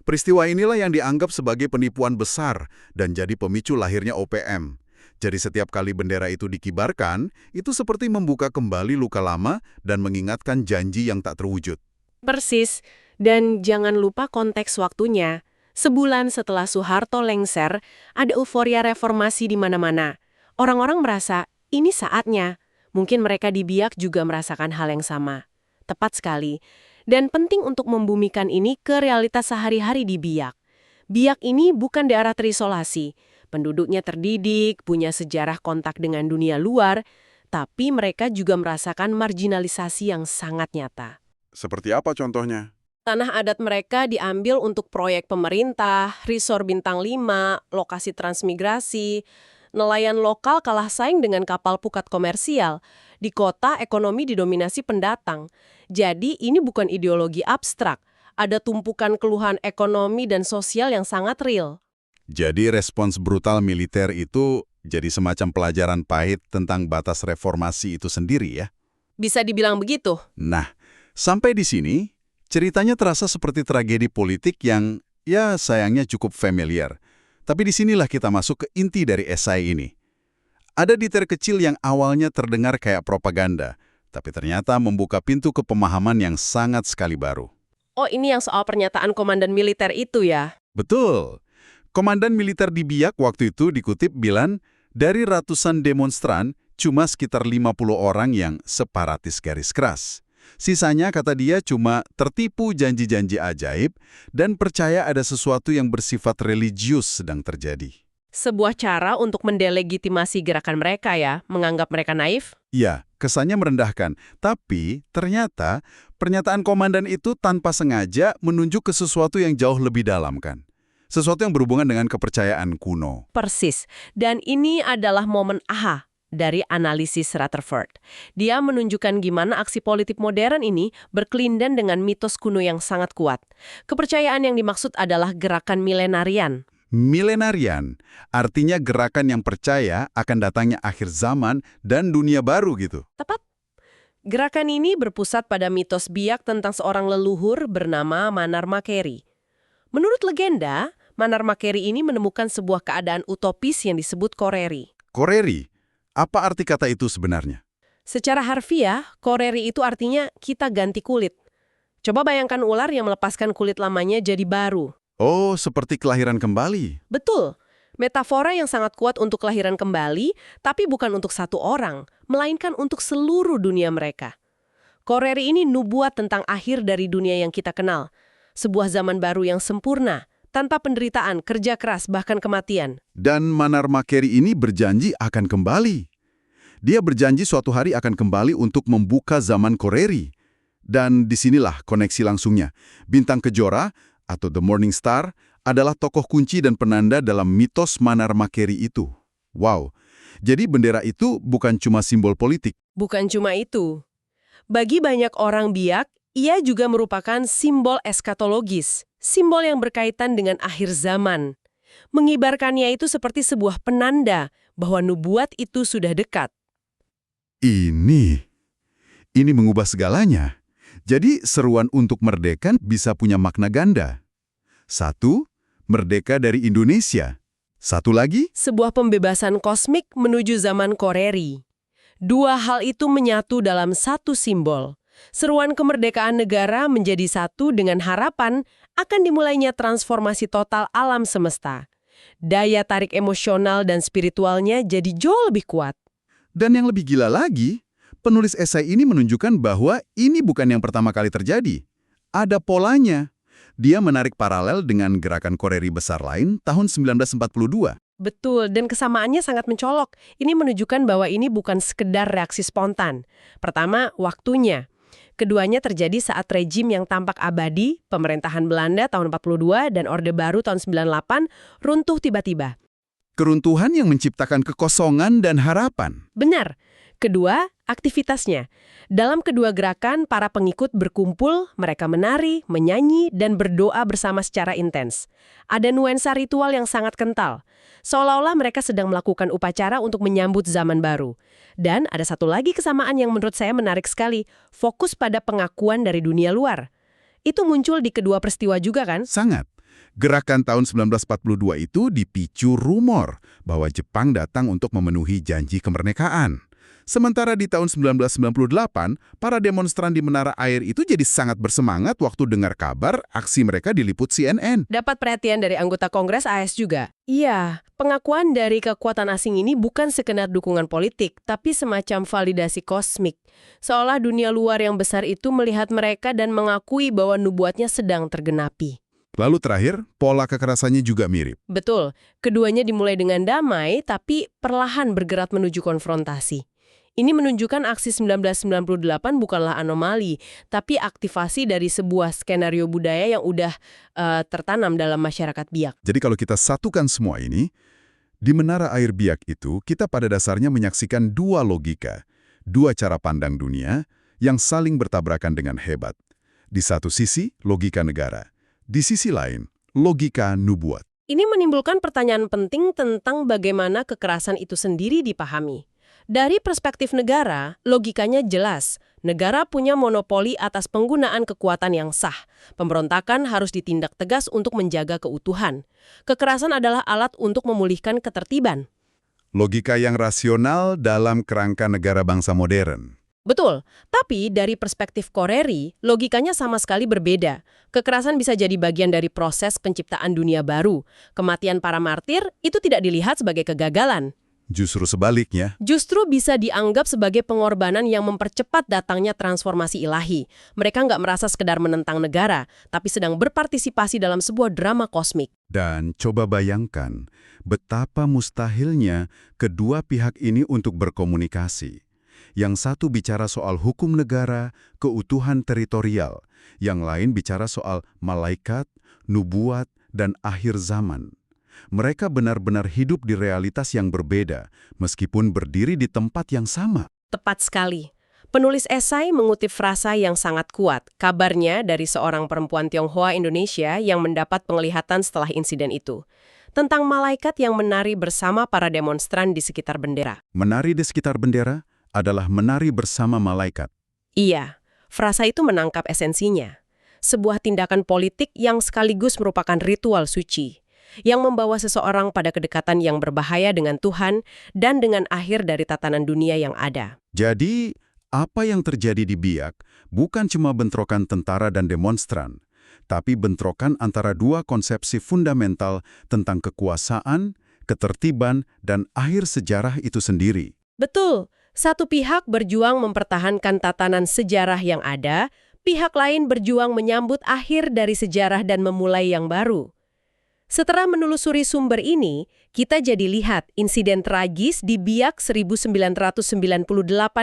Peristiwa inilah yang dianggap sebagai penipuan besar dan jadi pemicu lahirnya OPM. Jadi setiap kali bendera itu dikibarkan, itu seperti membuka kembali luka lama dan mengingatkan janji yang tak terwujud. Persis. Dan jangan lupa konteks waktunya. Sebulan setelah Soeharto lengser, ada euforia reformasi di mana-mana. Orang-orang merasa, ini saatnya. Mungkin mereka di Biak juga merasakan hal yang sama. Tepat sekali. Dan penting untuk membumikan ini ke realitas sehari-hari di Biak. Biak ini bukan daerah terisolasi. Penduduknya terdidik, punya sejarah kontak dengan dunia luar, tapi mereka juga merasakan marginalisasi yang sangat nyata. Seperti apa contohnya? Tanah adat mereka diambil untuk proyek pemerintah, resort bintang 5, lokasi transmigrasi. Nelayan lokal kalah saing dengan kapal pukat komersial. Di kota, ekonomi didominasi pendatang. Jadi ini bukan ideologi abstrak. Ada tumpukan keluhan ekonomi dan sosial yang sangat real. Jadi respons brutal militer itu jadi semacam pelajaran pahit tentang batas reformasi itu sendiri ya? Bisa dibilang begitu. Nah, sampai di sini, ceritanya terasa seperti tragedi politik yang, ya sayangnya cukup familiar. Tapi disinilah kita masuk ke inti dari esai ini. Ada detail kecil yang awalnya terdengar kayak propaganda, tapi ternyata membuka pintu ke pemahaman yang sangat sekali baru. Oh, ini yang soal pernyataan komandan militer itu ya? Betul. Komandan militer di Biak waktu itu dikutip bilang, dari ratusan demonstran, cuma sekitar 50 orang yang separatis garis keras. Sisanya, kata dia, cuma tertipu janji-janji ajaib dan percaya ada sesuatu yang bersifat religius sedang terjadi. Sebuah cara untuk mendelegitimasi gerakan mereka ya, menganggap mereka naif? Ya, kesannya merendahkan. Tapi ternyata pernyataan komandan itu tanpa sengaja menunjuk ke sesuatu yang jauh lebih dalam kan. Sesuatu yang berhubungan dengan kepercayaan kuno. Persis. Dan ini adalah momen aha dari analisis Rutherford. Dia menunjukkan gimana aksi politik modern ini berkelindan dengan mitos kuno yang sangat kuat. Kepercayaan yang dimaksud adalah gerakan milenarian. Milenarian, artinya gerakan yang percaya akan datangnya akhir zaman dan dunia baru gitu. Tepat. Gerakan ini berpusat pada mitos Biak tentang seorang leluhur bernama Manar Makeri. Menurut legenda, Manar Makeri ini menemukan sebuah keadaan utopis yang disebut Koreri. Koreri, apa arti kata itu sebenarnya? Secara harfiah, Koreri itu artinya kita ganti kulit. Coba bayangkan ular yang melepaskan kulit lamanya jadi baru. Oh, seperti kelahiran kembali. Betul. Metafora yang sangat kuat untuk kelahiran kembali, tapi bukan untuk satu orang, melainkan untuk seluruh dunia mereka. Koreri ini nubuat tentang akhir dari dunia yang kita kenal. Sebuah zaman baru yang sempurna, tanpa penderitaan, kerja keras, bahkan kematian. Dan Manar Makeri ini berjanji akan kembali. Dia berjanji suatu hari akan kembali untuk membuka zaman Koreri. Dan disinilah koneksi langsungnya. Bintang Kejora, atau The Morning Star, adalah tokoh kunci dan penanda dalam mitos Manar Makeri itu. Wow, jadi bendera itu bukan cuma simbol politik. Bukan cuma itu. Bagi banyak orang Biak, ia juga merupakan simbol eskatologis, simbol yang berkaitan dengan akhir zaman. Mengibarkannya itu seperti sebuah penanda bahwa nubuat itu sudah dekat. Ini mengubah segalanya. Jadi seruan untuk merdeka bisa punya makna ganda. Satu, merdeka dari Indonesia. Satu lagi, Sebuah pembebasan kosmik menuju zaman Koreri. Dua hal itu menyatu dalam satu simbol. Seruan kemerdekaan negara menjadi satu dengan harapan akan dimulainya transformasi total alam semesta. Daya tarik emosional dan spiritualnya jadi jauh lebih kuat. dan yang lebih gila lagi, penulis esai ini menunjukkan bahwa ini bukan yang pertama kali terjadi. Ada polanya. Dia menarik paralel dengan gerakan Koreri besar lain tahun 1942. Betul, dan kesamaannya sangat mencolok. Ini menunjukkan bahwa ini bukan sekedar reaksi spontan. Pertama, waktunya. Keduanya terjadi saat rejim yang tampak abadi, pemerintahan Belanda tahun 42 dan Orde Baru tahun 98, runtuh tiba-tiba. Keruntuhan yang menciptakan kekosongan dan harapan. Benar. Kedua, aktivitasnya. Dalam kedua gerakan, para pengikut berkumpul, mereka menari, menyanyi, dan berdoa bersama secara intens. Ada nuansa ritual yang sangat kental. Seolah-olah mereka sedang melakukan upacara untuk menyambut zaman baru. Dan ada satu lagi kesamaan yang menurut saya menarik sekali, fokus pada pengakuan dari dunia luar. Itu muncul di kedua peristiwa juga kan? Sangat. Gerakan tahun 1942 itu dipicu rumor bahwa Jepang datang untuk memenuhi janji kemerdekaan. Sementara di tahun 1998, para demonstran di Menara Air itu jadi sangat bersemangat waktu dengar kabar aksi mereka diliput CNN. Dapat perhatian dari anggota Kongres AS juga. Iya, pengakuan dari kekuatan asing ini bukan sekedar dukungan politik, tapi semacam validasi kosmik. Seolah dunia luar yang besar itu melihat mereka dan mengakui bahwa nubuatnya sedang tergenapi. Lalu terakhir, pola kekerasannya juga mirip. Betul, keduanya dimulai dengan damai, tapi perlahan bergerak menuju konfrontasi. Ini menunjukkan aksi 1998 bukanlah anomali, tapi aktivasi dari sebuah skenario budaya yang udah tertanam dalam masyarakat Biak. Jadi kalau kita satukan semua ini, di Menara Air Biak itu kita pada dasarnya menyaksikan dua logika, dua cara pandang dunia yang saling bertabrakan dengan hebat. Di satu sisi, logika negara. Di sisi lain, logika nubuat. Ini menimbulkan pertanyaan penting tentang bagaimana kekerasan itu sendiri dipahami. Dari perspektif negara, logikanya jelas. Negara punya monopoli atas penggunaan kekuatan yang sah. Pemberontakan harus ditindak tegas untuk menjaga keutuhan. Kekerasan adalah alat untuk memulihkan ketertiban. Logika yang rasional dalam kerangka negara bangsa modern. Betul, tapi dari perspektif Koreri, logikanya sama sekali berbeda. Kekerasan bisa jadi bagian dari proses penciptaan dunia baru. Kematian para martir itu tidak dilihat sebagai kegagalan. Justru sebaliknya, Justru bisa dianggap sebagai pengorbanan yang mempercepat datangnya transformasi ilahi. Mereka nggak merasa sekedar menentang negara, tapi sedang berpartisipasi dalam sebuah drama kosmik. dan coba bayangkan betapa mustahilnya kedua pihak ini untuk berkomunikasi. Yang satu bicara soal hukum negara, keutuhan teritorial. Yang lain bicara soal malaikat, nubuat, dan akhir zaman. Mereka benar-benar hidup di realitas yang berbeda, meskipun berdiri di tempat yang sama. Tepat sekali. Penulis esai mengutip frasa yang sangat kuat, kabarnya dari seorang perempuan Tionghoa Indonesia yang mendapat penglihatan setelah insiden itu. Tentang malaikat yang menari bersama para demonstran di sekitar bendera. Menari di sekitar bendera adalah menari bersama malaikat. Iya, frasa itu menangkap esensinya. Sebuah tindakan politik yang sekaligus merupakan ritual suci, yang membawa seseorang pada kedekatan yang berbahaya dengan Tuhan dan dengan akhir dari tatanan dunia yang ada. Jadi, apa yang terjadi di Biak bukan cuma bentrokan tentara dan demonstran, tapi bentrokan antara dua konsepsi fundamental tentang kekuasaan, ketertiban, dan akhir sejarah itu sendiri. Betul, satu pihak berjuang mempertahankan tatanan sejarah yang ada, pihak lain berjuang menyambut akhir dari sejarah dan memulai yang baru. Setelah menelusuri sumber ini, kita jadi lihat insiden tragis di Biak 1998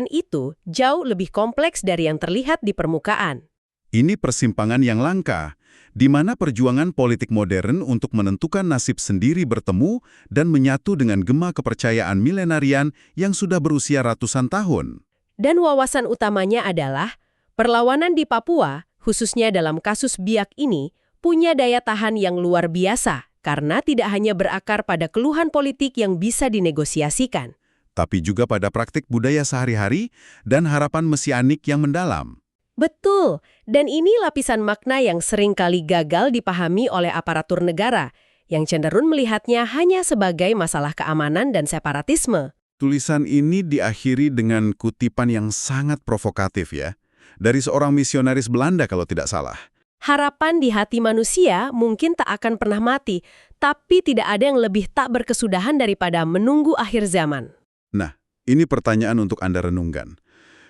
itu jauh lebih kompleks dari yang terlihat di permukaan. Ini persimpangan yang langka, di mana perjuangan politik modern untuk menentukan nasib sendiri bertemu dan menyatu dengan gema kepercayaan milenarian yang sudah berusia ratusan tahun. Dan wawasan utamanya adalah, perlawanan di Papua, khususnya dalam kasus Biak ini, punya daya tahan yang luar biasa, karena tidak hanya berakar pada keluhan politik yang bisa dinegosiasikan. Tapi juga pada praktik budaya sehari-hari dan harapan mesianik yang mendalam. Betul, dan ini lapisan makna yang sering kali gagal dipahami oleh aparatur negara, yang cenderung melihatnya hanya sebagai masalah keamanan dan separatisme. Tulisan ini diakhiri dengan kutipan yang sangat provokatif ya, dari seorang misionaris Belanda kalau tidak salah. Harapan di hati manusia mungkin tak akan pernah mati, tapi tidak ada yang lebih tak berkesudahan daripada menunggu akhir zaman. Nah, ini pertanyaan untuk Anda renungkan.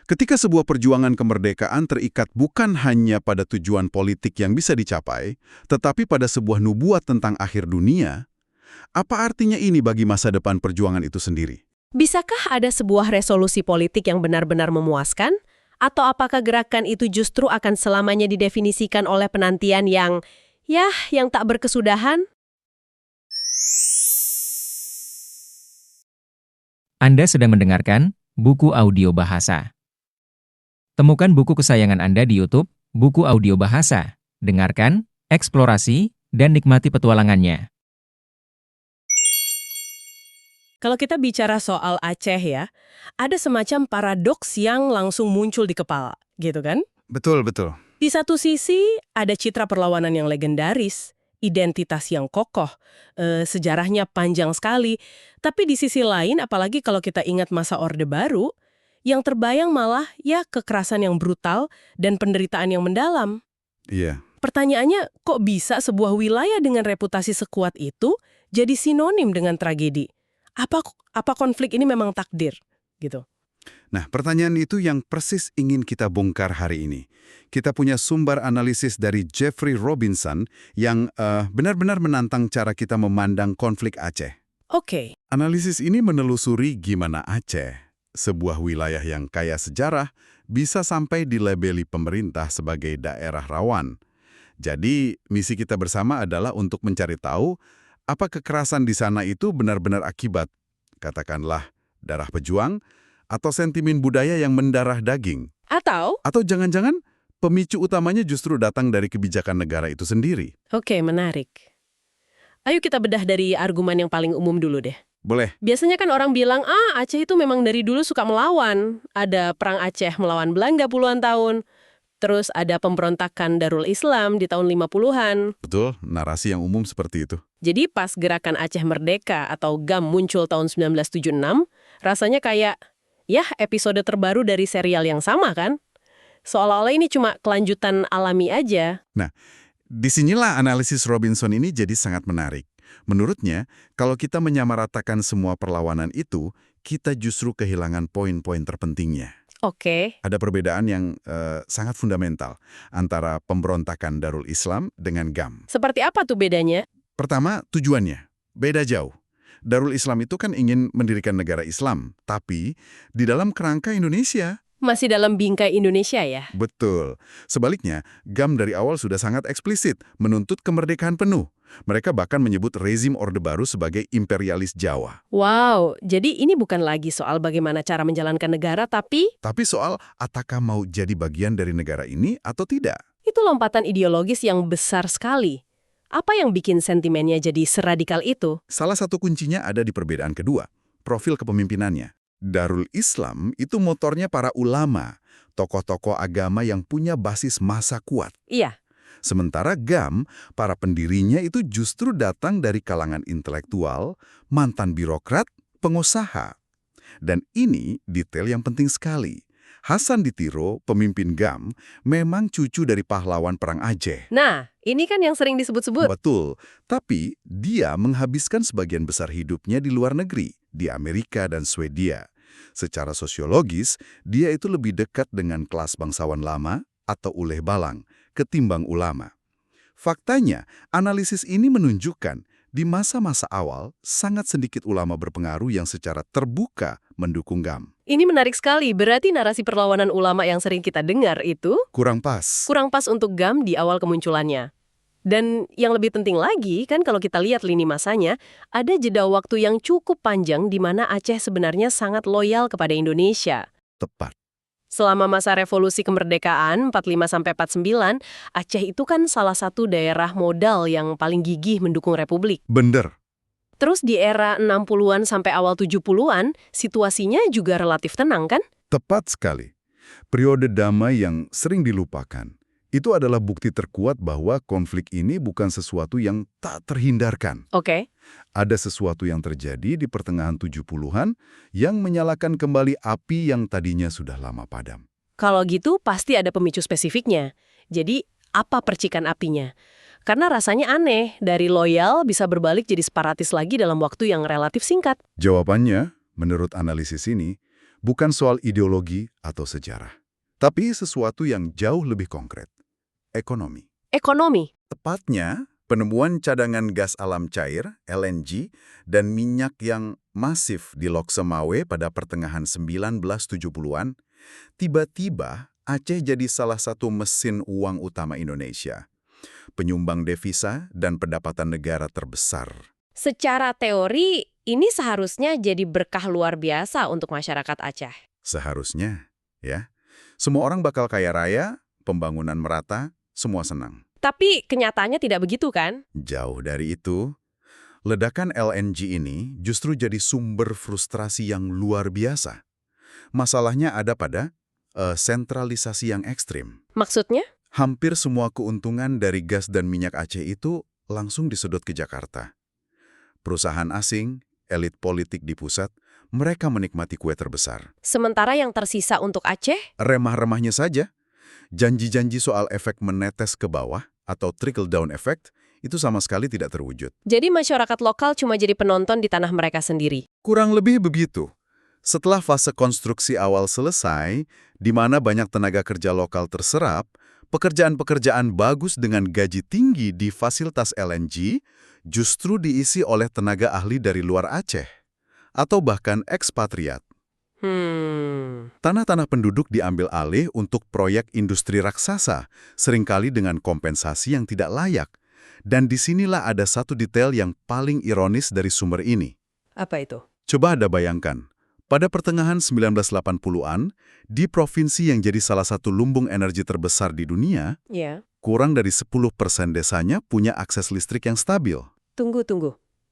Ketika sebuah perjuangan kemerdekaan terikat bukan hanya pada tujuan politik yang bisa dicapai, tetapi pada sebuah nubuat tentang akhir dunia, apa artinya ini bagi masa depan perjuangan itu sendiri? Bisakah ada sebuah resolusi politik yang benar-benar memuaskan? Atau apakah gerakan itu justru akan selamanya didefinisikan oleh penantian yang tak berkesudahan? Anda sedang mendengarkan buku audio bahasa. Temukan buku kesayangan Anda di YouTube, buku audio bahasa. Dengarkan, eksplorasi, dan nikmati petualangannya. Kalau kita bicara soal Aceh ya, ada semacam paradoks yang langsung muncul di kepala, gitu kan? Betul, betul. Di satu sisi, ada citra perlawanan yang legendaris, identitas yang kokoh, sejarahnya panjang sekali. Tapi di sisi lain, apalagi kalau kita ingat masa Orde Baru, yang terbayang malah ya kekerasan yang brutal dan penderitaan yang mendalam. Iya. Pertanyaannya, kok bisa sebuah wilayah dengan reputasi sekuat itu jadi sinonim dengan tragedi? Apa konflik ini memang takdir? Gitu. Nah, pertanyaan itu yang persis ingin kita bongkar hari ini. Kita punya sumber analisis dari Jeffrey Robinson yang benar-benar menantang cara kita memandang konflik Aceh. Oke. Analisis ini menelusuri gimana Aceh, sebuah wilayah yang kaya sejarah, bisa sampai dilabeli pemerintah sebagai daerah rawan. Jadi, misi kita bersama adalah untuk mencari tahu apa kekerasan di sana itu benar-benar akibat, katakanlah, darah pejuang, atau sentimen budaya yang mendarah daging. Atau Jangan-jangan pemicu utamanya justru datang dari kebijakan negara itu sendiri. Oke, menarik. Ayo kita bedah dari argumen yang paling umum dulu deh. Boleh. Biasanya kan orang bilang, Aceh itu memang dari dulu suka melawan. Ada perang Aceh melawan Belanda puluhan tahun. Terus ada pemberontakan Darul Islam di tahun 50-an. Betul, narasi yang umum seperti itu. Jadi pas gerakan Aceh Merdeka atau GAM muncul tahun 1976, rasanya kayak, episode terbaru dari serial yang sama kan? Seolah-olah ini cuma kelanjutan alami aja. Nah, disinilah analisis Robinson ini jadi sangat menarik. Menurutnya, kalau kita menyamaratakan semua perlawanan itu, kita justru kehilangan poin-poin terpentingnya. Oke. Ada perbedaan yang sangat fundamental antara pemberontakan Darul Islam dengan GAM. Seperti apa tuh bedanya? Pertama, tujuannya. Beda jauh. Darul Islam itu kan ingin mendirikan negara Islam, tapi di dalam kerangka Indonesia. Masih dalam bingkai Indonesia ya? Betul. Sebaliknya, GAM dari awal sudah sangat eksplisit menuntut kemerdekaan penuh. Mereka bahkan menyebut rezim Orde Baru sebagai imperialis Jawa. Wow, jadi ini bukan lagi soal bagaimana cara menjalankan negara, tapi soal apakah mau jadi bagian dari negara ini atau tidak. itu lompatan ideologis yang besar sekali. Apa yang bikin sentimennya jadi seradikal itu? Salah satu kuncinya ada di perbedaan kedua, profil kepemimpinannya. Darul Islam itu motornya para ulama, tokoh-tokoh agama yang punya basis massa kuat. Iya. Sementara GAM, para pendirinya itu justru datang dari kalangan intelektual, mantan birokrat, pengusaha. Dan ini detail yang penting sekali. Hasan Ditiro, pemimpin GAM, memang cucu dari pahlawan Perang Aceh. Nah, ini kan yang sering disebut-sebut. Betul, tapi dia menghabiskan sebagian besar hidupnya di luar negeri, di Amerika dan Swedia. Secara sosiologis, dia itu lebih dekat dengan kelas bangsawan lama atau uleh balang ketimbang ulama. Faktanya, analisis ini menunjukkan di masa-masa awal sangat sedikit ulama berpengaruh yang secara terbuka mendukung GAM. Ini menarik sekali, berarti narasi perlawanan ulama yang sering kita dengar itu Kurang pas. kurang pas untuk GAM di awal kemunculannya. Dan yang lebih penting lagi, kan kalau kita lihat lini masanya, ada jeda waktu yang cukup panjang di mana Aceh sebenarnya sangat loyal kepada Indonesia. Tepat. Selama masa revolusi kemerdekaan 45-49, Aceh itu kan salah satu daerah modal yang paling gigih mendukung Republik. Bener. Terus di era 60-an sampai awal 70-an, situasinya juga relatif tenang kan? Tepat sekali. Periode damai yang sering dilupakan. Itu adalah bukti terkuat bahwa konflik ini bukan sesuatu yang tak terhindarkan. Oke. Ada sesuatu yang terjadi di pertengahan 70-an yang menyalakan kembali api yang tadinya sudah lama padam. Kalau gitu pasti ada pemicu spesifiknya. Jadi, apa percikan apinya? Karena rasanya aneh, dari loyal bisa berbalik jadi separatis lagi dalam waktu yang relatif singkat. Jawabannya, menurut analisis ini, bukan soal ideologi atau sejarah, tapi sesuatu yang jauh lebih konkret. Ekonomi. Ekonomi. Tepatnya, penemuan cadangan gas alam cair, LNG, dan minyak yang masif di Lok Semawe pada pertengahan 1970-an, tiba-tiba Aceh jadi salah satu mesin uang utama Indonesia, penyumbang devisa dan pendapatan negara terbesar. Secara teori, ini seharusnya jadi berkah luar biasa untuk masyarakat Aceh. Seharusnya, ya. Semua orang bakal kaya raya, pembangunan merata, semua senang. Tapi kenyataannya tidak begitu kan? Jauh dari itu, ledakan LNG ini justru jadi sumber frustrasi yang luar biasa. Masalahnya ada pada sentralisasi yang ekstrim. Maksudnya? Hampir semua keuntungan dari gas dan minyak Aceh itu langsung disedot ke Jakarta. Perusahaan asing, elit politik di pusat, mereka menikmati kue terbesar. Sementara yang tersisa untuk Aceh? Remah-remahnya saja, janji-janji soal efek menetes ke bawah atau trickle-down effect itu sama sekali tidak terwujud. Jadi masyarakat lokal cuma jadi penonton di tanah mereka sendiri. Kurang lebih begitu. Setelah fase konstruksi awal selesai, di mana banyak tenaga kerja lokal terserap, pekerjaan-pekerjaan bagus dengan gaji tinggi di fasilitas LNG justru diisi oleh tenaga ahli dari luar Aceh, atau bahkan ekspatriat. Tanah-tanah penduduk diambil alih untuk proyek industri raksasa, seringkali dengan kompensasi yang tidak layak. Dan disinilah ada satu detail yang paling ironis dari sumber ini. Apa itu? Coba Anda bayangkan, pada pertengahan 1980-an, di provinsi yang jadi salah satu lumbung energi terbesar di dunia, Ya. kurang dari 10% desanya punya akses listrik yang stabil. Tunggu.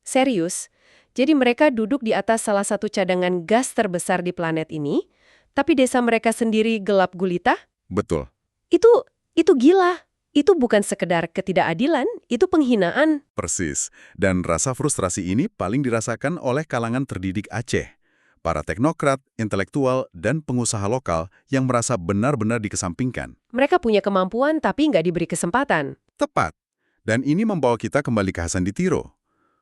Serius? Jadi mereka duduk di atas salah satu cadangan gas terbesar di planet ini, tapi desa mereka sendiri gelap gulita? Betul. Itu gila. Itu bukan sekedar ketidakadilan, itu penghinaan. Persis. Dan rasa frustrasi ini paling dirasakan oleh kalangan terdidik Aceh. Para teknokrat, intelektual, dan pengusaha lokal yang merasa benar-benar dikesampingkan. Mereka punya kemampuan tapi nggak diberi kesempatan. Tepat. Dan ini membawa kita kembali ke Hasan Ditiro.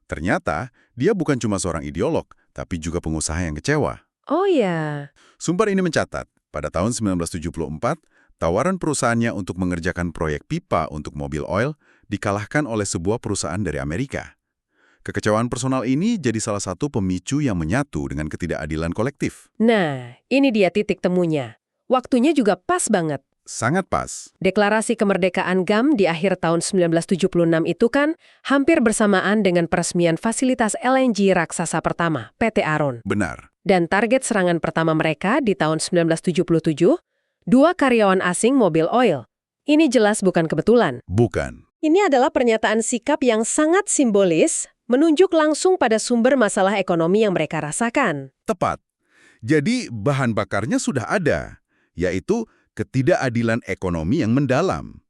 Ternyata, dia bukan cuma seorang ideolog, tapi juga pengusaha yang kecewa. Oh ya. Sumber ini mencatat, pada tahun 1974, tawaran perusahaannya untuk mengerjakan proyek pipa untuk mobil oil dikalahkan oleh sebuah perusahaan dari Amerika. Kekecewaan personal ini jadi salah satu pemicu yang menyatu dengan ketidakadilan kolektif. Nah, ini dia titik temunya. Waktunya juga pas banget. Sangat pas. Deklarasi kemerdekaan GAM di akhir tahun 1976 itu kan hampir bersamaan dengan peresmian fasilitas LNG raksasa pertama, PT Aron. Benar. Dan target serangan pertama mereka di tahun 1977, 2 karyawan asing mobil oil. Ini jelas bukan kebetulan. Bukan. Ini adalah pernyataan sikap yang sangat simbolis, menunjuk langsung pada sumber masalah ekonomi yang mereka rasakan. Tepat. Jadi bahan bakarnya sudah ada, yaitu ketidakadilan ekonomi yang mendalam.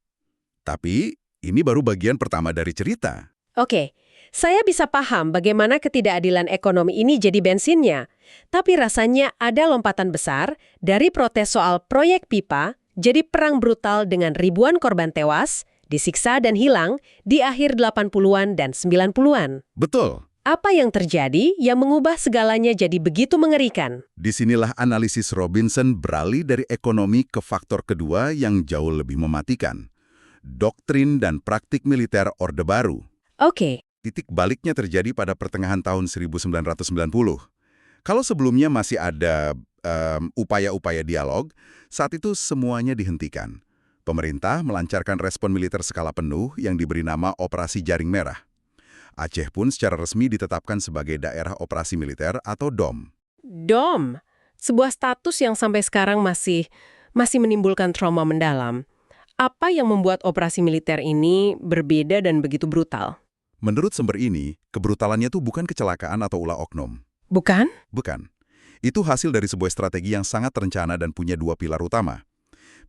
Tapi ini baru bagian pertama dari cerita. Oke, saya bisa paham bagaimana ketidakadilan ekonomi ini jadi bensinnya. Tapi rasanya ada lompatan besar dari protes soal proyek pipa jadi perang brutal dengan ribuan korban tewas, disiksa dan hilang di akhir 80-an dan 90-an. Betul. Apa yang terjadi yang mengubah segalanya jadi begitu mengerikan? Disinilah analisis Robinson beralih dari ekonomi ke faktor kedua yang jauh lebih mematikan. Doktrin dan praktik militer Orde Baru. Oke. Titik baliknya terjadi pada pertengahan tahun 1990. Kalau sebelumnya masih ada upaya-upaya dialog, saat itu semuanya dihentikan. Pemerintah melancarkan respon militer skala penuh yang diberi nama Operasi Jaring Merah. Aceh pun secara resmi ditetapkan sebagai daerah operasi militer atau DOM. DOM, sebuah status yang sampai sekarang masih menimbulkan trauma mendalam. Apa yang membuat operasi militer ini berbeda dan begitu brutal? Menurut sumber ini, kebrutalannya tuh bukan kecelakaan atau ulah oknum. Bukan? Bukan. Itu hasil dari sebuah strategi yang sangat terencana dan punya dua pilar utama.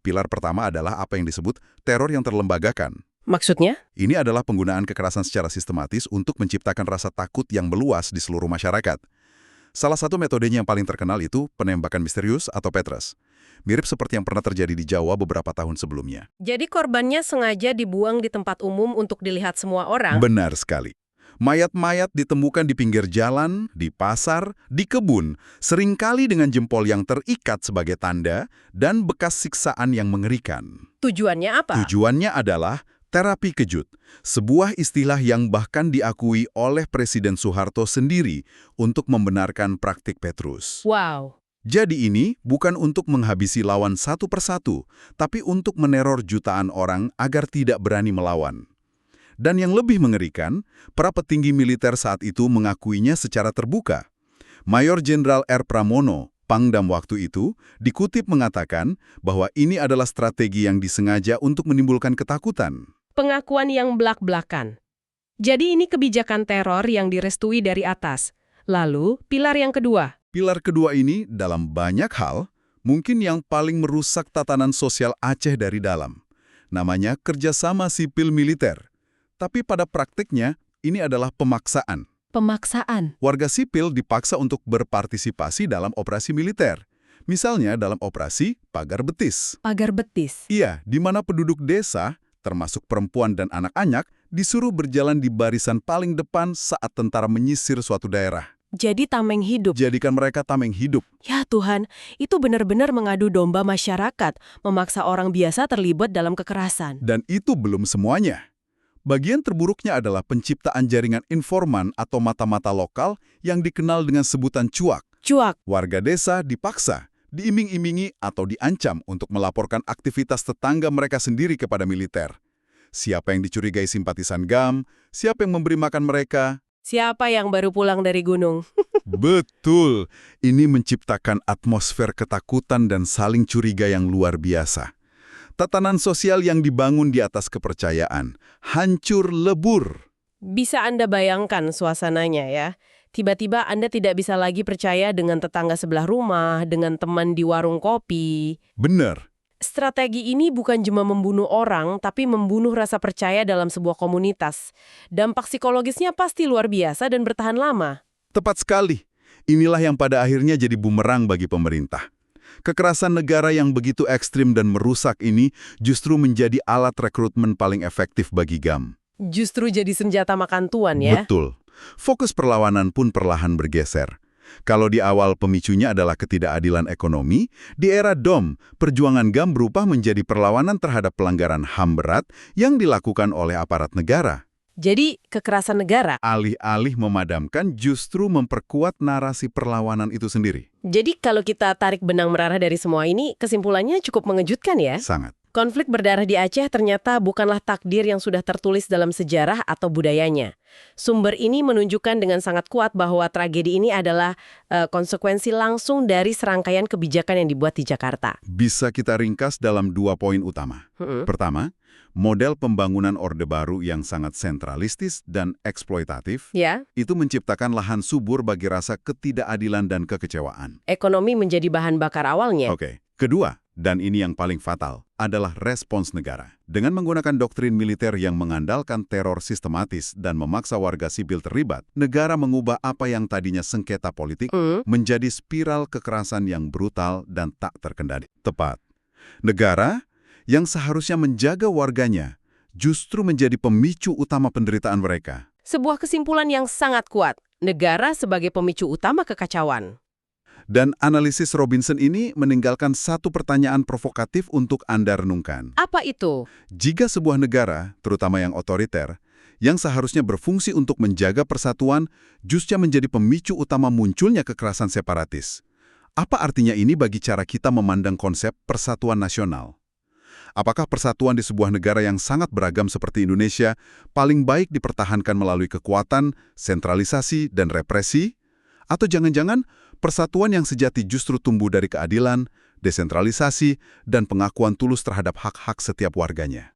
Pilar pertama adalah apa yang disebut teror yang terlembagakan. Maksudnya? Ini adalah penggunaan kekerasan secara sistematis untuk menciptakan rasa takut yang meluas di seluruh masyarakat. Salah satu metodenya yang paling terkenal itu penembakan misterius atau Petrus. Mirip seperti yang pernah terjadi di Jawa beberapa tahun sebelumnya. Jadi korbannya sengaja dibuang di tempat umum untuk dilihat semua orang? Benar sekali. Mayat-mayat ditemukan di pinggir jalan, di pasar, di kebun, seringkali dengan jempol yang terikat sebagai tanda dan bekas siksaan yang mengerikan. Tujuannya apa? Tujuannya adalah terapi kejut, sebuah istilah yang bahkan diakui oleh Presiden Soeharto sendiri untuk membenarkan praktik Petrus. Wow. Jadi ini bukan untuk menghabisi lawan satu persatu, tapi untuk meneror jutaan orang agar tidak berani melawan. Dan yang lebih mengerikan, para petinggi militer saat itu mengakuinya secara terbuka. Mayor Jenderal R. Pramono, Pangdam waktu itu, dikutip mengatakan bahwa ini adalah strategi yang disengaja untuk menimbulkan ketakutan. Pengakuan yang belak-belakan. Jadi ini kebijakan teror yang direstui dari atas. Lalu, pilar yang kedua. Pilar kedua ini, dalam banyak hal, mungkin yang paling merusak tatanan sosial Aceh dari dalam. Namanya kerjasama sipil-militer. Tapi pada praktiknya, ini adalah pemaksaan. Pemaksaan. Warga sipil dipaksa untuk berpartisipasi dalam operasi militer. Misalnya dalam operasi Pagar Betis. Pagar betis. Iya, di mana penduduk desa, termasuk perempuan dan anak-anak, disuruh berjalan di barisan paling depan saat tentara menyisir suatu daerah. Jadi tameng hidup. Jadikan mereka tameng hidup. Ya Tuhan, itu benar-benar mengadu domba masyarakat, memaksa orang biasa terlibat dalam kekerasan. Dan itu belum semuanya. Bagian terburuknya adalah penciptaan jaringan informan atau mata-mata lokal yang dikenal dengan sebutan cuak. Cuak. Warga desa dipaksa, diiming-imingi atau diancam untuk melaporkan aktivitas tetangga mereka sendiri kepada militer. Siapa yang dicurigai simpatisan GAM, siapa yang memberi makan mereka. Siapa yang baru pulang dari gunung? Betul, ini menciptakan atmosfer ketakutan dan saling curiga yang luar biasa. Tatanan sosial yang dibangun di atas kepercayaan hancur lebur. Bisa Anda bayangkan suasananya ya. Tiba-tiba Anda tidak bisa lagi percaya dengan tetangga sebelah rumah, dengan teman di warung kopi. Benar. Strategi ini bukan cuma membunuh orang, tapi membunuh rasa percaya dalam sebuah komunitas. Dampak psikologisnya pasti luar biasa dan bertahan lama. Tepat sekali. Inilah yang pada akhirnya jadi bumerang bagi pemerintah. Kekerasan negara yang begitu ekstrim dan merusak ini justru menjadi alat rekrutmen paling efektif bagi GAM. Justru jadi senjata makan tuan ya? Betul. Fokus perlawanan pun perlahan bergeser. Kalau di awal pemicunya adalah ketidakadilan ekonomi, di era DOM, perjuangan GAM berubah menjadi perlawanan terhadap pelanggaran HAM berat yang dilakukan oleh aparat negara. Jadi, kekerasan negara. Alih-alih memadamkan, justru memperkuat narasi perlawanan itu sendiri. Jadi, kalau kita tarik benang merah dari semua ini, kesimpulannya cukup mengejutkan ya? Sangat. Konflik berdarah di Aceh ternyata bukanlah takdir yang sudah tertulis dalam sejarah atau budayanya. Sumber ini menunjukkan dengan sangat kuat bahwa tragedi ini adalah konsekuensi langsung dari serangkaian kebijakan yang dibuat di Jakarta. Bisa kita ringkas dalam 2 poin utama. Pertama, model pembangunan Orde Baru yang sangat sentralistis dan eksploitatif, Ya, itu menciptakan lahan subur bagi rasa ketidakadilan dan kekecewaan. ekonomi menjadi bahan bakar awalnya. Oke. Kedua, dan ini yang paling fatal, adalah respons negara. Dengan menggunakan doktrin militer yang mengandalkan teror sistematis dan memaksa warga sipil terlibat, negara mengubah apa yang tadinya sengketa politik menjadi spiral kekerasan yang brutal dan tak terkendali. Tepat. Negara yang seharusnya menjaga warganya justru menjadi pemicu utama penderitaan mereka. Sebuah kesimpulan yang sangat kuat. Negara sebagai pemicu utama kekacauan. Dan analisis Robinson ini meninggalkan satu pertanyaan provokatif untuk Anda renungkan. Apa itu? Jika sebuah negara, terutama yang otoriter, yang seharusnya berfungsi untuk menjaga persatuan, justru menjadi pemicu utama munculnya kekerasan separatis. Apa artinya ini bagi cara kita memandang konsep persatuan nasional? Apakah persatuan di sebuah negara yang sangat beragam seperti Indonesia paling baik dipertahankan melalui kekuatan, sentralisasi, dan represi? Atau jangan-jangan persatuan yang sejati justru tumbuh dari keadilan, desentralisasi, dan pengakuan tulus terhadap hak-hak setiap warganya?